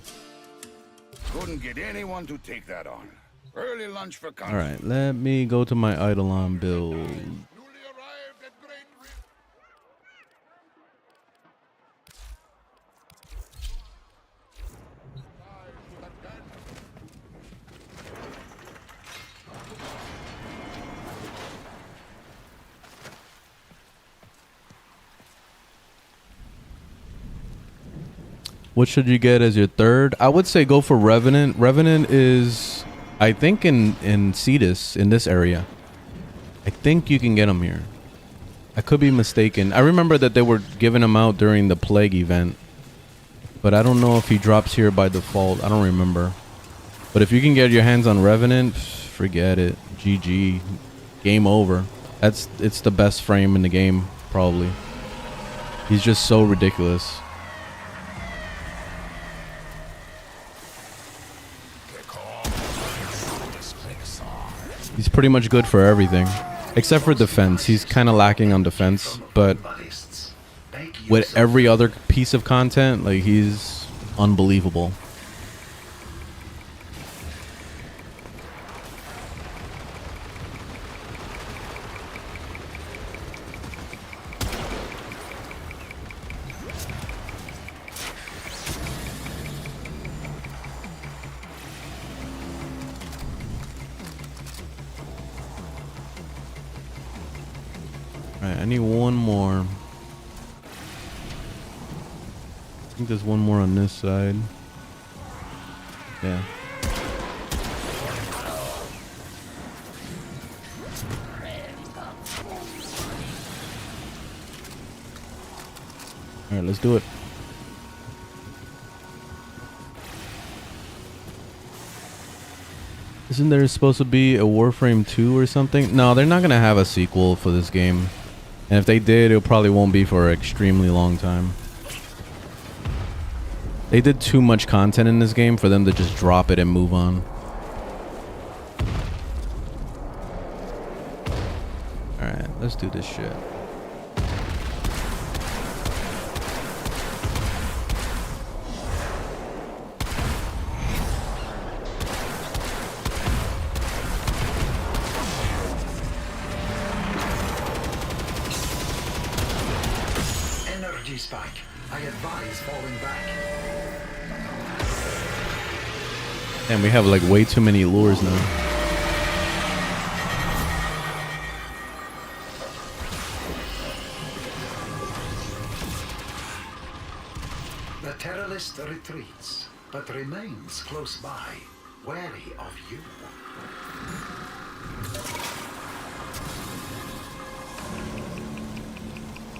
Couldn't get anyone to take that on. Early lunch for All right, let me go to my Eidolon build. What should you get as your third? I would say go for Revenant. Revenant is, I think, in Cetus, in this area. I think you can get him here. I could be mistaken. I remember that they were giving him out during the Plague event. But I don't know if he drops here by default. I don't remember. But if you can get your hands on Revenant, forget it. GG. Game over. It's the best frame in the game, probably. He's just so ridiculous. He's pretty much good for everything, except for defense. He's kind of lacking on defense, but with every other piece of content, like, he's unbelievable. Alright, I need one more. I think there's one more on this side. Yeah. Alright, let's do it. Isn't there supposed to be a Warframe 2 or something? No, they're not going to have a sequel for this game. And if they did, it probably won't be for an extremely long time. They did too much content in this game for them to just drop it and move on. Alright, let's do this shit. Spike. I advise falling back. And we have like way too many lures now. The terrorist retreats, but remains close by, wary of you.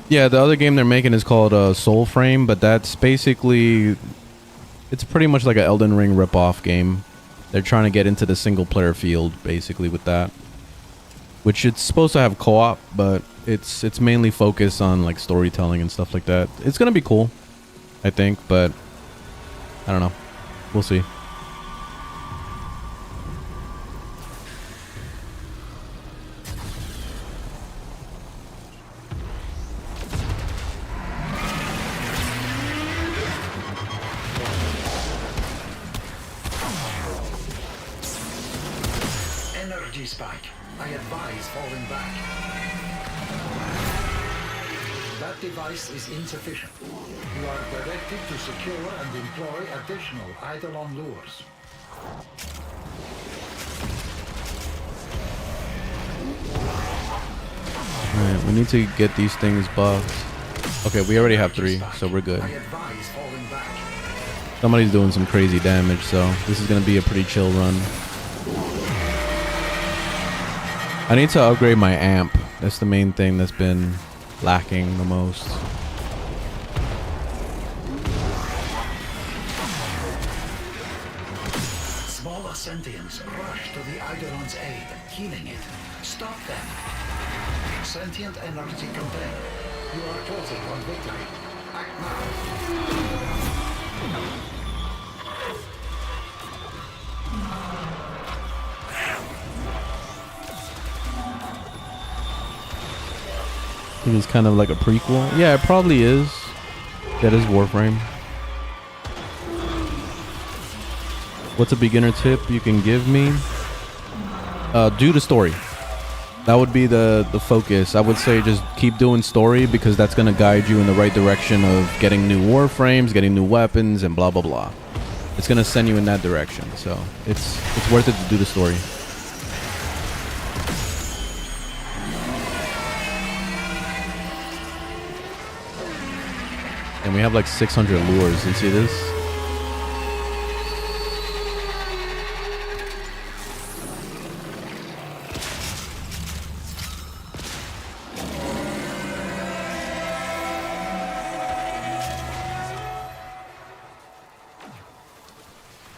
Yeah, the other game they're making is called Warframe, but that's basically, it's pretty much like an Elden Ring ripoff game. They're trying to get into the single player field basically with that, which it's supposed to have co-op, but it's mainly focused on like storytelling and stuff like that. It's gonna be cool, I think, but I don't know. We'll see. Energy spike. I advise falling back. That device is insufficient. You are directed to secure and employ additional Eidolon lures. Alright, we need to get these things buffed. Okay, we already have 3, so we're good. I advise falling back. Somebody's doing some crazy damage, so this is gonna be a pretty chill run. I need to upgrade my amp. That's the main thing that's been lacking the most. Smaller sentients rush to the Eidolon's aid, healing it. Stop them. Sentient energy contained. You are closing on victory. Act now. I think it's kind of like a prequel. Yeah, it probably is. That is Warframe. What's a beginner tip you can give me? Do the story. That would be the focus. I would say just keep doing story, because that's going to guide you in the right direction of getting new Warframes, getting new weapons, and blah, blah, blah. It's going to send you in that direction. So it's worth it to do the story. And we have like 600 lures. You see this?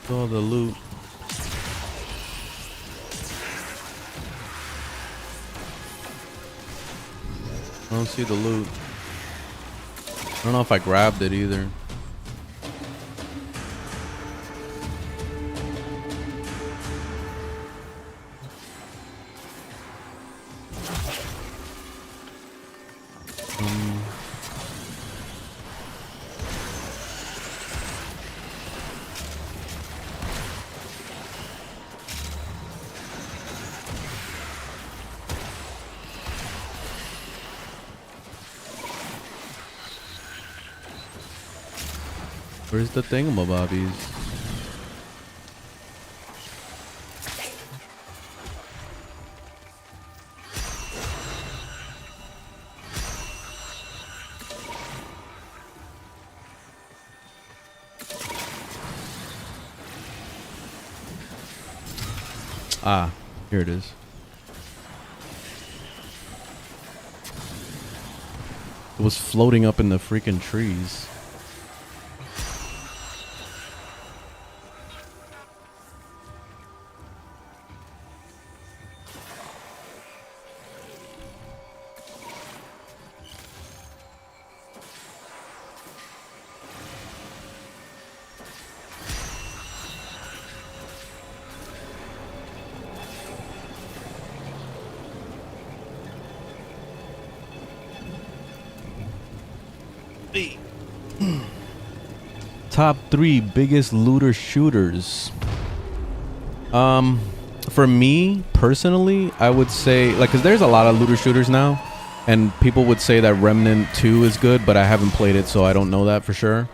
All the loot. I don't see the loot. I don't know if I grabbed it either. Where's the thingamabobbies? Ah, here it is. It was floating up in the freaking trees. Top 3 biggest looter shooters. For me personally, I would say, like, because there's a lot of looter shooters now, and people would say that Remnant 2 is good, but I haven't played it, so I don't know that for sure.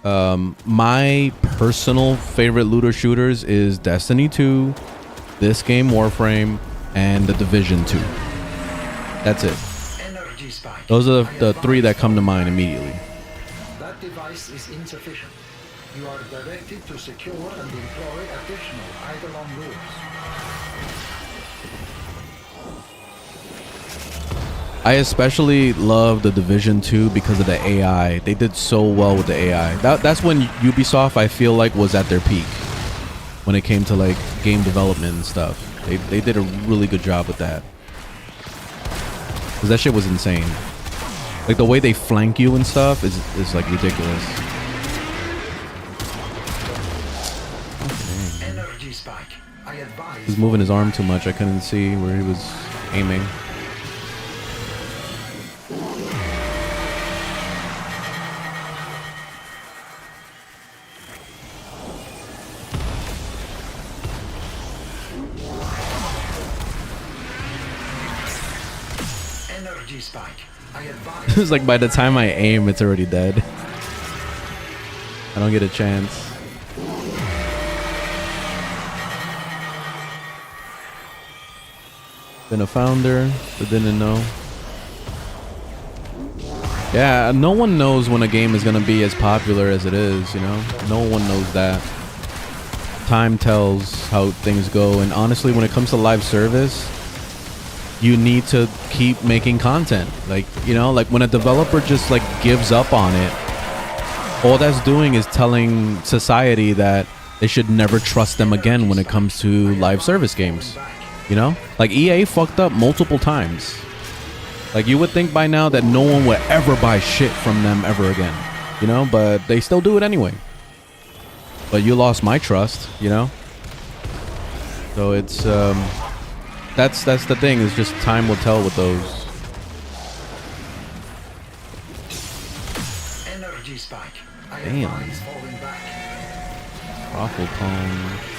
My personal favorite looter shooters is Destiny 2, this game Warframe, and The Division 2. That's it. Those are the 3 that come to mind immediately. That device is insufficient. You are directed to secure and deploy additional Eidolon rules. I especially love the Division 2 because of the AI. They did so well with the AI. That's when Ubisoft, I feel like, was at their peak when it came to like game development and stuff. They did a really good job with that. Cause that shit was insane. Like the way they flank you and stuff is like ridiculous. Energy spike. I advise. He was moving his arm too much. I couldn't see where he was aiming. Energy spike. I advise. It's like by the time I aim, it's already dead. I don't get a chance. Been a founder, but didn't know. Yeah, no one knows when a game is gonna be as popular as it is, you know? No one knows that. Time tells how things go, and honestly, when it comes to live service, you need to keep making content. Like, you know, like when a developer just like gives up on it, all that's doing is telling society that they should never trust them again when it comes to live service games. You know, like EA fucked up multiple times. Like you would think by now that no one would ever buy shit from them ever again, you know, but they still do it anyway. But you lost my trust, you know. So it's that's the thing, is just time will tell with those. Energy spike. I Damn. advise falling back. Awful pwn.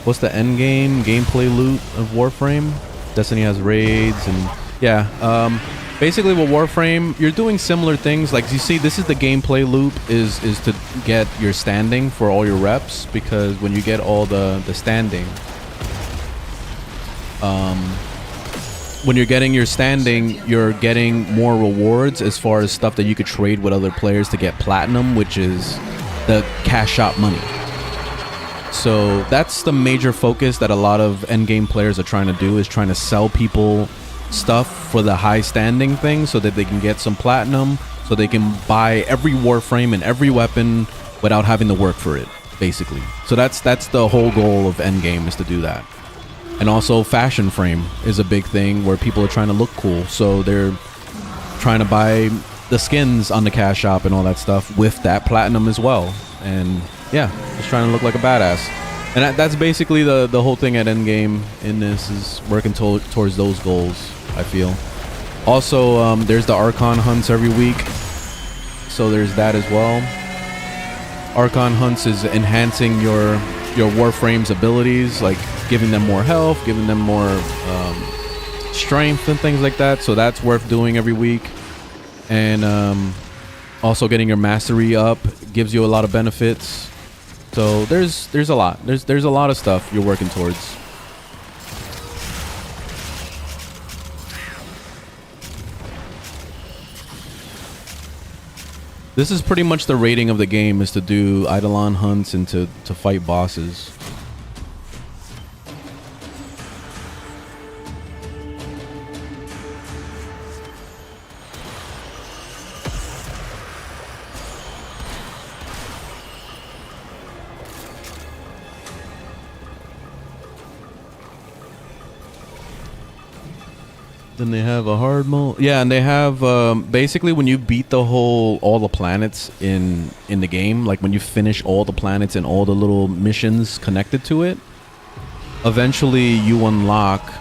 What's the end game gameplay loot of Warframe? Destiny has raids and yeah. Basically with Warframe, you're doing similar things. Like you see, this is the gameplay loop is to get your standing for all your reps, because when you get all the standing, when you're getting your standing, you're getting more rewards as far as stuff that you could trade with other players to get platinum, which is the cash out money. So that's the major focus that a lot of endgame players are trying to do, is trying to sell people stuff for the high standing thing so that they can get some platinum, so they can buy every Warframe and every weapon without having to work for it, basically. So that's the whole goal of endgame, is to do that. And also fashion frame is a big thing where people are trying to look cool, so they're trying to buy the skins on the cash shop and all that stuff with that platinum as well. And yeah, just trying to look like a badass. And that's basically the whole thing at endgame in this, is working towards those goals, I feel. Also, there's the Archon hunts every week, so there's that as well. Archon hunts is enhancing your Warframe's abilities, like giving them more health, giving them more strength and things like that. So that's worth doing every week. And also getting your mastery up gives you a lot of benefits. So there's a lot. There's a lot of stuff you're working towards. This is pretty much the rating of the game, is to do Eidolon hunts and to fight bosses. Then they have a hard mode. Yeah, and they have basically when you beat all the planets in the game, like when you finish all the planets and all the little missions connected to it, eventually you unlock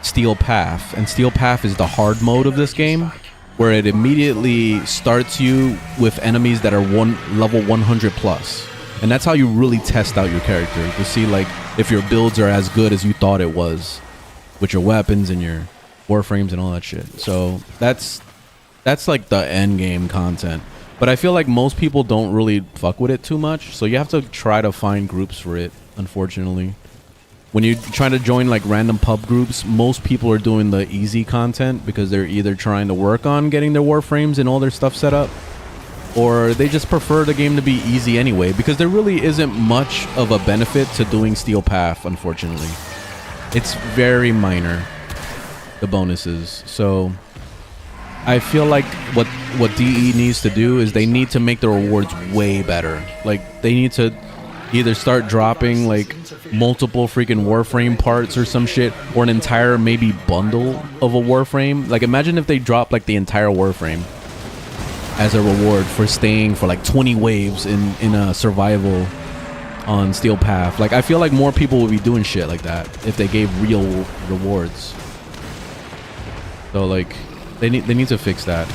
Steel Path. And Steel Path is the hard mode of this game, where it immediately starts you with enemies that are level 100 plus. And that's how you really test out your character, to see like if your builds are as good as you thought it was with your weapons and your Warframes and all that shit. So that's like the end game content. But I feel like most people don't really fuck with it too much, so you have to try to find groups for it, unfortunately. when you try to join like random pub groups, most people are doing the easy content because they're either trying to work on getting their Warframes and all their stuff set up, or they just prefer the game to be easy anyway, because there really isn't much of a benefit to doing Steel Path, unfortunately. It's very minor, the bonuses. So I feel like what DE needs to do is they need to make the rewards way better. Like, they need to either start dropping like multiple freaking Warframe parts or some shit, or an entire maybe bundle of a Warframe. Like, imagine if they dropped like the entire Warframe as a reward for staying for like 20 waves in a survival on Steel Path. Like, I feel like more people would be doing shit like that if they gave real rewards. So like, they need to fix that.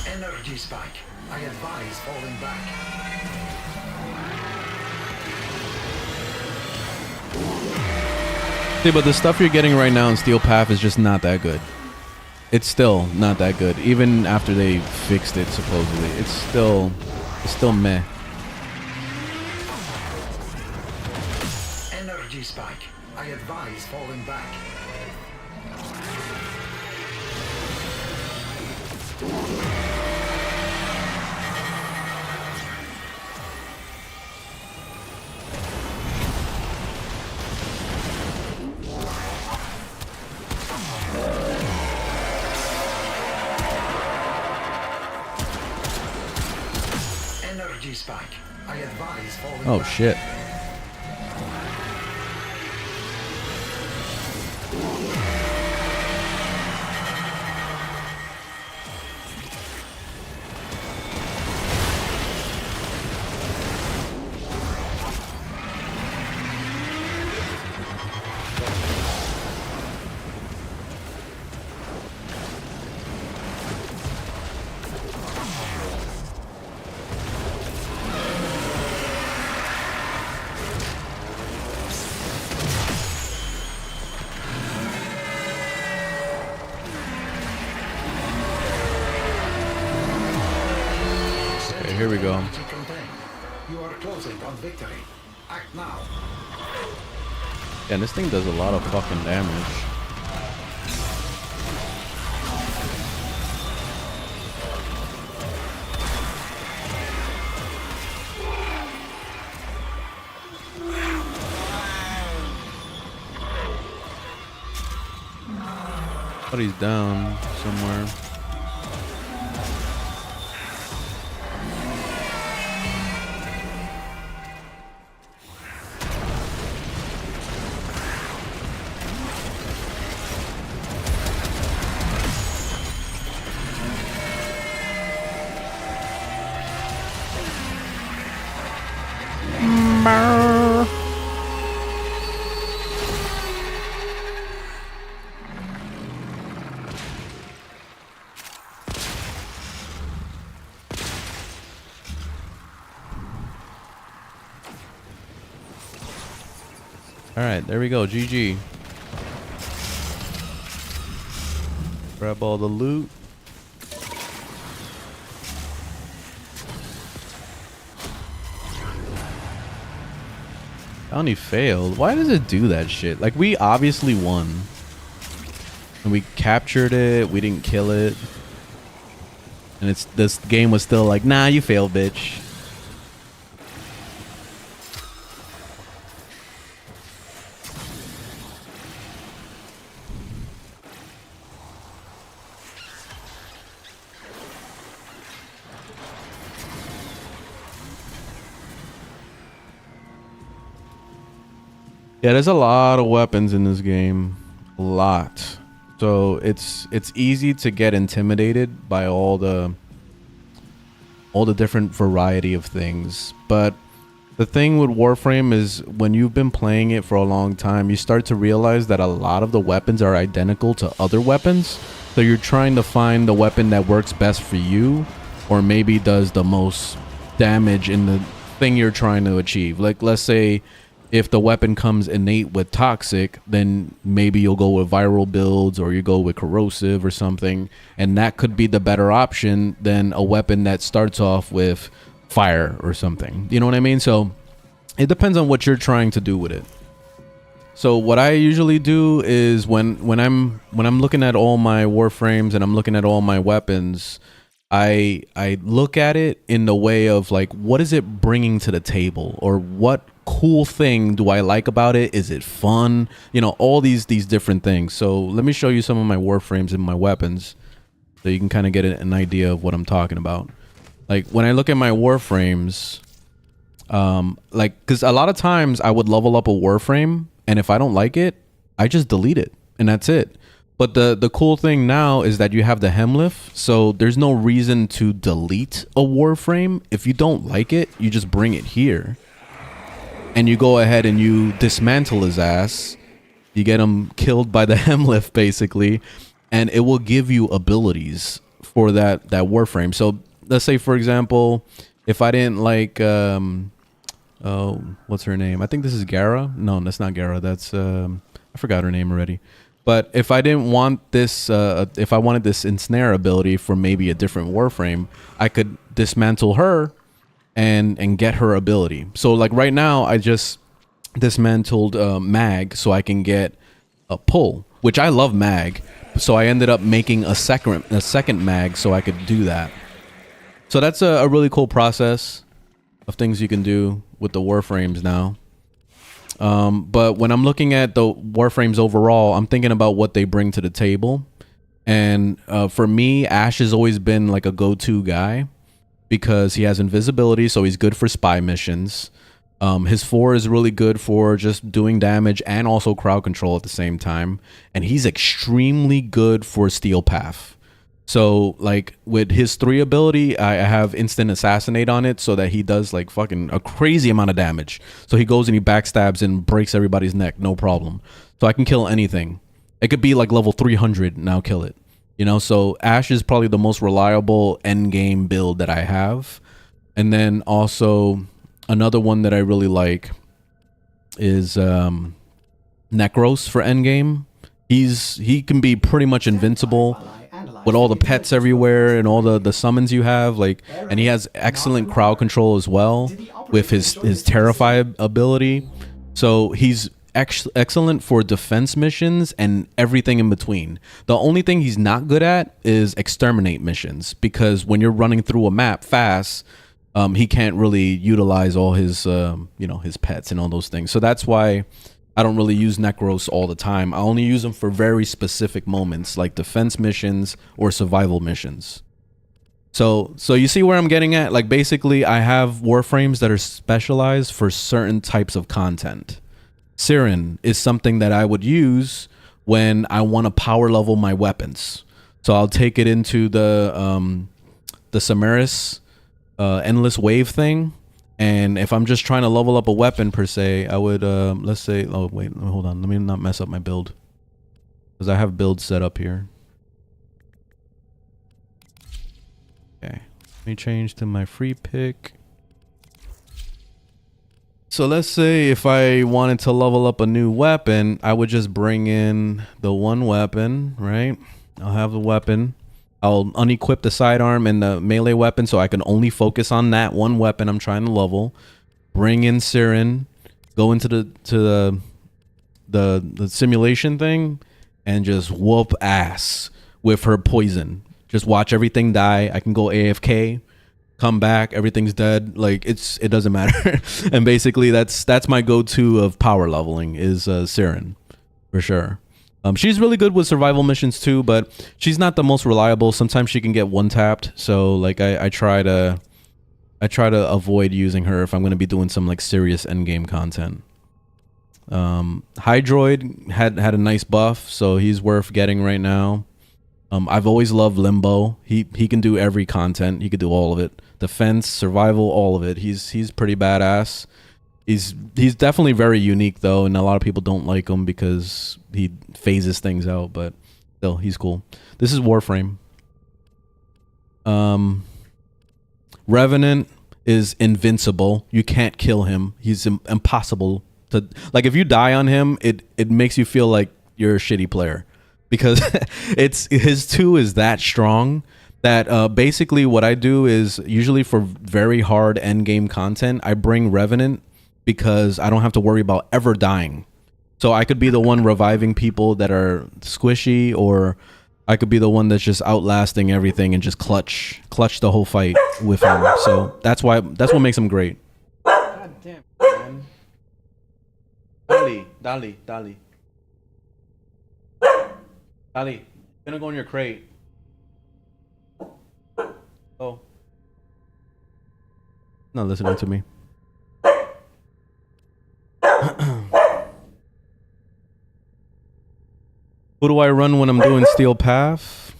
Energy spike. I advise falling back. See, but the stuff you're getting right now in Steel Path is just not that good. It's still not that good, even after they fixed it supposedly. It's still meh. Energy spike. I advise falling back. Energy spike. I advise falling Oh back. shit. Here we go. You are closing on victory. Act now. Yeah, and this thing does a lot of fucking damage. But he's down somewhere. Alright, there we go. GG. Grab all the loot. Bounty failed. Why does it do that shit? Like, we obviously won. And we captured it. We didn't kill it. And this game was still like, nah, you failed, bitch. Yeah, there's a lot of weapons in this game. A lot. So it's easy to get intimidated by all the different variety of things. But the thing with Warframe is when you've been playing it for a long time, you start to realize that a lot of the weapons are identical to other weapons. So you're trying to find the weapon that works best for you, or maybe does the most damage in the thing you're trying to achieve. Like, let's say if the weapon comes innate with toxic, then maybe you'll go with viral builds, or you go with corrosive or something, and that could be the better option than a weapon that starts off with fire or something. You know what I mean? So It depends on what you're trying to do with it. So what I usually do is when I'm looking at all my Warframes and I'm looking at all my weapons, I look at it in the way of like, what is it bringing to the table, or what cool thing do I like about it? Is it fun? You know, all these different things. So let me show you some of my Warframes and my weapons, so you can kind of get an idea of what I'm talking about. Like when I look at my Warframes, like, because a lot of times I would level up a Warframe, and if I don't like it, I just delete it, and that's it. But the cool thing now is that you have the hem lift, so there's no reason to delete a Warframe. If you don't like it, you just bring it here, and you go ahead and you dismantle his ass. You get him killed by the hem lift, basically, and it will give you abilities for that Warframe. So let's say, for example, if I didn't like oh, what's her name? I think this is Gara. No, that's not Gara. That's I forgot her name already. But if I didn't want this, if I wanted this ensnare ability for maybe a different Warframe, I could dismantle her and get her ability. So like right now, I just dismantled Mag so I can get a pull, which I love Mag. So I ended up making a second Mag so I could do that. So that's a really cool process of things you can do with the Warframes now. But when I'm looking at the Warframes overall, I'm thinking about what they bring to the table. And for me, Ash has always been like a go-to guy because he has invisibility, so he's good for spy missions. His 4 is really good for just doing damage and also crowd control at the same time. And he's extremely good for Steel Path. So like with his 3 ability, I have instant assassinate on it so that he does like fucking a crazy amount of damage. So he goes and he backstabs and breaks everybody's neck, no problem. So I can kill anything. It could be like level 300 and I'll kill it. You know, so Ash is probably the most reliable end game build that I have. And then also another one that I really like is Necros for end game. He can be pretty much invincible with all the pets everywhere and all the summons you have, like, and he has excellent crowd control as well with his Terrify ability. So he's excellent for defense missions and everything in between. The only thing he's not good at is exterminate missions, because when you're running through a map fast, he can't really utilize all his you know, his pets and all those things. So that's why I don't really use Necros all the time. I only use them for very specific moments, like defense missions or survival missions. So you see where I'm getting at? Like basically, I have Warframes that are specialized for certain types of content. Siren is something that I would use when I want to power level my weapons. So I'll take it into the Samaris endless wave thing. And if I'm just trying to level up a weapon per se, I would, let's say, oh, wait, hold on. Let me not mess up my build, because I have builds set up here. Okay. Let me change to my free pick. So let's say if I wanted to level up a new weapon, I would just bring in the one weapon, right? I'll have the weapon. I'll unequip the sidearm and the melee weapon so I can only focus on that one weapon I'm trying to level. Bring in Siren, go into the simulation thing, and just whoop ass with her poison. Just watch everything die. I can go AFK, come back, everything's dead. Like it doesn't matter. And basically that's my go-to of power leveling is Siren, for sure. She's really good with survival missions too, but she's not the most reliable. Sometimes she can get one-tapped, so like I try to avoid using her if I'm going to be doing some like serious endgame content. Hydroid had a nice buff, so he's worth getting right now. I've always loved Limbo. He can do every content. He could do all of it. Defense, survival, all of it. He's pretty badass. He's definitely very unique though, and a lot of people don't like him because he phases things out, but still, he's cool. This is Warframe. Revenant is invincible. You can't kill him. He's impossible to, like, if you die on him, it makes you feel like you're a shitty player, because his 2 is that strong that basically what I do is, usually for very hard end game content, I bring Revenant because I don't have to worry about ever dying. So I could be the one reviving people that are squishy, or I could be the one that's just outlasting everything and just clutch the whole fight with him. So that's what makes him great. God damn, man. Dali. Dali, gonna go in your crate. Oh. Not listening to me. Who do I run when I'm doing Steel Path?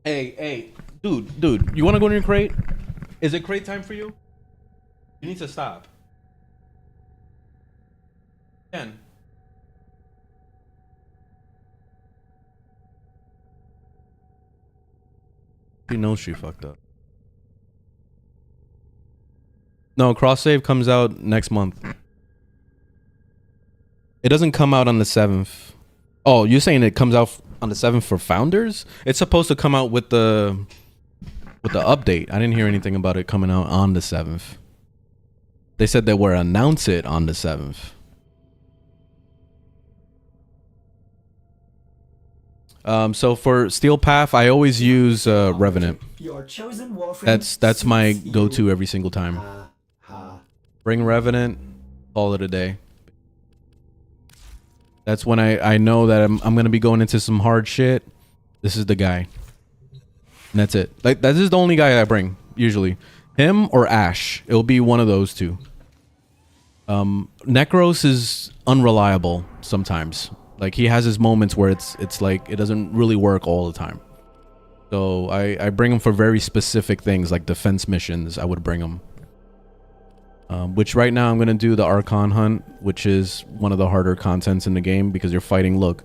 Hey, dude, you want to go in your crate? Is it crate time for you? You need to stop. Ken. She knows she fucked up. No, cross save comes out next month. It doesn't come out on the 7th. Oh, you're saying it comes out on the 7th for founders? It's supposed to come out with the update. I didn't hear anything about it coming out on the 7th. They said they were announce it on the 7th. So for Steel Path, I always use Revenant. Your chosen Warframe That's my suits go-to you. every single time. Bring Revenant, call it a day. That's when I know that I'm gonna be going into some hard shit. This is the guy. And that's it. Like, this is the only guy I bring, usually. Him or Ash. It'll be one of those two. Necros is unreliable sometimes. Like, he has his moments where it's like it doesn't really work all the time. So I bring him for very specific things, like defense missions. I would bring him. Which right now I'm going to do the Archon Hunt, which is one of the harder contents in the game because you're fighting, look,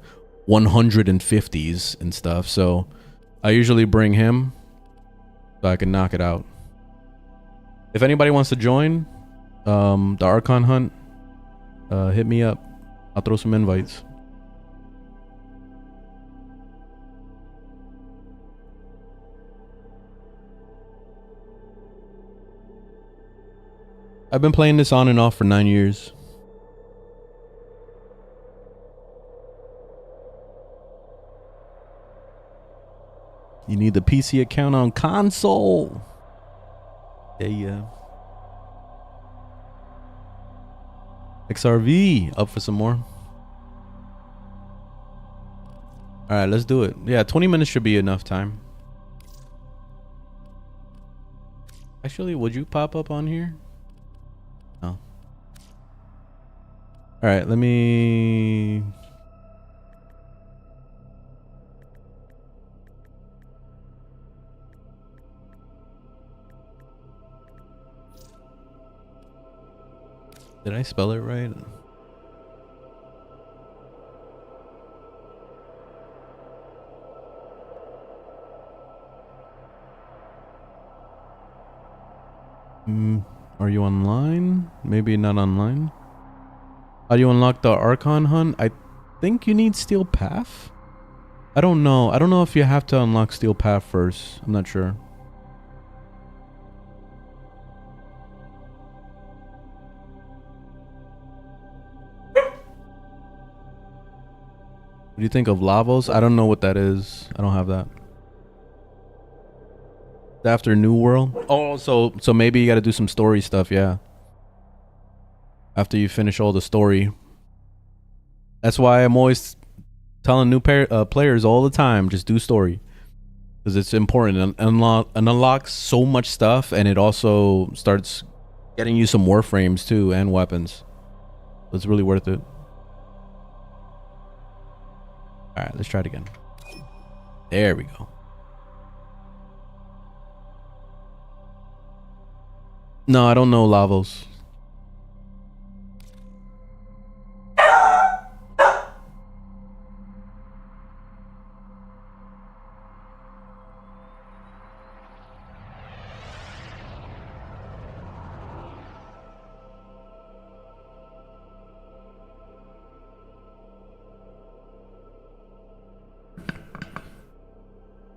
150s and stuff. So I usually bring him so I can knock it out. If anybody wants to join the Archon Hunt, hit me up. I'll throw some invites. I've been playing this on and off for 9 years. You need the PC account on console. Yeah. XRV, up for some more. Alright, let's do it. Yeah, 20 minutes should be enough time. Actually, would you pop up on here? No. Alright, let me... Did I spell it right? Are you online? Maybe not online. How do you unlock the Archon Hunt? I think you need Steel Path. I don't know. I don't know if you have to unlock Steel Path first. I'm not sure. What do you think of Lavos? I don't know what that is. I don't have that. After New World. Oh, so maybe you got to do some story stuff, yeah. After you finish all the story. That's why I'm always telling new players all the time, just do story, because it's important. It unlocks so much stuff, and it also starts getting you some Warframes too and weapons. It's really worth it. All right, let's try it again. There we go. No, I don't know Lavos.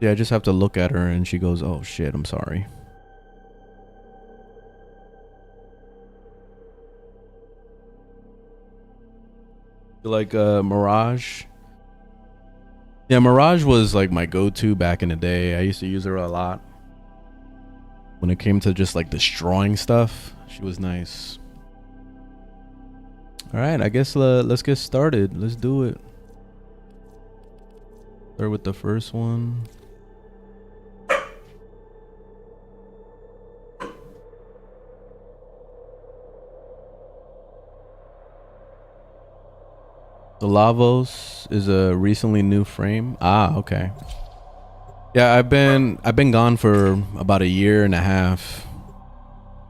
Yeah, I just have to look at her and she goes, "Oh shit, I'm sorry." Like Mirage. Yeah, Mirage was like my go-to back in the day. I used to use her a lot. When it came to just like destroying stuff, she was nice. All right, I guess let's get started. Let's do it. Start with the first one. The Lavos is a recently new frame. Ah, okay. Yeah, I've been gone for about a year and a half.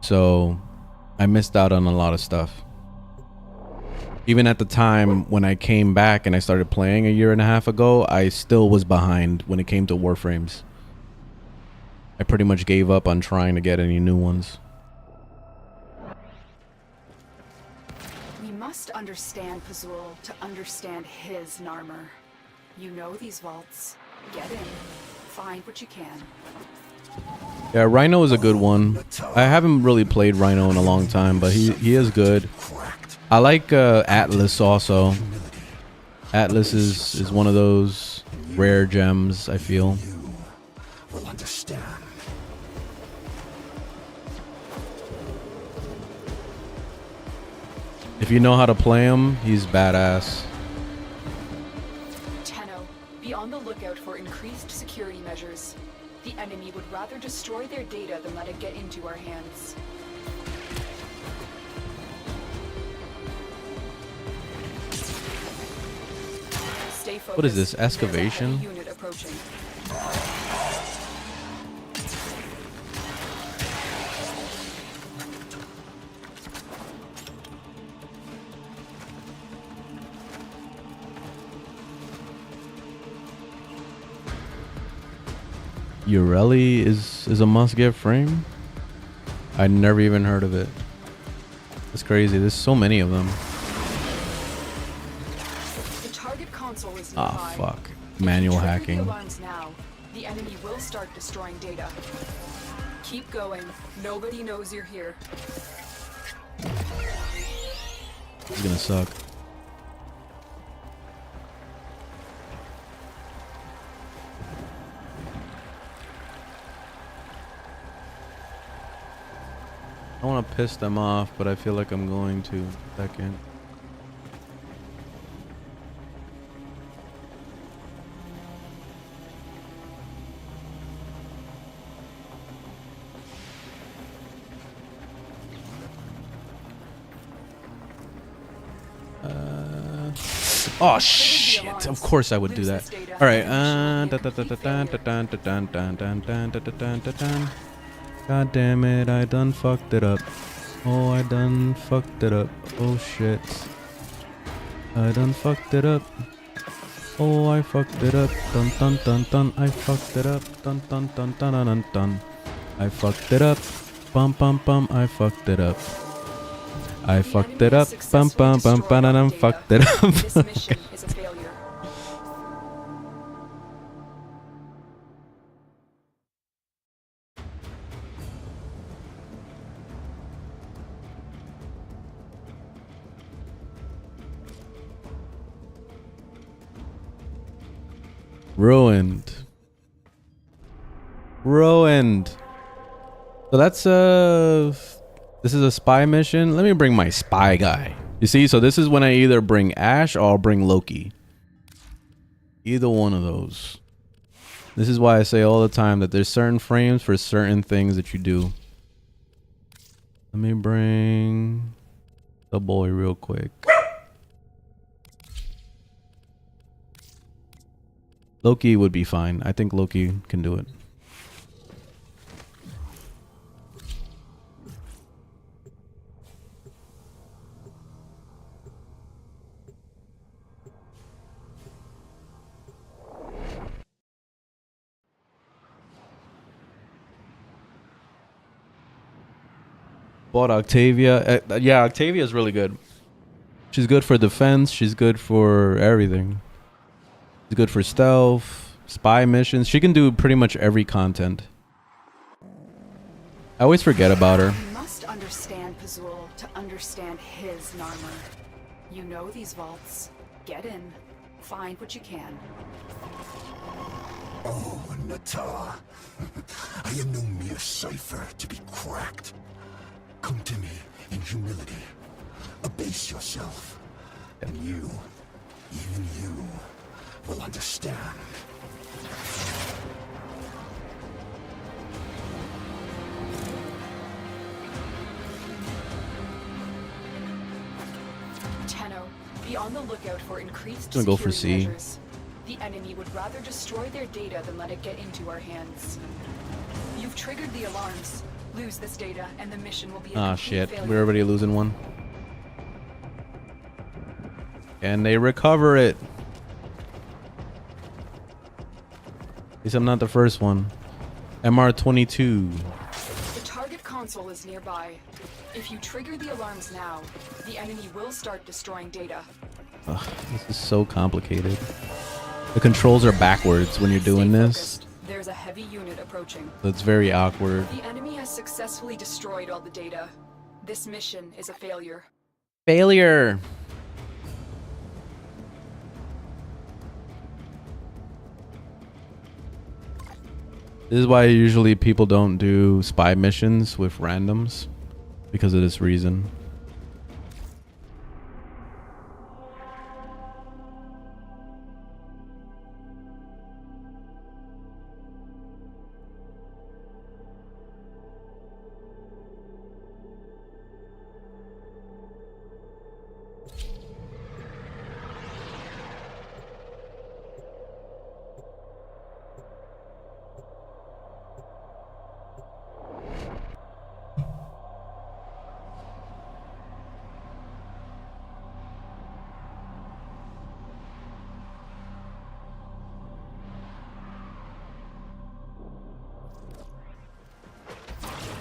So I missed out on a lot of stuff. Even at the time when I came back and I started playing a year and a half ago, I still was behind when it came to Warframes. I pretty much gave up on trying to get any new ones. We must understand Pazul to understand his Narmer. You know these vaults. Get in. Find what you can. Yeah, Rhino is a good one. I haven't really played Rhino in a long time, but he is good. I like Atlas also. Atlas is one of those rare gems, I feel. Will understand. If you know how to play him, he's badass. Tenno, be on the lookout for increased security measures. The enemy would rather destroy their data than let it get into our hands. Stay focused. What is this, excavation? There's a unit approaching. Ureli is a must-get frame? I never even heard of it. That's crazy. There's so many of them. The target console is Ah, nearby. fuck. If you Manual trigger hacking. The alarms now, the enemy will start destroying data. Keep going. Nobody knows you're here. It's gonna suck. I want to piss them off, but I feel like I'm going to. Second. Oh shit! Of course I would do that. All right. God damn it! I done fucked it up. Oh, I done fucked it up. Oh shit! I done fucked it up. Oh, I fucked it up. Dun dun dun dun. I fucked it up. Dun dun dun dun dun dun dun. I fucked it up. Bum bum bum. I fucked it up. I fucked it up. Bum bum bum bum. I fucked it up. This mission is a failure. Ruined. So that's this is a spy mission. Let me bring my spy guy. You see, so this is when I either bring Ash or I'll bring Loki. Either one of those. This is why I say all the time that there's certain frames for certain things that you do. Let me bring the boy real quick. Loki would be fine. I think Loki can do it. Bought Octavia. Yeah, Octavia is really good. She's good for defense. She's good for everything. She's good for stealth, spy missions. She can do pretty much every content. I always forget about her. You must understand Pazul to understand his Narmer. You know these vaults. Get in. Find what you can. Oh, Natar. I am no mere cipher to be cracked. Come to me in humility. Abase yourself. And you, even you, will understand. Tenno, be on the lookout for increased I'm gonna go for security C. measures. The enemy would rather destroy their data than let it get into our hands. You've triggered the alarms. Lose this data, and the mission will be a Ah, complete shit. failure. We're already losing one. And they recover it. At least I'm not the first one. MR22. The target console is nearby. If you trigger the alarms now, the enemy will start destroying data. Ugh, this is so complicated. The controls are backwards when you're doing Stay this. focused. There's a heavy unit approaching. So it's very awkward. The enemy has successfully destroyed all the data. This mission is a failure. Failure. This is why usually people don't do spy missions with randoms, because of this reason.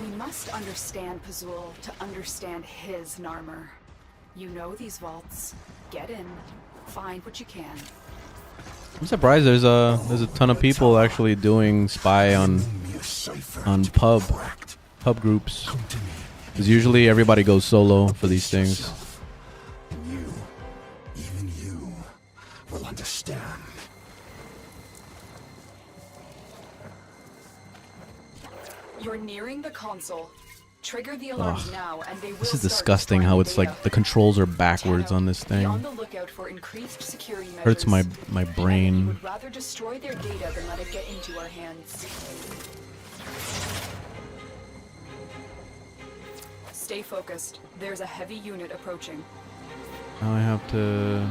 We must understand Pazul to understand his Narmer. You know these vaults. Get in. Find what you can. I'm surprised there's a ton of people actually doing spy on pub groups. Because usually everybody goes solo for these things. You, even you, will understand. You're nearing the console. Trigger the alarms Ugh. now, and they will This is start disgusting destroying how the it's data. like the controls are backwards on this Be thing. on the lookout for increased security measures. Hurts my The enemy brain. would rather destroy their data than let it get into our hands. Stay focused. There's a heavy unit approaching. Now I have to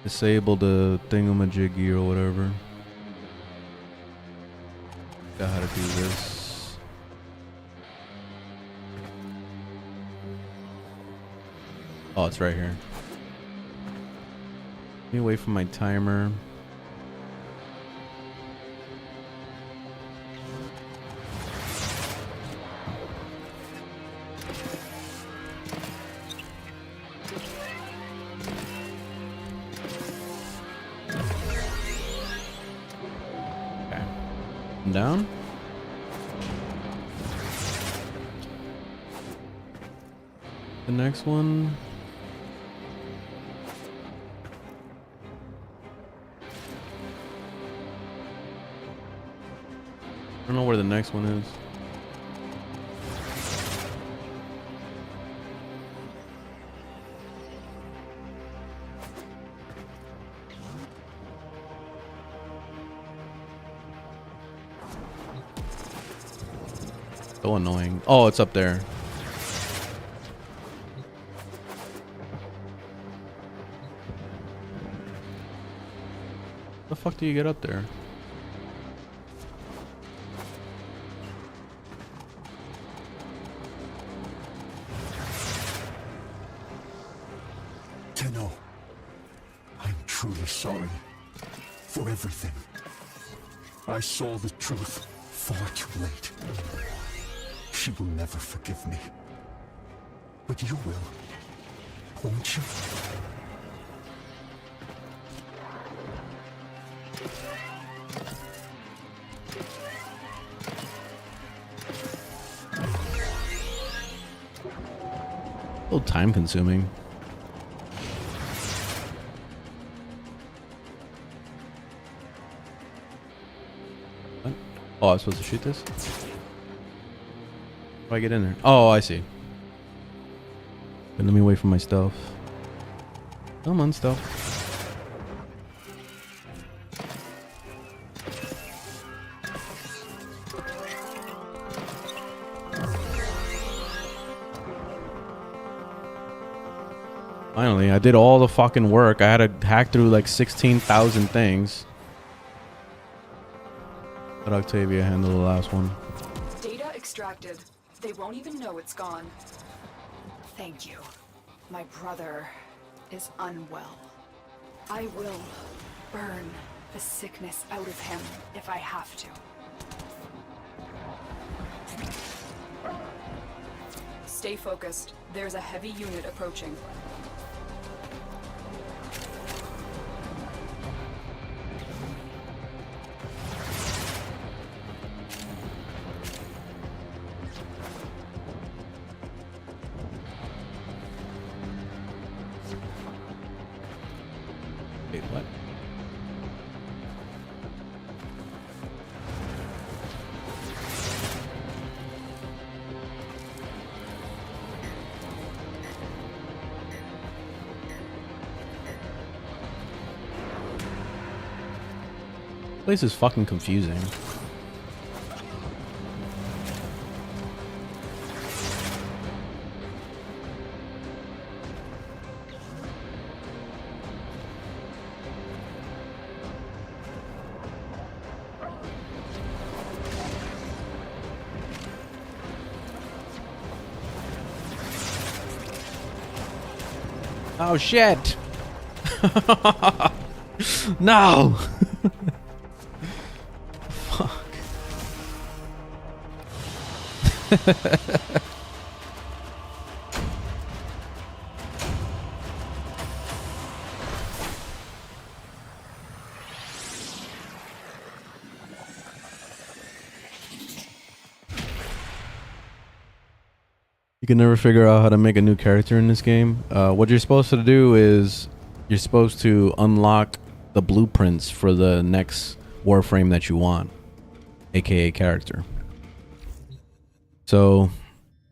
disable the thingamajiggy or whatever. Got how to do this. Oh, it's right here. Let me wait for my timer. Okay. I'm down. The next one. I don't know where the next one is. So annoying. Oh, it's up there. The fuck do you get up there? Tenno, I'm truly sorry for everything. I saw the truth far too late. She will never forgive me. But you will, won't you? A little time consuming. Oh, I was supposed to shoot this? How do I get in there? Oh, I see. But let me wait for my stuff. Come on, stuff. Finally, I did all the fucking work. I had to hack through like 16,000 things. Let Octavia handle the last one. Data extracted. They won't even know it's gone. Thank you. My brother is unwell. I will burn the sickness out of him if I have to. Stay focused. There's a heavy unit approaching. Wait, what? This place is fucking confusing. Oh shit! No! Fuck. You can never figure out how to make a new character in this game. What you're supposed to do is you're supposed to unlock the blueprints for the next Warframe that you want, aka character. So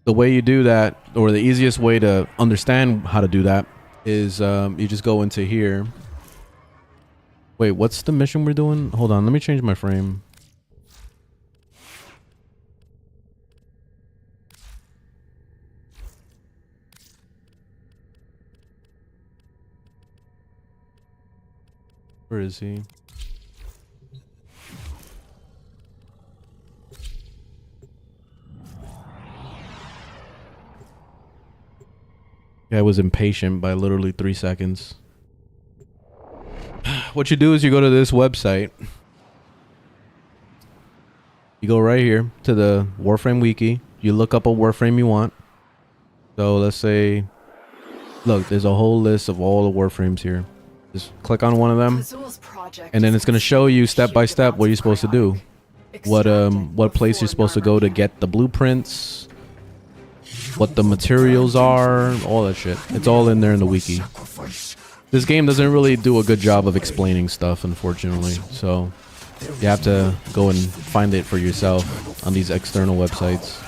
the way you do that, or the easiest way to understand how to do that, is you just go into here. Wait, what's the mission we're doing? Hold on, let me change my frame. Where is he? I was impatient by literally 3 seconds. What you do is you go to this website. You go right here to the Warframe wiki. You look up a Warframe you want. So let's say, look, there's a whole list of all the Warframes here. Just click on one of them, and then it's going to show you step by step what you're supposed to do. What place you're supposed to go to get the blueprints, what the materials are, all that shit. It's all in there in the wiki. This game doesn't really do a good job of explaining stuff, unfortunately. So you have to go and find it for yourself on these external websites.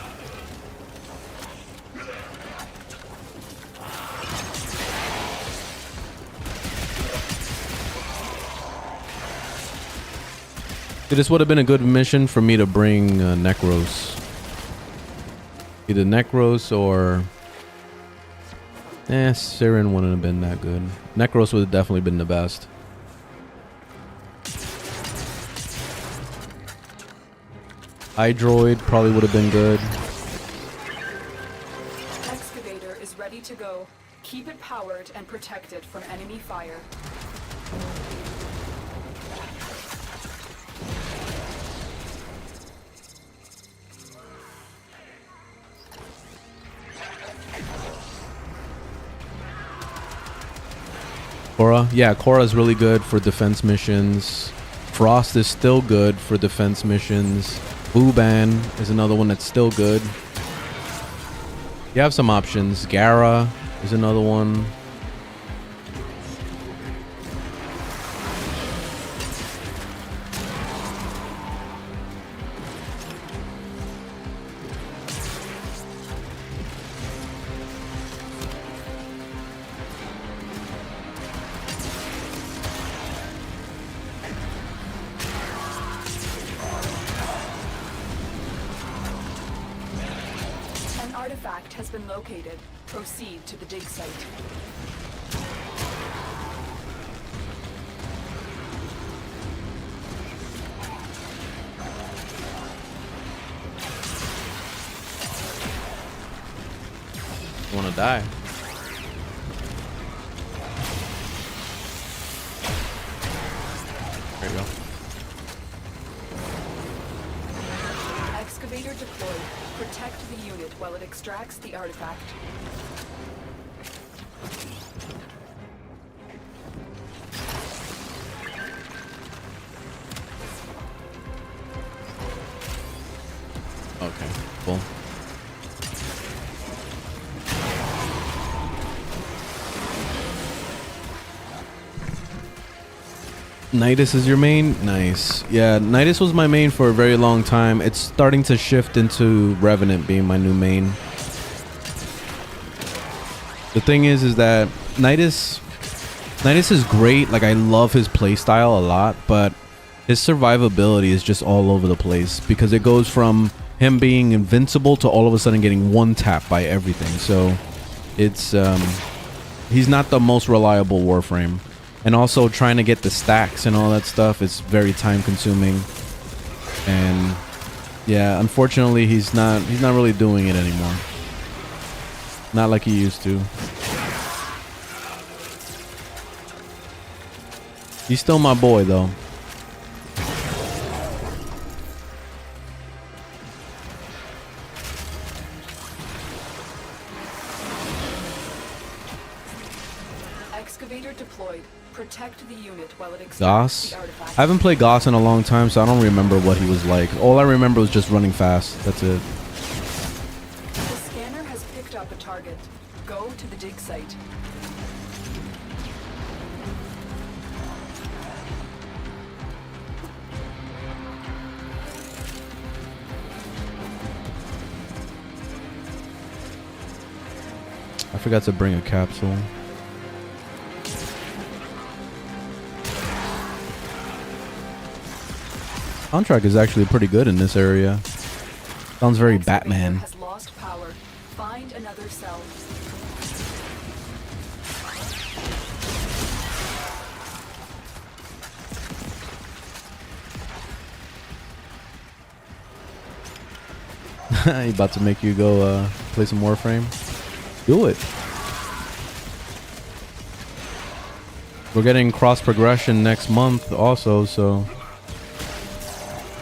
This would have been a good mission for me to bring Necros. Either Necros or... Siren wouldn't have been that good. Necros would have definitely been the best. iDroid probably would have been good. Excavator is ready to go. Keep it powered and protected from enemy fire. Korra? Yeah, Korra is really good for defense missions. Frost is still good for defense missions. Booban is another one that's still good. You have some options. Gara is another one. been located. Proceed to the dig site. You wanna die? There you go. Excavator deployed. Protect the unit while it extracts the artifact. Okay, cool. Nidus is your main? Nice. Yeah, Nidus was my main for a very long time. It's starting to shift into Revenant being my new main. The thing is that Nidus is great. Like, I love his playstyle a lot, but his survivability is just all over the place because it goes from him being invincible to all of a sudden getting one tap by everything. So it's he's not the most reliable Warframe. And also trying to get the stacks and all that stuff is very time consuming. And yeah, unfortunately he's not really doing it anymore. Not like he used to. He's still my boy though. Excavator deployed. Protect the unit while it extracts Goss? the artifact. I haven't played Goss in a long time, so I don't remember what he was like. All I remember was just running fast. That's it. The scanner has picked up a target. Go to the dig site. I forgot to bring a capsule. Soundtrack is actually pretty good in this area. Sounds very Batman. Has lost power. Find another cell. He about to make you go play some Warframe? Do it. We're getting cross progression next month also, so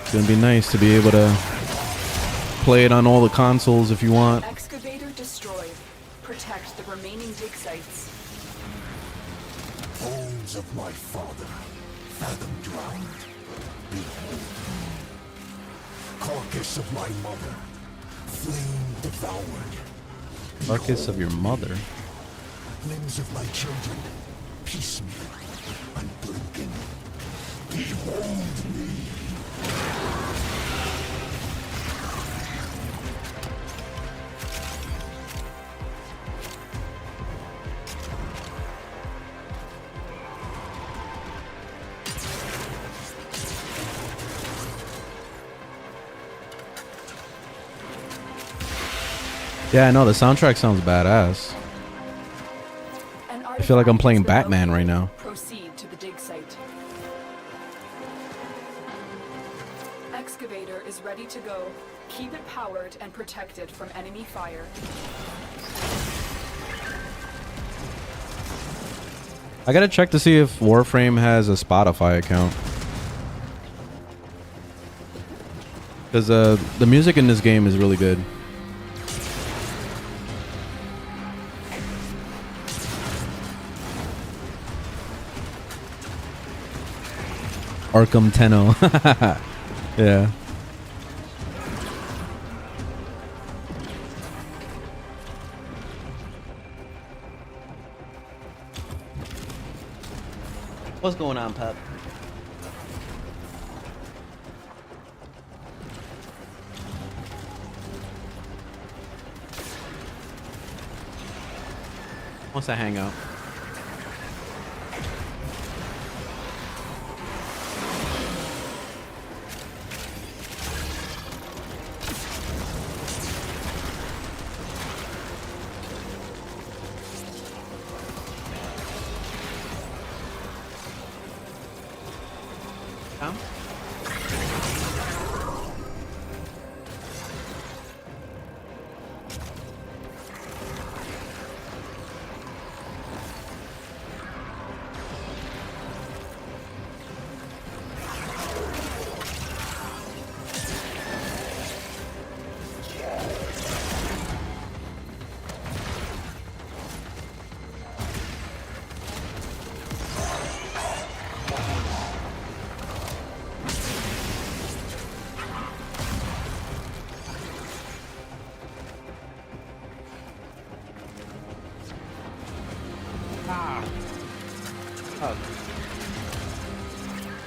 it's gonna be nice to be able to play it on all the consoles if you want. Excavator destroyed. Protect the remaining dig sites. Bones of my father, fathom drowned. Behold. Carcass of my mother, flame devoured. Carcass of your mother. Limbs of my children, piecemeal, unbroken. Behold me. Yeah, I know, the soundtrack sounds badass. I feel like I'm playing Batman right now. Proceed to the dig site. Excavator is ready to go. Keep it powered and protected from enemy fire. I gotta check to see if Warframe has a Spotify account. Because the music in this game is really good. Arkham Tenno. Yeah. What's going on, Pep? Wants to hang out.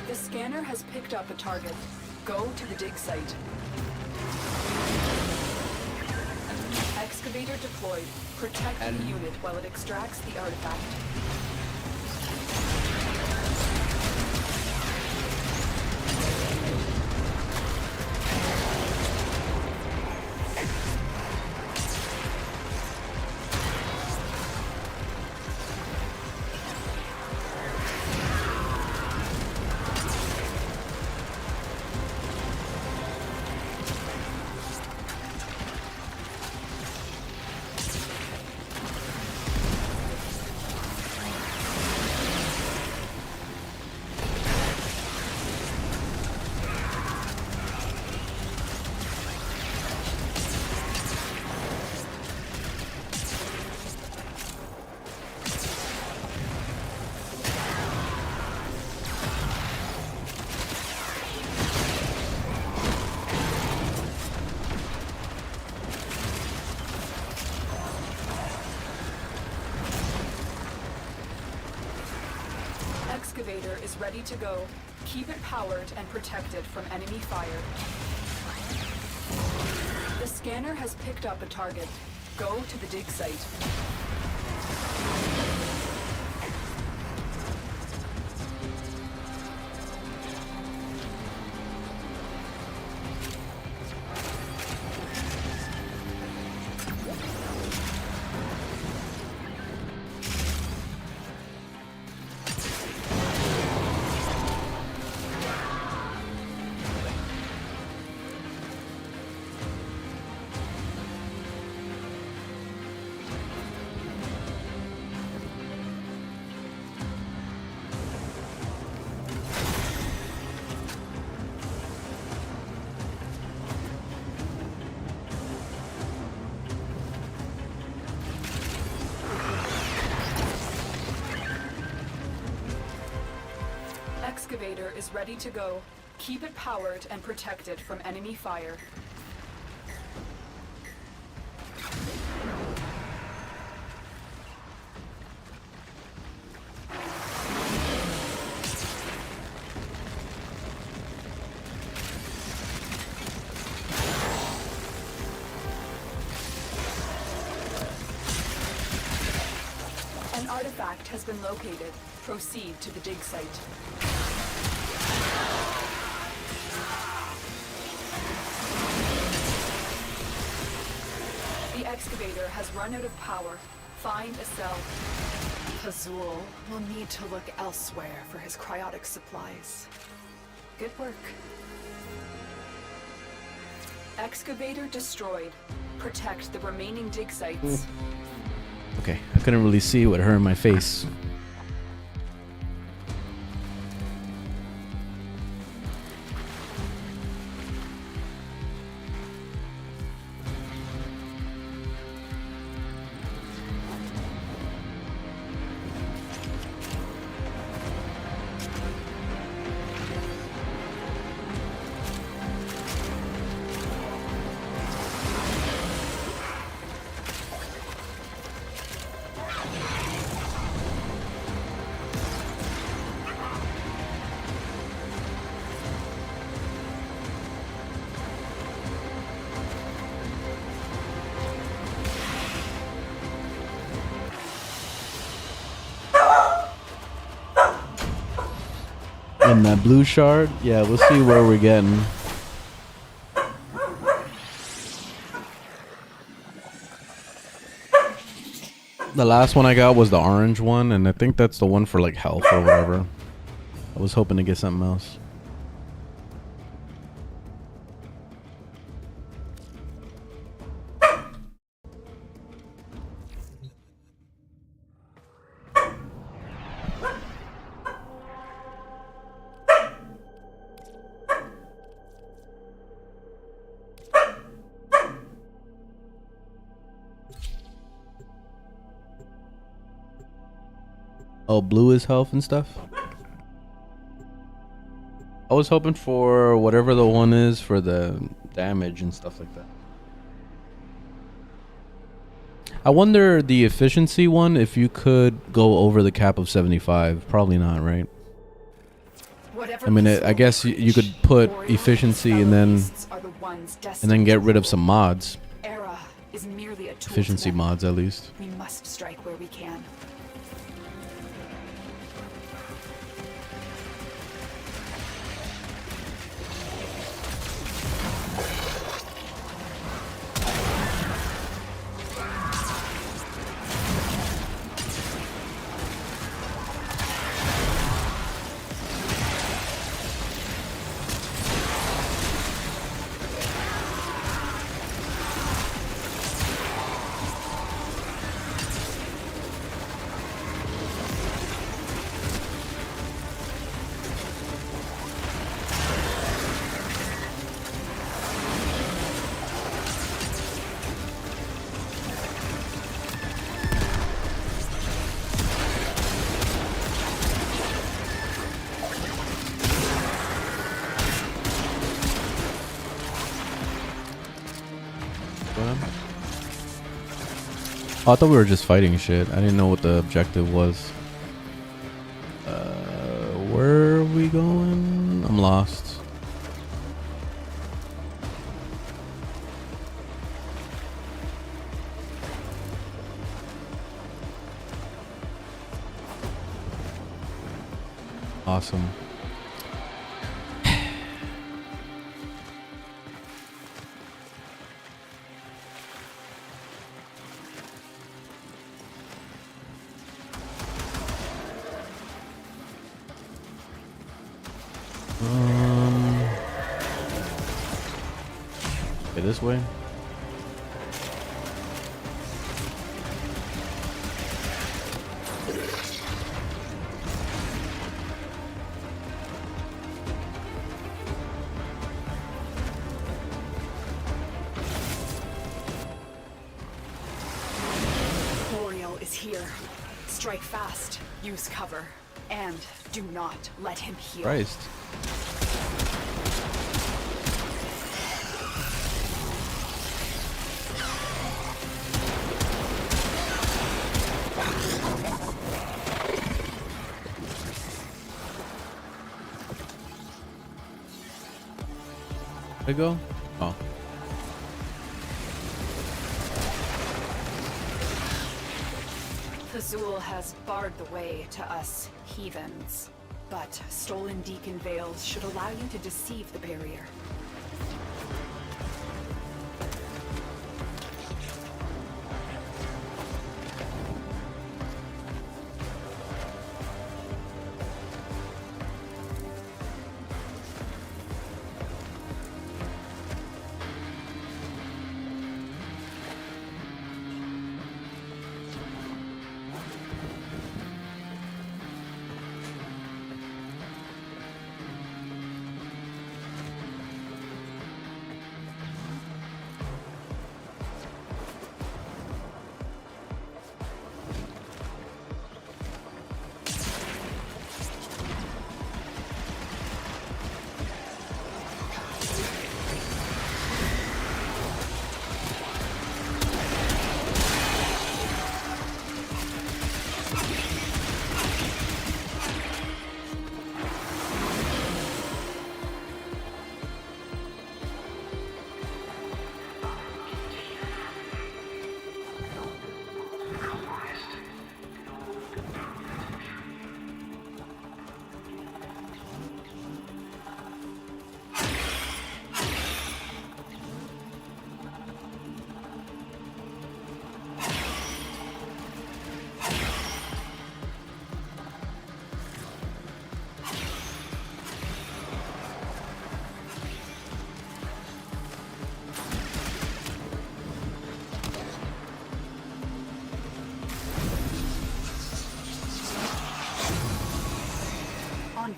The scanner has picked up a target. Go to the dig site. Excavator deployed. Protect the unit while it extracts the artifact. Excavator is ready to go. Keep it powered and protected from enemy fire. The scanner has picked up a target. Go to the dig site. Excavator is ready to go. Keep it powered and protected from enemy fire. An artifact has been located. Proceed to the dig site. The excavator has run out of power. Find a cell. Hazul will need to look elsewhere for his cryotic supplies. Good work. Excavator destroyed. Protect the remaining dig sites. Okay, I couldn't really see what hurt my face. And that blue shard, yeah, we'll see where we're getting. The last one I got was the orange one, and I think that's the one for like health or whatever. I was hoping to get something else. Oh, blue is health and stuff? I was hoping for whatever the one is for the damage and stuff like that. I wonder the efficiency one, if you could go over the cap of 75. Probably not, right? I mean, I guess you could put efficiency and then get rid of some mods. Era is merely a tool Efficiency to them. mods, at least. We must strike where we can. Oh, I thought we were just fighting shit. I didn't know what the objective was. Where are we going? I'm lost. Awesome. Okay, this way. Boreal is here. Strike fast, use cover, and do not let him heal. Christ. Where'd it go? Oh. Azul has barred the way to us heathens, but stolen deacon veils should allow you to deceive the barrier.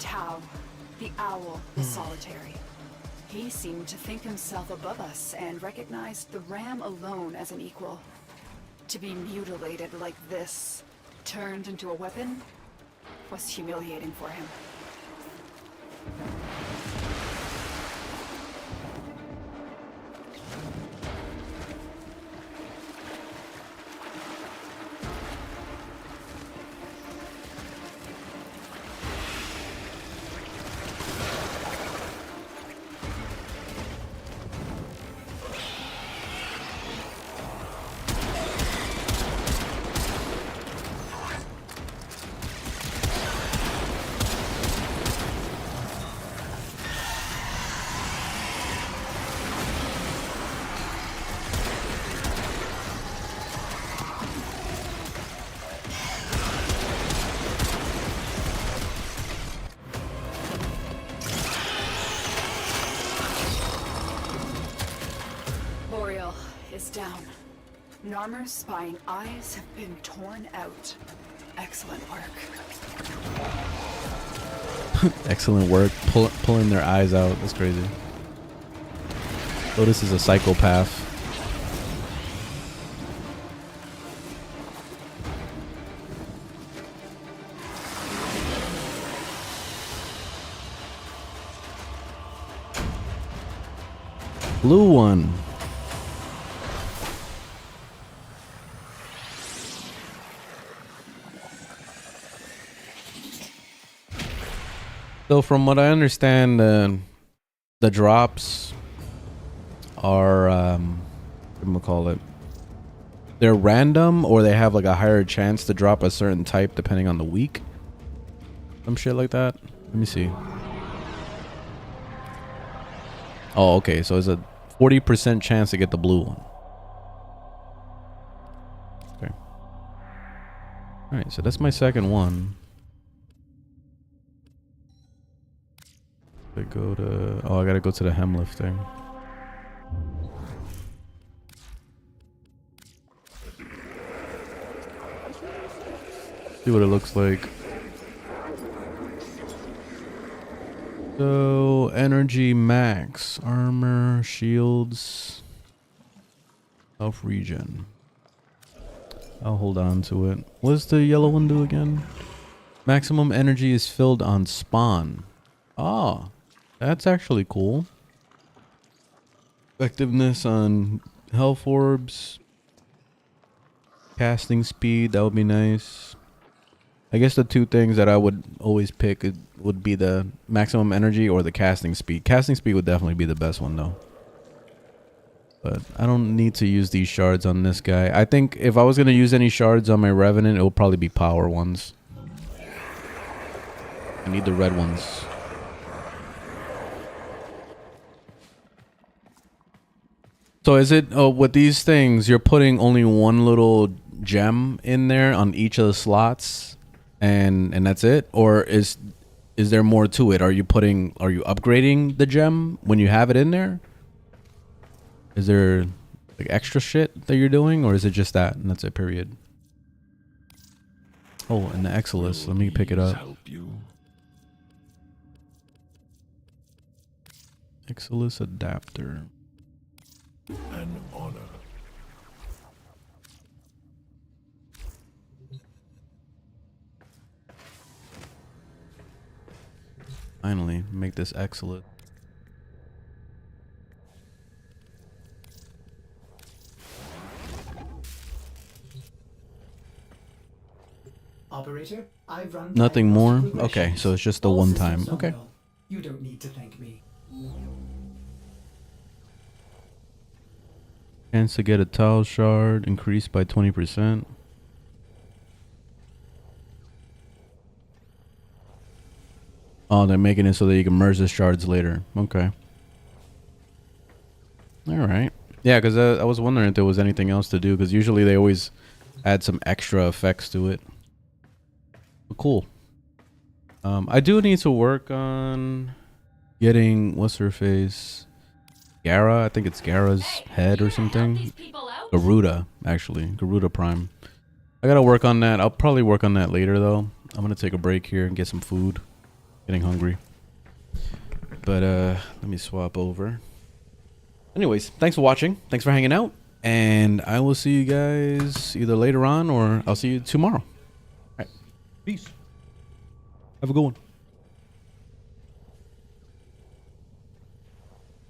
Tau, the owl, is solitary. He seemed to think himself above us and recognized the ram alone as an equal. To be mutilated like this, turned into a weapon, was humiliating for him. down. Narmer's spying eyes have been torn out. Excellent work. Excellent work. Pulling their eyes out. That's crazy. Lotus is a psychopath. Blue one. So from what I understand, the drops are what do I call it? They're random, or they have like a higher chance to drop a certain type depending on the week. Some shit like that. Let me see. Oh, okay. So it's a 40% chance to get the blue one. Okay. All right. So that's my second one. I go to. Oh, I gotta go to the Hemlift thing. See what it looks like. So, energy max, armor, shields, health regen. I'll hold on to it. What does the yellow one do again? Maximum energy is filled on spawn. Ah, that's actually cool. Effectiveness on health orbs. Casting speed, that would be nice. I guess the two things that I would always pick would be the maximum energy or the casting speed. Casting speed would definitely be the best one though. But I don't need to use these shards on this guy. I think if I was going to use any shards on my Revenant, it will probably be power ones. I need the red ones. So is it with these things, you're putting only one little gem in there on each of the slots? And that's it, or is there more to it? Are you upgrading the gem when you have it in there? Is there like extra shit that you're doing, or is it just that and that's it, period? Oh, and the Exilus, let me pick it up. Exilus adapter. An honor. Finally, make this excellent. Operator, I've run Nothing more? diagnostic Okay, regressions. so it's just the All one systems time. Okay. nominal. You don't need to thank me. Chance to get a tile shard increased by 20%. Oh, they're making it so that you can merge the shards later. Okay. All right. Yeah, because I was wondering if there was anything else to do, because usually they always add some extra effects to it. But cool. I do need to work on getting, what's her face? Gara, I think it's Gara's head or something. Garuda, actually. Garuda Prime. I gotta work on that. I'll probably work on that later, though. I'm gonna take a break here and get some food. Getting hungry. But let me swap over. Anyways, thanks for watching. Thanks for hanging out. And I will see you guys either later on or I'll see you tomorrow. All right. Peace. Have a good one.